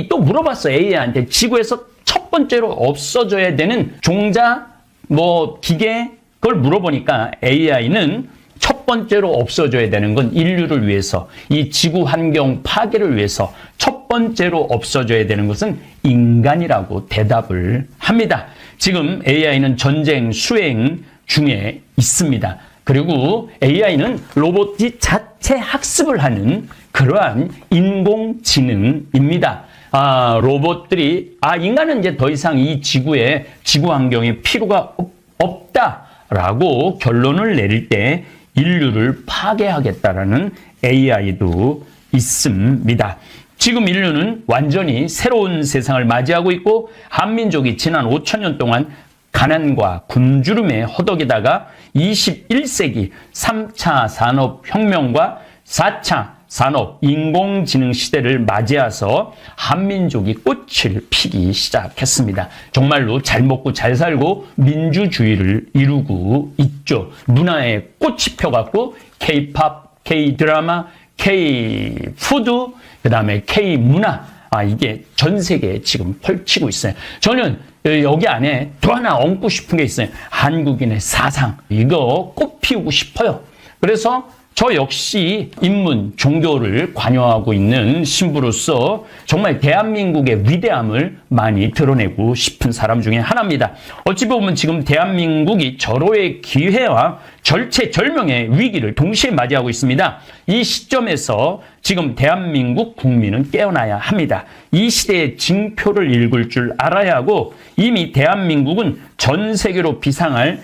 또 물어봤어요. AI한테 지구에서 첫 번째로 없어져야 되는 종자, 기계, 그걸 물어보니까 AI는 첫 번째로 없어져야 되는 건 인류를 위해서, 이 지구 환경 파괴를 위해서 첫 번째로 없어져야 되는 것은 인간이라고 대답을 합니다. 지금 AI는 전쟁 수행 중에 있습니다. 그리고 AI는 로봇이 자체 학습을 하는 그러한 인공지능입니다. 로봇들이, 인간은 이제 더 이상 이 지구에, 지구 환경에 필요가 없다라고 결론을 내릴 때 인류를 파괴하겠다라는 AI도 있습니다. 지금 인류는 완전히 새로운 세상을 맞이하고 있고, 한민족이 지난 5,000년 동안 가난과 굶주림에 허덕이다가 21세기 3차 산업혁명과 4차 산업 인공지능 시대를 맞이해서 한민족이 꽃을 피기 시작했습니다. 정말로 잘 먹고 잘 살고 민주주의를 이루고 있죠. 문화에 꽃이 펴갖고 K-팝, K-드라마, K-푸드, 그 다음에 K-문화, 이게 전 세계에 지금 펼치고 있어요. 저는 여기 안에 또 하나 얹고 싶은 게 있어요. 한국인의 사상. 이거 꽃 피우고 싶어요. 그래서 저 역시 인문, 종교를 관여하고 있는 신부로서 정말 대한민국의 위대함을 많이 드러내고 싶은 사람 중에 하나입니다. 어찌 보면 지금 대한민국이 절호의 기회와 절체절명의 위기를 동시에 맞이하고 있습니다. 이 시점에서 지금 대한민국 국민은 깨어나야 합니다. 이 시대의 징표를 읽을 줄 알아야 하고 이미 대한민국은 전 세계로 비상할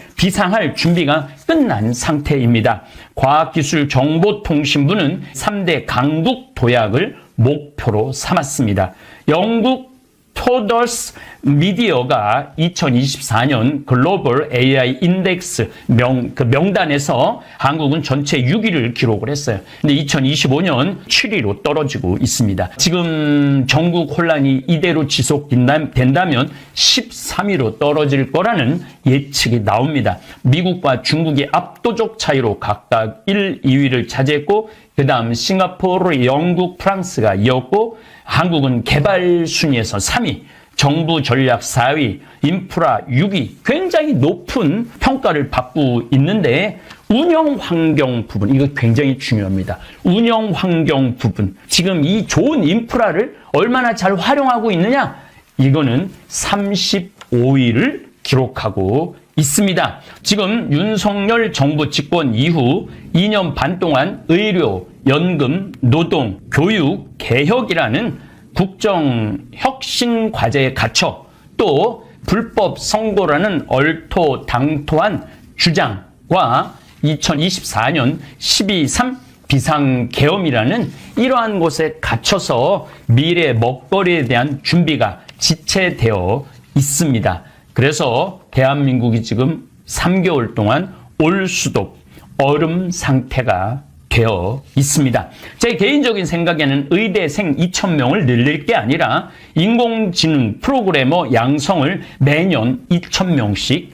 준비가 끝난 상태입니다. 과학기술정보통신부는 3대 강국 도약을 목표로 삼았습니다. 영국 토더스 미디어가 2024년 글로벌 AI 인덱스 명단에서 한국은 전체 6위를 기록을 했어요. 근데 2025년 7위로 떨어지고 있습니다. 지금 전국 혼란이 이대로 지속된다면 13위로 떨어질 거라는 예측이 나옵니다. 미국과 중국이 압도적 차이로 각각 1, 2위를 차지했고 그 다음 싱가포르, 영국, 프랑스가 이었고 한국은 개발 순위에서 3위, 정부 전략 4위, 인프라 6위, 굉장히 높은 평가를 받고 있는데 운영 환경 부분, 이거 굉장히 중요합니다. 운영 환경 부분, 지금 이 좋은 인프라를 얼마나 잘 활용하고 있느냐? 이거는 35위를 기록하고 있습니다. 지금 윤석열 정부 집권 이후 2년 반 동안 의료, 연금, 노동, 교육, 개혁이라는 국정 혁신 과제에 갇혀 또 불법 선거라는 얼토당토한 주장과 2024년 12.3 비상계엄이라는 이러한 곳에 갇혀서 미래 먹거리에 대한 준비가 지체되어 있습니다. 그래서 대한민국이 지금 3개월 동안 올수도 얼음 상태가 되어 있습니다. 제 개인적인 생각에는 의대생 2,000명을 늘릴 게 아니라 인공지능 프로그래머 양성을 매년 2,000명씩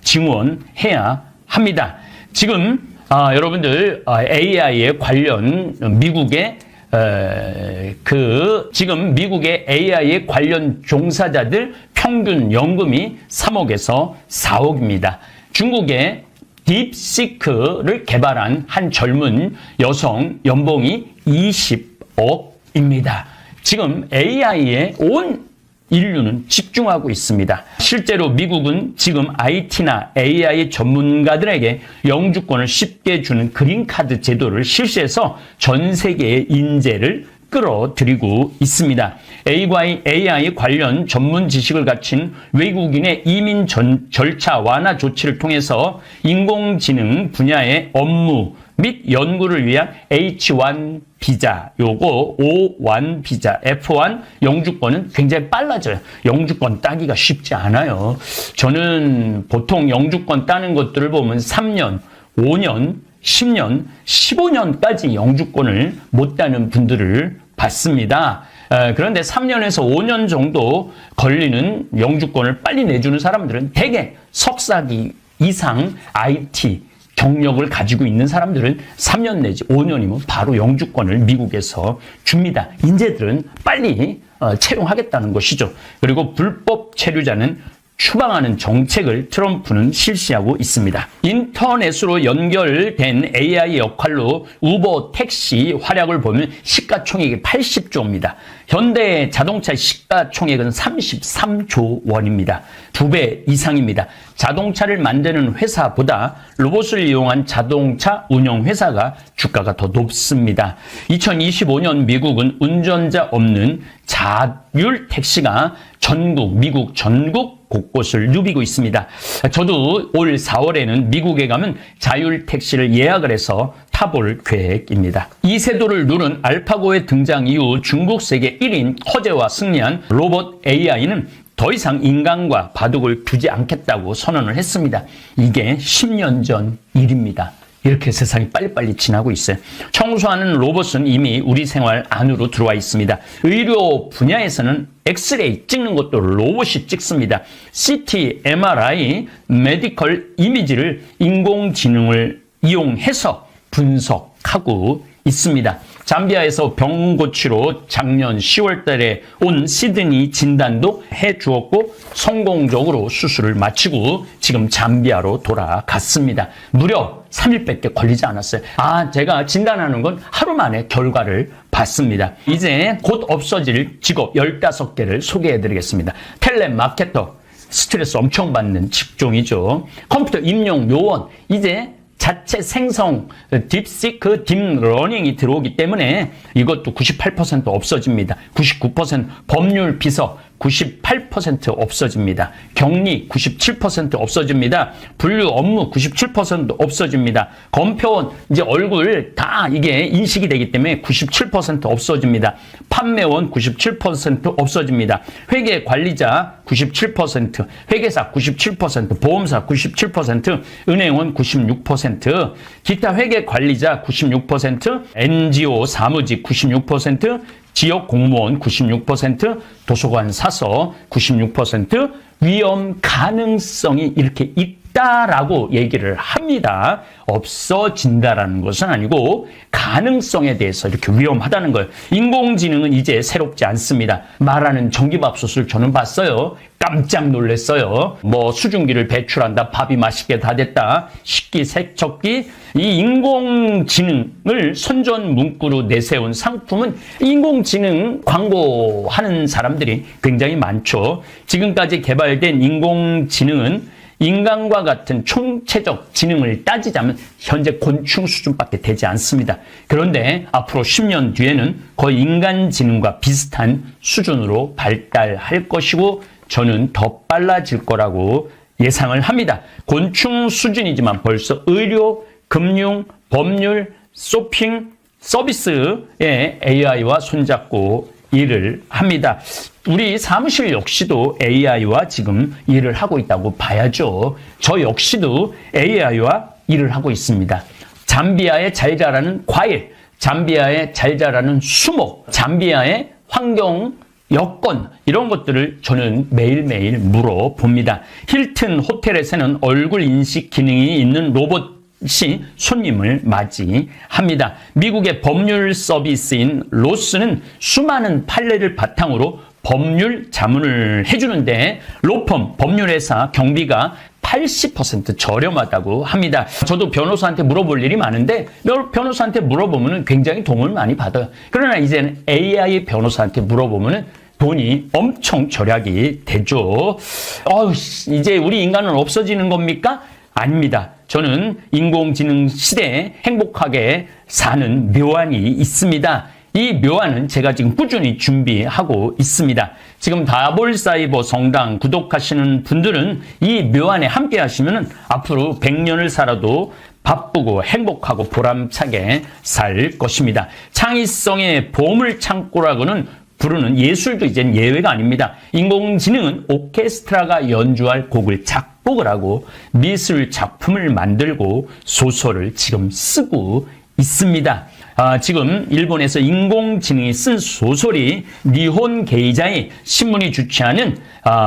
증원해야 합니다. 지금 여러분들 AI에 관련 미국의 AI에 관련 종사자들 평균 연금이 3억에서 4억입니다. 중국의 딥시크를 개발한 한 젊은 여성 연봉이 20억입니다. 지금 AI에 온 인류는 집중하고 있습니다. 실제로 미국은 지금 IT나 AI 전문가들에게 영주권을 쉽게 주는 그린카드 제도를 실시해서 전 세계의 인재를 끌어들이고 있습니다. AI 관련 전문 지식을 갖춘 외국인의 이민 절차 완화 조치를 통해서 인공지능 분야의 업무 및 연구를 위한 H1 비자, 요거 O1 비자, F1 영주권은 굉장히 빨라져요. 영주권 따기가 쉽지 않아요. 저는 보통 영주권 따는 것들을 보면 3년, 5년, 10년, 15년까지 영주권을 못 따는 분들을 봤습니다. 그런데 3년에서 5년 정도 걸리는 영주권을 빨리 내주는 사람들은 대개 석사기 이상 IT 경력을 가지고 있는 사람들은 3년 내지 5년이면 바로 영주권을 미국에서 줍니다. 인재들은 빨리 채용하겠다는 것이죠. 그리고 불법 체류자는 추방하는 정책을 트럼프는 실시하고 있습니다. 인터넷으로 연결된 AI 역할로 우버 택시 활약을 보면 시가총액이 80조입니다. 현대 자동차 시가총액은 33조 원입니다. 2배 이상입니다. 자동차를 만드는 회사보다 로봇을 이용한 자동차 운영 회사가 주가가 더 높습니다. 2025년 미국은 운전자 없는 자율 택시가 미국 전국 곳곳을 누비고 있습니다. 저도 올 4월에는 미국에 가면 자율 택시를 예약을 해서 타볼 계획입니다. 이 세도를 누른 알파고의 등장 이후 중국 세계 1인 허재와 승리한 로봇 AI는 더 이상 인간과 바둑을 두지 않겠다고 선언을 했습니다. 이게 10년 전 일입니다. 이렇게 세상이 빨리빨리 지나고 있어요. 청소하는 로봇은 이미 우리 생활 안으로 들어와 있습니다. 의료 분야에서는 엑스레이 찍는 것도 로봇이 찍습니다. CT, MRI, 메디컬 이미지를 인공지능을 이용해서 분석하고 있습니다. 잠비아에서 병 고치러 작년 10월 달에 온 시드니 진단도 해주었고 성공적으로 수술을 마치고 지금 잠비아로 돌아갔습니다. 무려 3일밖에 걸리지 않았어요. 제가 진단하는 건 하루 만에 결과를 봤습니다. 이제 곧 없어질 직업 15개를 소개해드리겠습니다. 텔레마케터, 스트레스 엄청 받는 직종이죠. 컴퓨터 임용 요원, 이제 자체 생성, 딥시크, 딥러닝이 들어오기 때문에 이것도 98% 없어집니다. 99% 법률 비서 98% 없어집니다. 격리 97% 없어집니다. 분류 업무 97% 없어집니다. 검표원 이제 얼굴 다 이게 인식이 되기 때문에 97% 없어집니다. 판매원 97% 없어집니다. 회계 관리자 97%, 회계사 97%, 보험사 97%, 은행원 96%, 기타 회계 관리자 96%, NGO 사무직 96%, 지역 공무원 96%, 도서관 사서 96%, 위험 가능성이 이렇게 있다라고 얘기를 합니다. 없어진다라는 것은 아니고 가능성에 대해서 이렇게 위험하다는 거예요. 인공지능은 이제 새롭지 않습니다. 말하는 전기밥솥을 저는 봤어요. 깜짝 놀랐어요. 수증기를 배출한다, 밥이 맛있게 다 됐다, 식기, 세척기. 이 인공지능을 선전 문구로 내세운 상품은 인공지능 광고하는 사람들이 굉장히 많죠. 지금까지 개발된 인공지능은 인간과 같은 총체적 지능을 따지자면 현재 곤충 수준밖에 되지 않습니다. 그런데 앞으로 10년 뒤에는 거의 인간 지능과 비슷한 수준으로 발달할 것이고 저는 더 빨라질 거라고 예상을 합니다. 곤충 수준이지만 벌써 의료, 금융, 법률, 쇼핑, 서비스에 AI와 손잡고 일을 합니다. 우리 사무실 역시도 AI와 지금 일을 하고 있다고 봐야죠. 저 역시도 AI와 일을 하고 있습니다. 잠비아에 잘 자라는 과일, 잠비아에 잘 자라는 수목, 잠비아의 환경 여건 이런 것들을 저는 매일매일 물어봅니다. 힐튼 호텔에서는 얼굴 인식 기능이 있는 로봇이 손님을 맞이합니다. 미국의 법률 서비스인 로스는 수많은 판례를 바탕으로 법률 자문을 해주는데 로펌, 법률회사 경비가 80% 저렴하다고 합니다. 저도 변호사한테 물어볼 일이 많은데 변호사한테 물어보면 굉장히 도움을 많이 받아요. 그러나 이제는 AI 변호사한테 물어보면 돈이 엄청 절약이 되죠. 이제 우리 인간은 없어지는 겁니까? 아닙니다. 저는 인공지능 시대에 행복하게 사는 묘안이 있습니다. 이 묘안은 제가 지금 꾸준히 준비하고 있습니다. 지금 다볼사이버 성당 구독하시는 분들은 이 묘안에 함께 하시면 앞으로 100년을 살아도 바쁘고 행복하고 보람차게 살 것입니다. 창의성의 보물 창고라고는 부르는 예술도 이젠 예외가 아닙니다. 인공지능은 오케스트라가 연주할 곡을 작곡을 하고 미술 작품을 만들고 소설을 지금 쓰고 있습니다. 지금 일본에서 인공지능이 쓴 소설이 니혼 게이자이 신문이 주최하는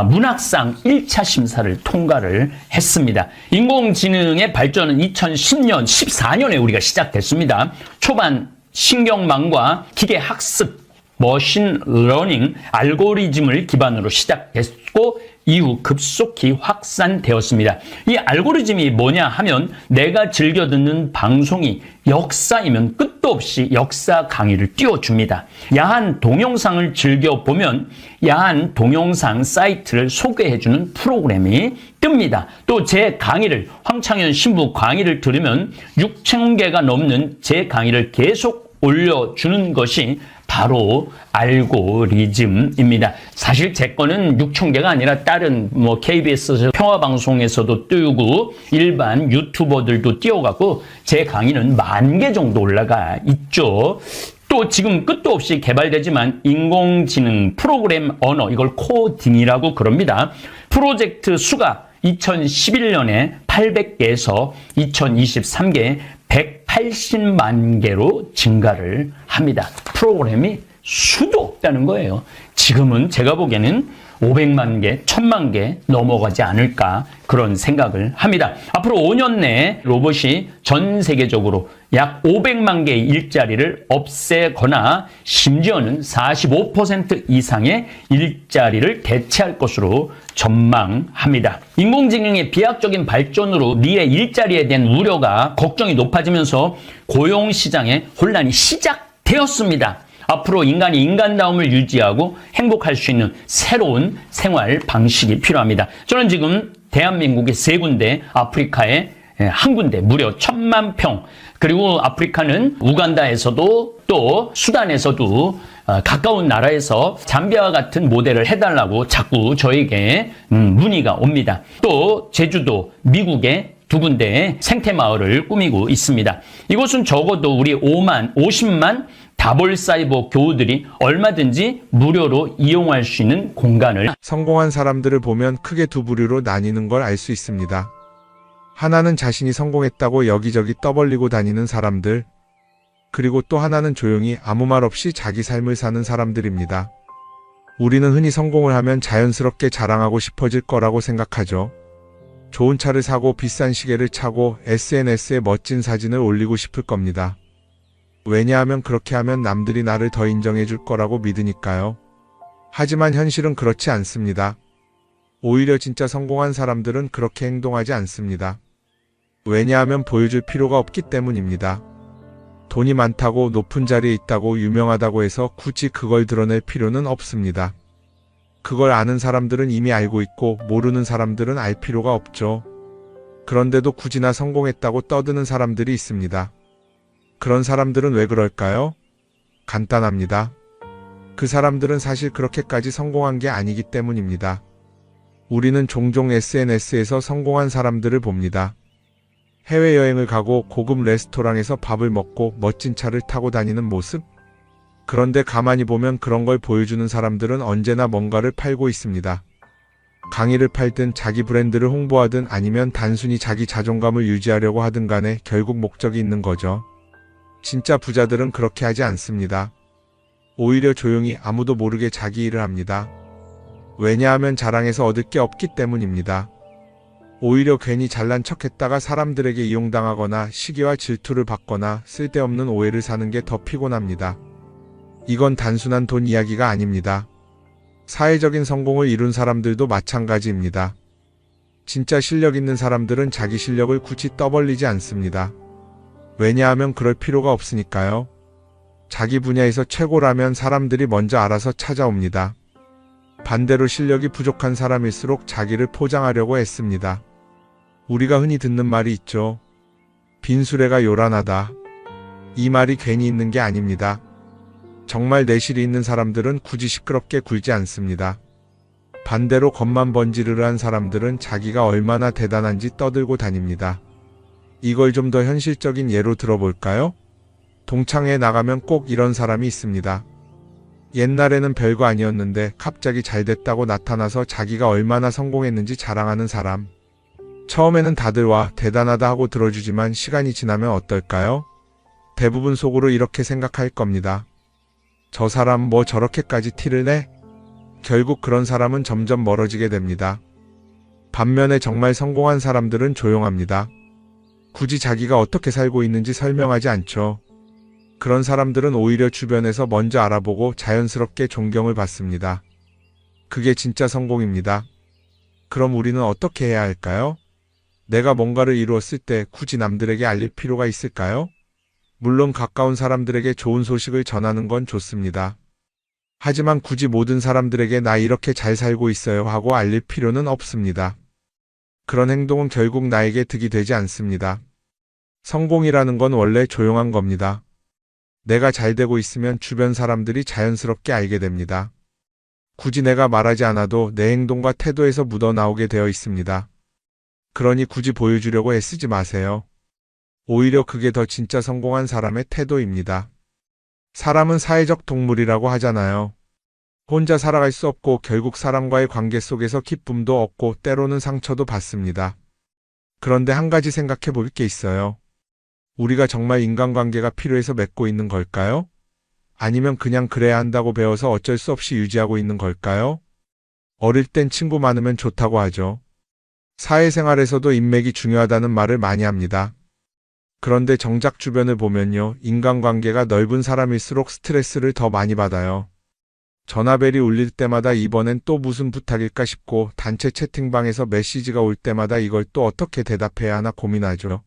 문학상 1차 심사를 통과를 했습니다. 인공지능의 발전은 2010년, 14년에 우리가 시작됐습니다. 초반 신경망과 기계학습, 머신 러닝, 알고리즘을 기반으로 시작됐고 이후 급속히 확산되었습니다. 이 알고리즘이 뭐냐 하면 내가 즐겨 듣는 방송이 역사이면 끝도 없이 역사 강의를 띄워줍니다. 야한 동영상을 즐겨보면 야한 동영상 사이트를 소개해주는 프로그램이 뜹니다. 또 제 강의를 황창현 신부 강의를 들으면 6,000개가 넘는 제 강의를 계속 올려주는 것이 바로 알고리즘입니다. 사실 제 거는 6,000개가 아니라 다른 KBS 평화방송에서도 띄우고 일반 유튜버들도 띄워갖고 제 강의는 10,000개 정도 올라가 있죠. 또 또 지금 끝도 없이 개발되지만 인공지능 프로그램 언어, 이걸 코딩이라고 그럽니다. 프로젝트 수가 2011년에 800개에서 2023개 180만 개로 증가를 합니다. 프로그램이 수도 없다는 거예요. 지금은 제가 보기에는 500만 개, 1000만 개 넘어가지 않을까 그런 생각을 합니다. 앞으로 5년 내에 로봇이 전 세계적으로 약 500만 개의 일자리를 없애거나 심지어는 45% 이상의 일자리를 대체할 것으로 전망합니다. 인공지능의 비약적인 발전으로 미래 일자리에 대한 우려가 걱정이 높아지면서 고용시장의 혼란이 시작되었습니다. 앞으로 인간이 인간다움을 유지하고 행복할 수 있는 새로운 생활 방식이 필요합니다. 저는 지금 대한민국의 3군데, 아프리카에 1군데, 무려 1000만 평, 그리고 아프리카는 우간다에서도 또 수단에서도 가까운 나라에서 잠비아와 같은 모델을 해달라고 자꾸 저에게 문의가 옵니다. 또 제주도, 미국의 2군데의 생태마을을 꾸미고 있습니다. 이곳은 적어도 우리 50만 다볼사이버 교우들이 얼마든지 무료로 이용할 수 있는 공간을. 성공한 사람들을 보면 크게 두 부류로 나뉘는 걸 알 수 있습니다. 하나는 자신이 성공했다고 여기저기 떠벌리고 다니는 사람들, 그리고 또 하나는 조용히 아무 말 없이 자기 삶을 사는 사람들입니다. 우리는 흔히 성공을 하면 자연스럽게 자랑하고 싶어질 거라고 생각하죠. 좋은 차를 사고 비싼 시계를 차고 SNS에 멋진 사진을 올리고 싶을 겁니다. 왜냐하면 그렇게 하면 남들이 나를 더 인정해 줄 거라고 믿으니까요. 하지만 현실은 그렇지 않습니다. 오히려 진짜 성공한 사람들은 그렇게 행동하지 않습니다. 왜냐하면 보여줄 필요가 없기 때문입니다. 돈이 많다고 높은 자리에 있다고 유명하다고 해서 굳이 그걸 드러낼 필요는 없습니다. 그걸 아는 사람들은 이미 알고 있고 모르는 사람들은 알 필요가 없죠. 그런데도 굳이나 성공했다고 떠드는 사람들이 있습니다. 그런 사람들은 왜 그럴까요? 간단합니다. 그 사람들은 사실 그렇게까지 성공한 게 아니기 때문입니다. 우리는 종종 SNS에서 성공한 사람들을 봅니다. 해외여행을 가고 고급 레스토랑에서 밥을 먹고 멋진 차를 타고 다니는 모습? 그런데 가만히 보면 그런 걸 보여주는 사람들은 언제나 뭔가를 팔고 있습니다. 강의를 팔든 자기 브랜드를 홍보하든 아니면 단순히 자기 자존감을 유지하려고 하든 간에 결국 목적이 있는 거죠. 진짜 부자들은 그렇게 하지 않습니다. 오히려 조용히 아무도 모르게 자기 일을 합니다. 왜냐하면 자랑해서 얻을 게 없기 때문입니다. 오히려 괜히 잘난 척했다가 사람들에게 이용당하거나 시기와 질투를 받거나 쓸데없는 오해를 사는 게 더 피곤합니다. 이건 단순한 돈 이야기가 아닙니다. 사회적인 성공을 이룬 사람들도 마찬가지입니다. 진짜 실력 있는 사람들은 자기 실력을 굳이 떠벌리지 않습니다. 왜냐하면 그럴 필요가 없으니까요. 자기 분야에서 최고라면 사람들이 먼저 알아서 찾아옵니다. 반대로 실력이 부족한 사람일수록 자기를 포장하려고 애씁니다. 우리가 흔히 듣는 말이 있죠. 빈수레가 요란하다. 이 말이 괜히 있는 게 아닙니다. 정말 내실이 있는 사람들은 굳이 시끄럽게 굴지 않습니다. 반대로 겉만 번지르르한 사람들은 자기가 얼마나 대단한지 떠들고 다닙니다. 이걸 좀 더 현실적인 예로 들어볼까요? 동창회에 나가면 꼭 이런 사람이 있습니다. 옛날에는 별거 아니었는데 갑자기 잘 됐다고 나타나서 자기가 얼마나 성공했는지 자랑하는 사람. 처음에는 다들 와 대단하다 하고 들어주지만 시간이 지나면 어떨까요? 대부분 속으로 이렇게 생각할 겁니다. 저 사람 뭐 저렇게까지 티를 내? 결국 그런 사람은 점점 멀어지게 됩니다. 반면에 정말 성공한 사람들은 조용합니다. 굳이 자기가 어떻게 살고 있는지 설명하지 않죠. 그런 사람들은 오히려 주변에서 먼저 알아보고 자연스럽게 존경을 받습니다. 그게 진짜 성공입니다. 그럼 우리는 어떻게 해야 할까요? 내가 뭔가를 이루었을 때 굳이 남들에게 알릴 필요가 있을까요? 물론 가까운 사람들에게 좋은 소식을 전하는 건 좋습니다. 하지만 굳이 모든 사람들에게 나 이렇게 잘 살고 있어요 하고 알릴 필요는 없습니다. 그런 행동은 결국 나에게 득이 되지 않습니다. 성공이라는 건 원래 조용한 겁니다. 내가 잘 되고 있으면 주변 사람들이 자연스럽게 알게 됩니다. 굳이 내가 말하지 않아도 내 행동과 태도에서 묻어나오게 되어 있습니다. 그러니 굳이 보여주려고 애쓰지 마세요. 오히려 그게 더 진짜 성공한 사람의 태도입니다. 사람은 사회적 동물이라고 하잖아요. 혼자 살아갈 수 없고 결국 사람과의 관계 속에서 기쁨도 얻고 때로는 상처도 받습니다. 그런데 한 가지 생각해 볼 게 있어요. 우리가 정말 인간관계가 필요해서 맺고 있는 걸까요? 아니면 그냥 그래야 한다고 배워서 어쩔 수 없이 유지하고 있는 걸까요? 어릴 땐 친구 많으면 좋다고 하죠. 사회생활에서도 인맥이 중요하다는 말을 많이 합니다. 그런데 정작 주변을 보면요, 인간관계가 넓은 사람일수록 스트레스를 더 많이 받아요. 전화벨이 울릴 때마다 이번엔 또 무슨 부탁일까 싶고 단체 채팅방에서 메시지가 올 때마다 이걸 또 어떻게 대답해야 하나 고민하죠.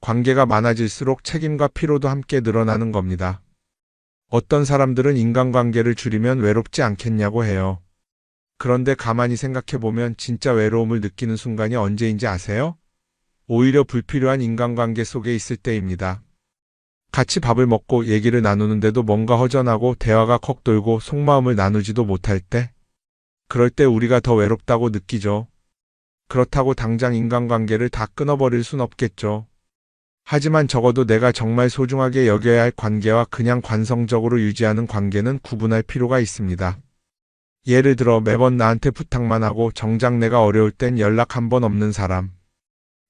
관계가 많아질수록 책임과 피로도 함께 늘어나는 겁니다. 어떤 사람들은 인간관계를 줄이면 외롭지 않겠냐고 해요. 그런데 가만히 생각해보면 진짜 외로움을 느끼는 순간이 언제인지 아세요? 오히려 불필요한 인간관계 속에 있을 때입니다. 같이 밥을 먹고 얘기를 나누는데도 뭔가 허전하고 대화가 컥 돌고 속마음을 나누지도 못할 때, 그럴 때 우리가 더 외롭다고 느끼죠. 그렇다고 당장 인간관계를 다 끊어버릴 순 없겠죠. 하지만 적어도 내가 정말 소중하게 여겨야 할 관계와 그냥 관성적으로 유지하는 관계는 구분할 필요가 있습니다. 예를 들어 매번 나한테 부탁만 하고 정작 내가 어려울 땐 연락 한 번 없는 사람.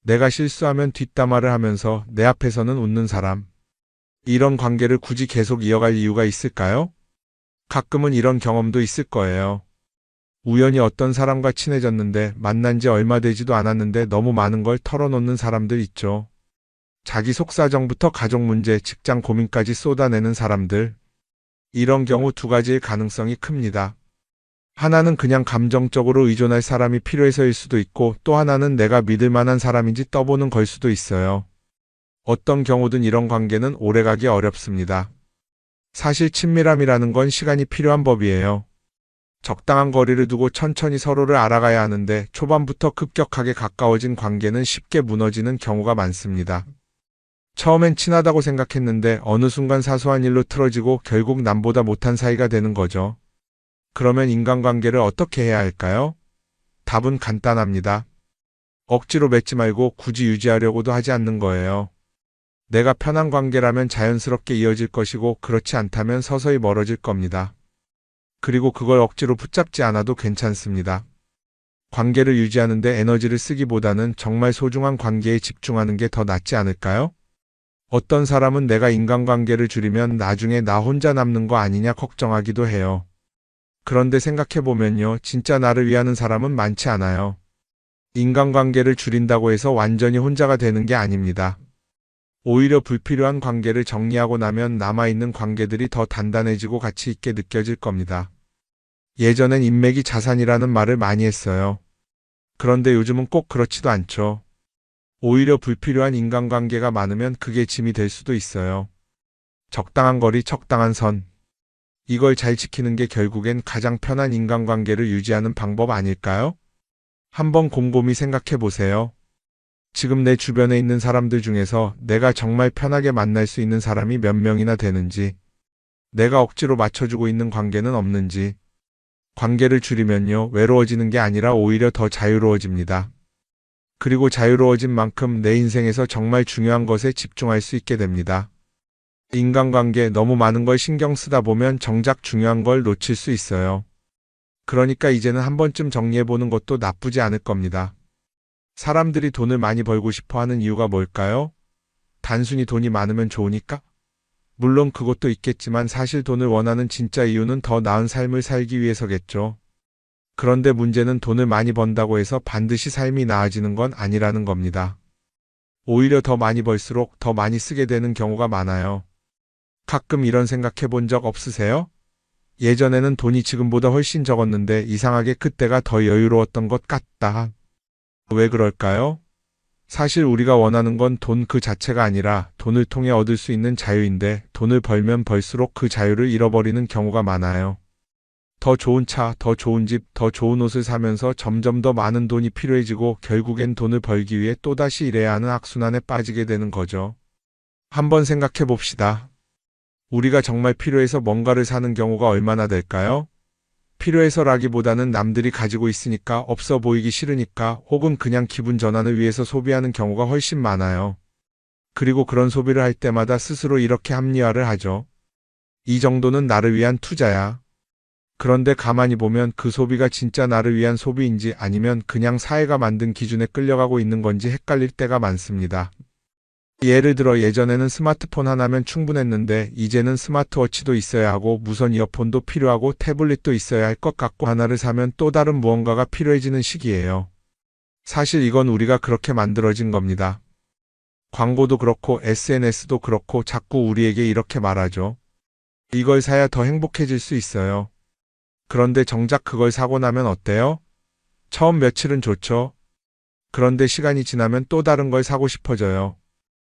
내가 실수하면 뒷담화를 하면서 내 앞에서는 웃는 사람. 이런 관계를 굳이 계속 이어갈 이유가 있을까요? 가끔은 이런 경험도 있을 거예요. 우연히 어떤 사람과 친해졌는데 만난 지 얼마 되지도 않았는데 너무 많은 걸 털어놓는 사람들 있죠. 자기 속사정부터 가족 문제, 직장 고민까지 쏟아내는 사람들. 이런 경우 두 가지일 가능성이 큽니다. 하나는 그냥 감정적으로 의존할 사람이 필요해서일 수도 있고 또 하나는 내가 믿을 만한 사람인지 떠보는 걸 수도 있어요. 어떤 경우든 이런 관계는 오래가기 어렵습니다. 사실 친밀함이라는 건 시간이 필요한 법이에요. 적당한 거리를 두고 천천히 서로를 알아가야 하는데 초반부터 급격하게 가까워진 관계는 쉽게 무너지는 경우가 많습니다. 처음엔 친하다고 생각했는데 어느 순간 사소한 일로 틀어지고 결국 남보다 못한 사이가 되는 거죠. 그러면 인간관계를 어떻게 해야 할까요? 답은 간단합니다. 억지로 맺지 말고 굳이 유지하려고도 하지 않는 거예요. 내가 편한 관계라면 자연스럽게 이어질 것이고 그렇지 않다면 서서히 멀어질 겁니다. 그리고 그걸 억지로 붙잡지 않아도 괜찮습니다. 관계를 유지하는 데 에너지를 쓰기보다는 정말 소중한 관계에 집중하는 게 더 낫지 않을까요? 어떤 사람은 내가 인간관계를 줄이면 나중에 나 혼자 남는 거 아니냐 걱정하기도 해요. 그런데 생각해보면요, 진짜 나를 위하는 사람은 많지 않아요. 인간관계를 줄인다고 해서 완전히 혼자가 되는 게 아닙니다. 오히려 불필요한 관계를 정리하고 나면 남아있는 관계들이 더 단단해지고 가치 있게 느껴질 겁니다. 예전엔 인맥이 자산이라는 말을 많이 했어요. 그런데 요즘은 꼭 그렇지도 않죠. 오히려 불필요한 인간관계가 많으면 그게 짐이 될 수도 있어요. 적당한 거리, 적당한 선. 이걸 잘 지키는 게 결국엔 가장 편한 인간관계를 유지하는 방법 아닐까요? 한번 곰곰이 생각해 보세요. 지금 내 주변에 있는 사람들 중에서 내가 정말 편하게 만날 수 있는 사람이 몇 명이나 되는지, 내가 억지로 맞춰주고 있는 관계는 없는지. 관계를 줄이면요, 외로워지는 게 아니라 오히려 더 자유로워집니다. 그리고 자유로워진 만큼 내 인생에서 정말 중요한 것에 집중할 수 있게 됩니다. 인간관계 너무 많은 걸 신경 쓰다 보면 정작 중요한 걸 놓칠 수 있어요. 그러니까 이제는 한 번쯤 정리해보는 것도 나쁘지 않을 겁니다. 사람들이 돈을 많이 벌고 싶어 하는 이유가 뭘까요? 단순히 돈이 많으면 좋으니까? 물론 그것도 있겠지만 사실 돈을 원하는 진짜 이유는 더 나은 삶을 살기 위해서겠죠. 그런데 문제는 돈을 많이 번다고 해서 반드시 삶이 나아지는 건 아니라는 겁니다. 오히려 더 많이 벌수록 더 많이 쓰게 되는 경우가 많아요. 가끔 이런 생각해 본 적 없으세요? 예전에는 돈이 지금보다 훨씬 적었는데 이상하게 그때가 더 여유로웠던 것 같다. 왜 그럴까요? 사실 우리가 원하는 건 돈 그 자체가 아니라 돈을 통해 얻을 수 있는 자유인데 돈을 벌면 벌수록 그 자유를 잃어버리는 경우가 많아요. 더 좋은 차, 더 좋은 집, 더 좋은 옷을 사면서 점점 더 많은 돈이 필요해지고 결국엔 돈을 벌기 위해 또다시 일해야 하는 악순환에 빠지게 되는 거죠. 한번 생각해 봅시다. 우리가 정말 필요해서 뭔가를 사는 경우가 얼마나 될까요? 필요해서라기보다는 남들이 가지고 있으니까, 없어 보이기 싫으니까, 혹은 그냥 기분 전환을 위해서 소비하는 경우가 훨씬 많아요. 그리고 그런 소비를 할 때마다 스스로 이렇게 합리화를 하죠. 이 정도는 나를 위한 투자야. 그런데 가만히 보면 그 소비가 진짜 나를 위한 소비인지 아니면 그냥 사회가 만든 기준에 끌려가고 있는 건지 헷갈릴 때가 많습니다. 예를 들어 예전에는 스마트폰 하나면 충분했는데 이제는 스마트워치도 있어야 하고 무선 이어폰도 필요하고 태블릿도 있어야 할 것 같고 하나를 사면 또 다른 무언가가 필요해지는 시기예요. 사실 이건 우리가 그렇게 만들어진 겁니다. 광고도 그렇고 SNS도 그렇고 자꾸 우리에게 이렇게 말하죠. 이걸 사야 더 행복해질 수 있어요. 그런데 정작 그걸 사고 나면 어때요? 처음 며칠은 좋죠. 그런데 시간이 지나면 또 다른 걸 사고 싶어져요.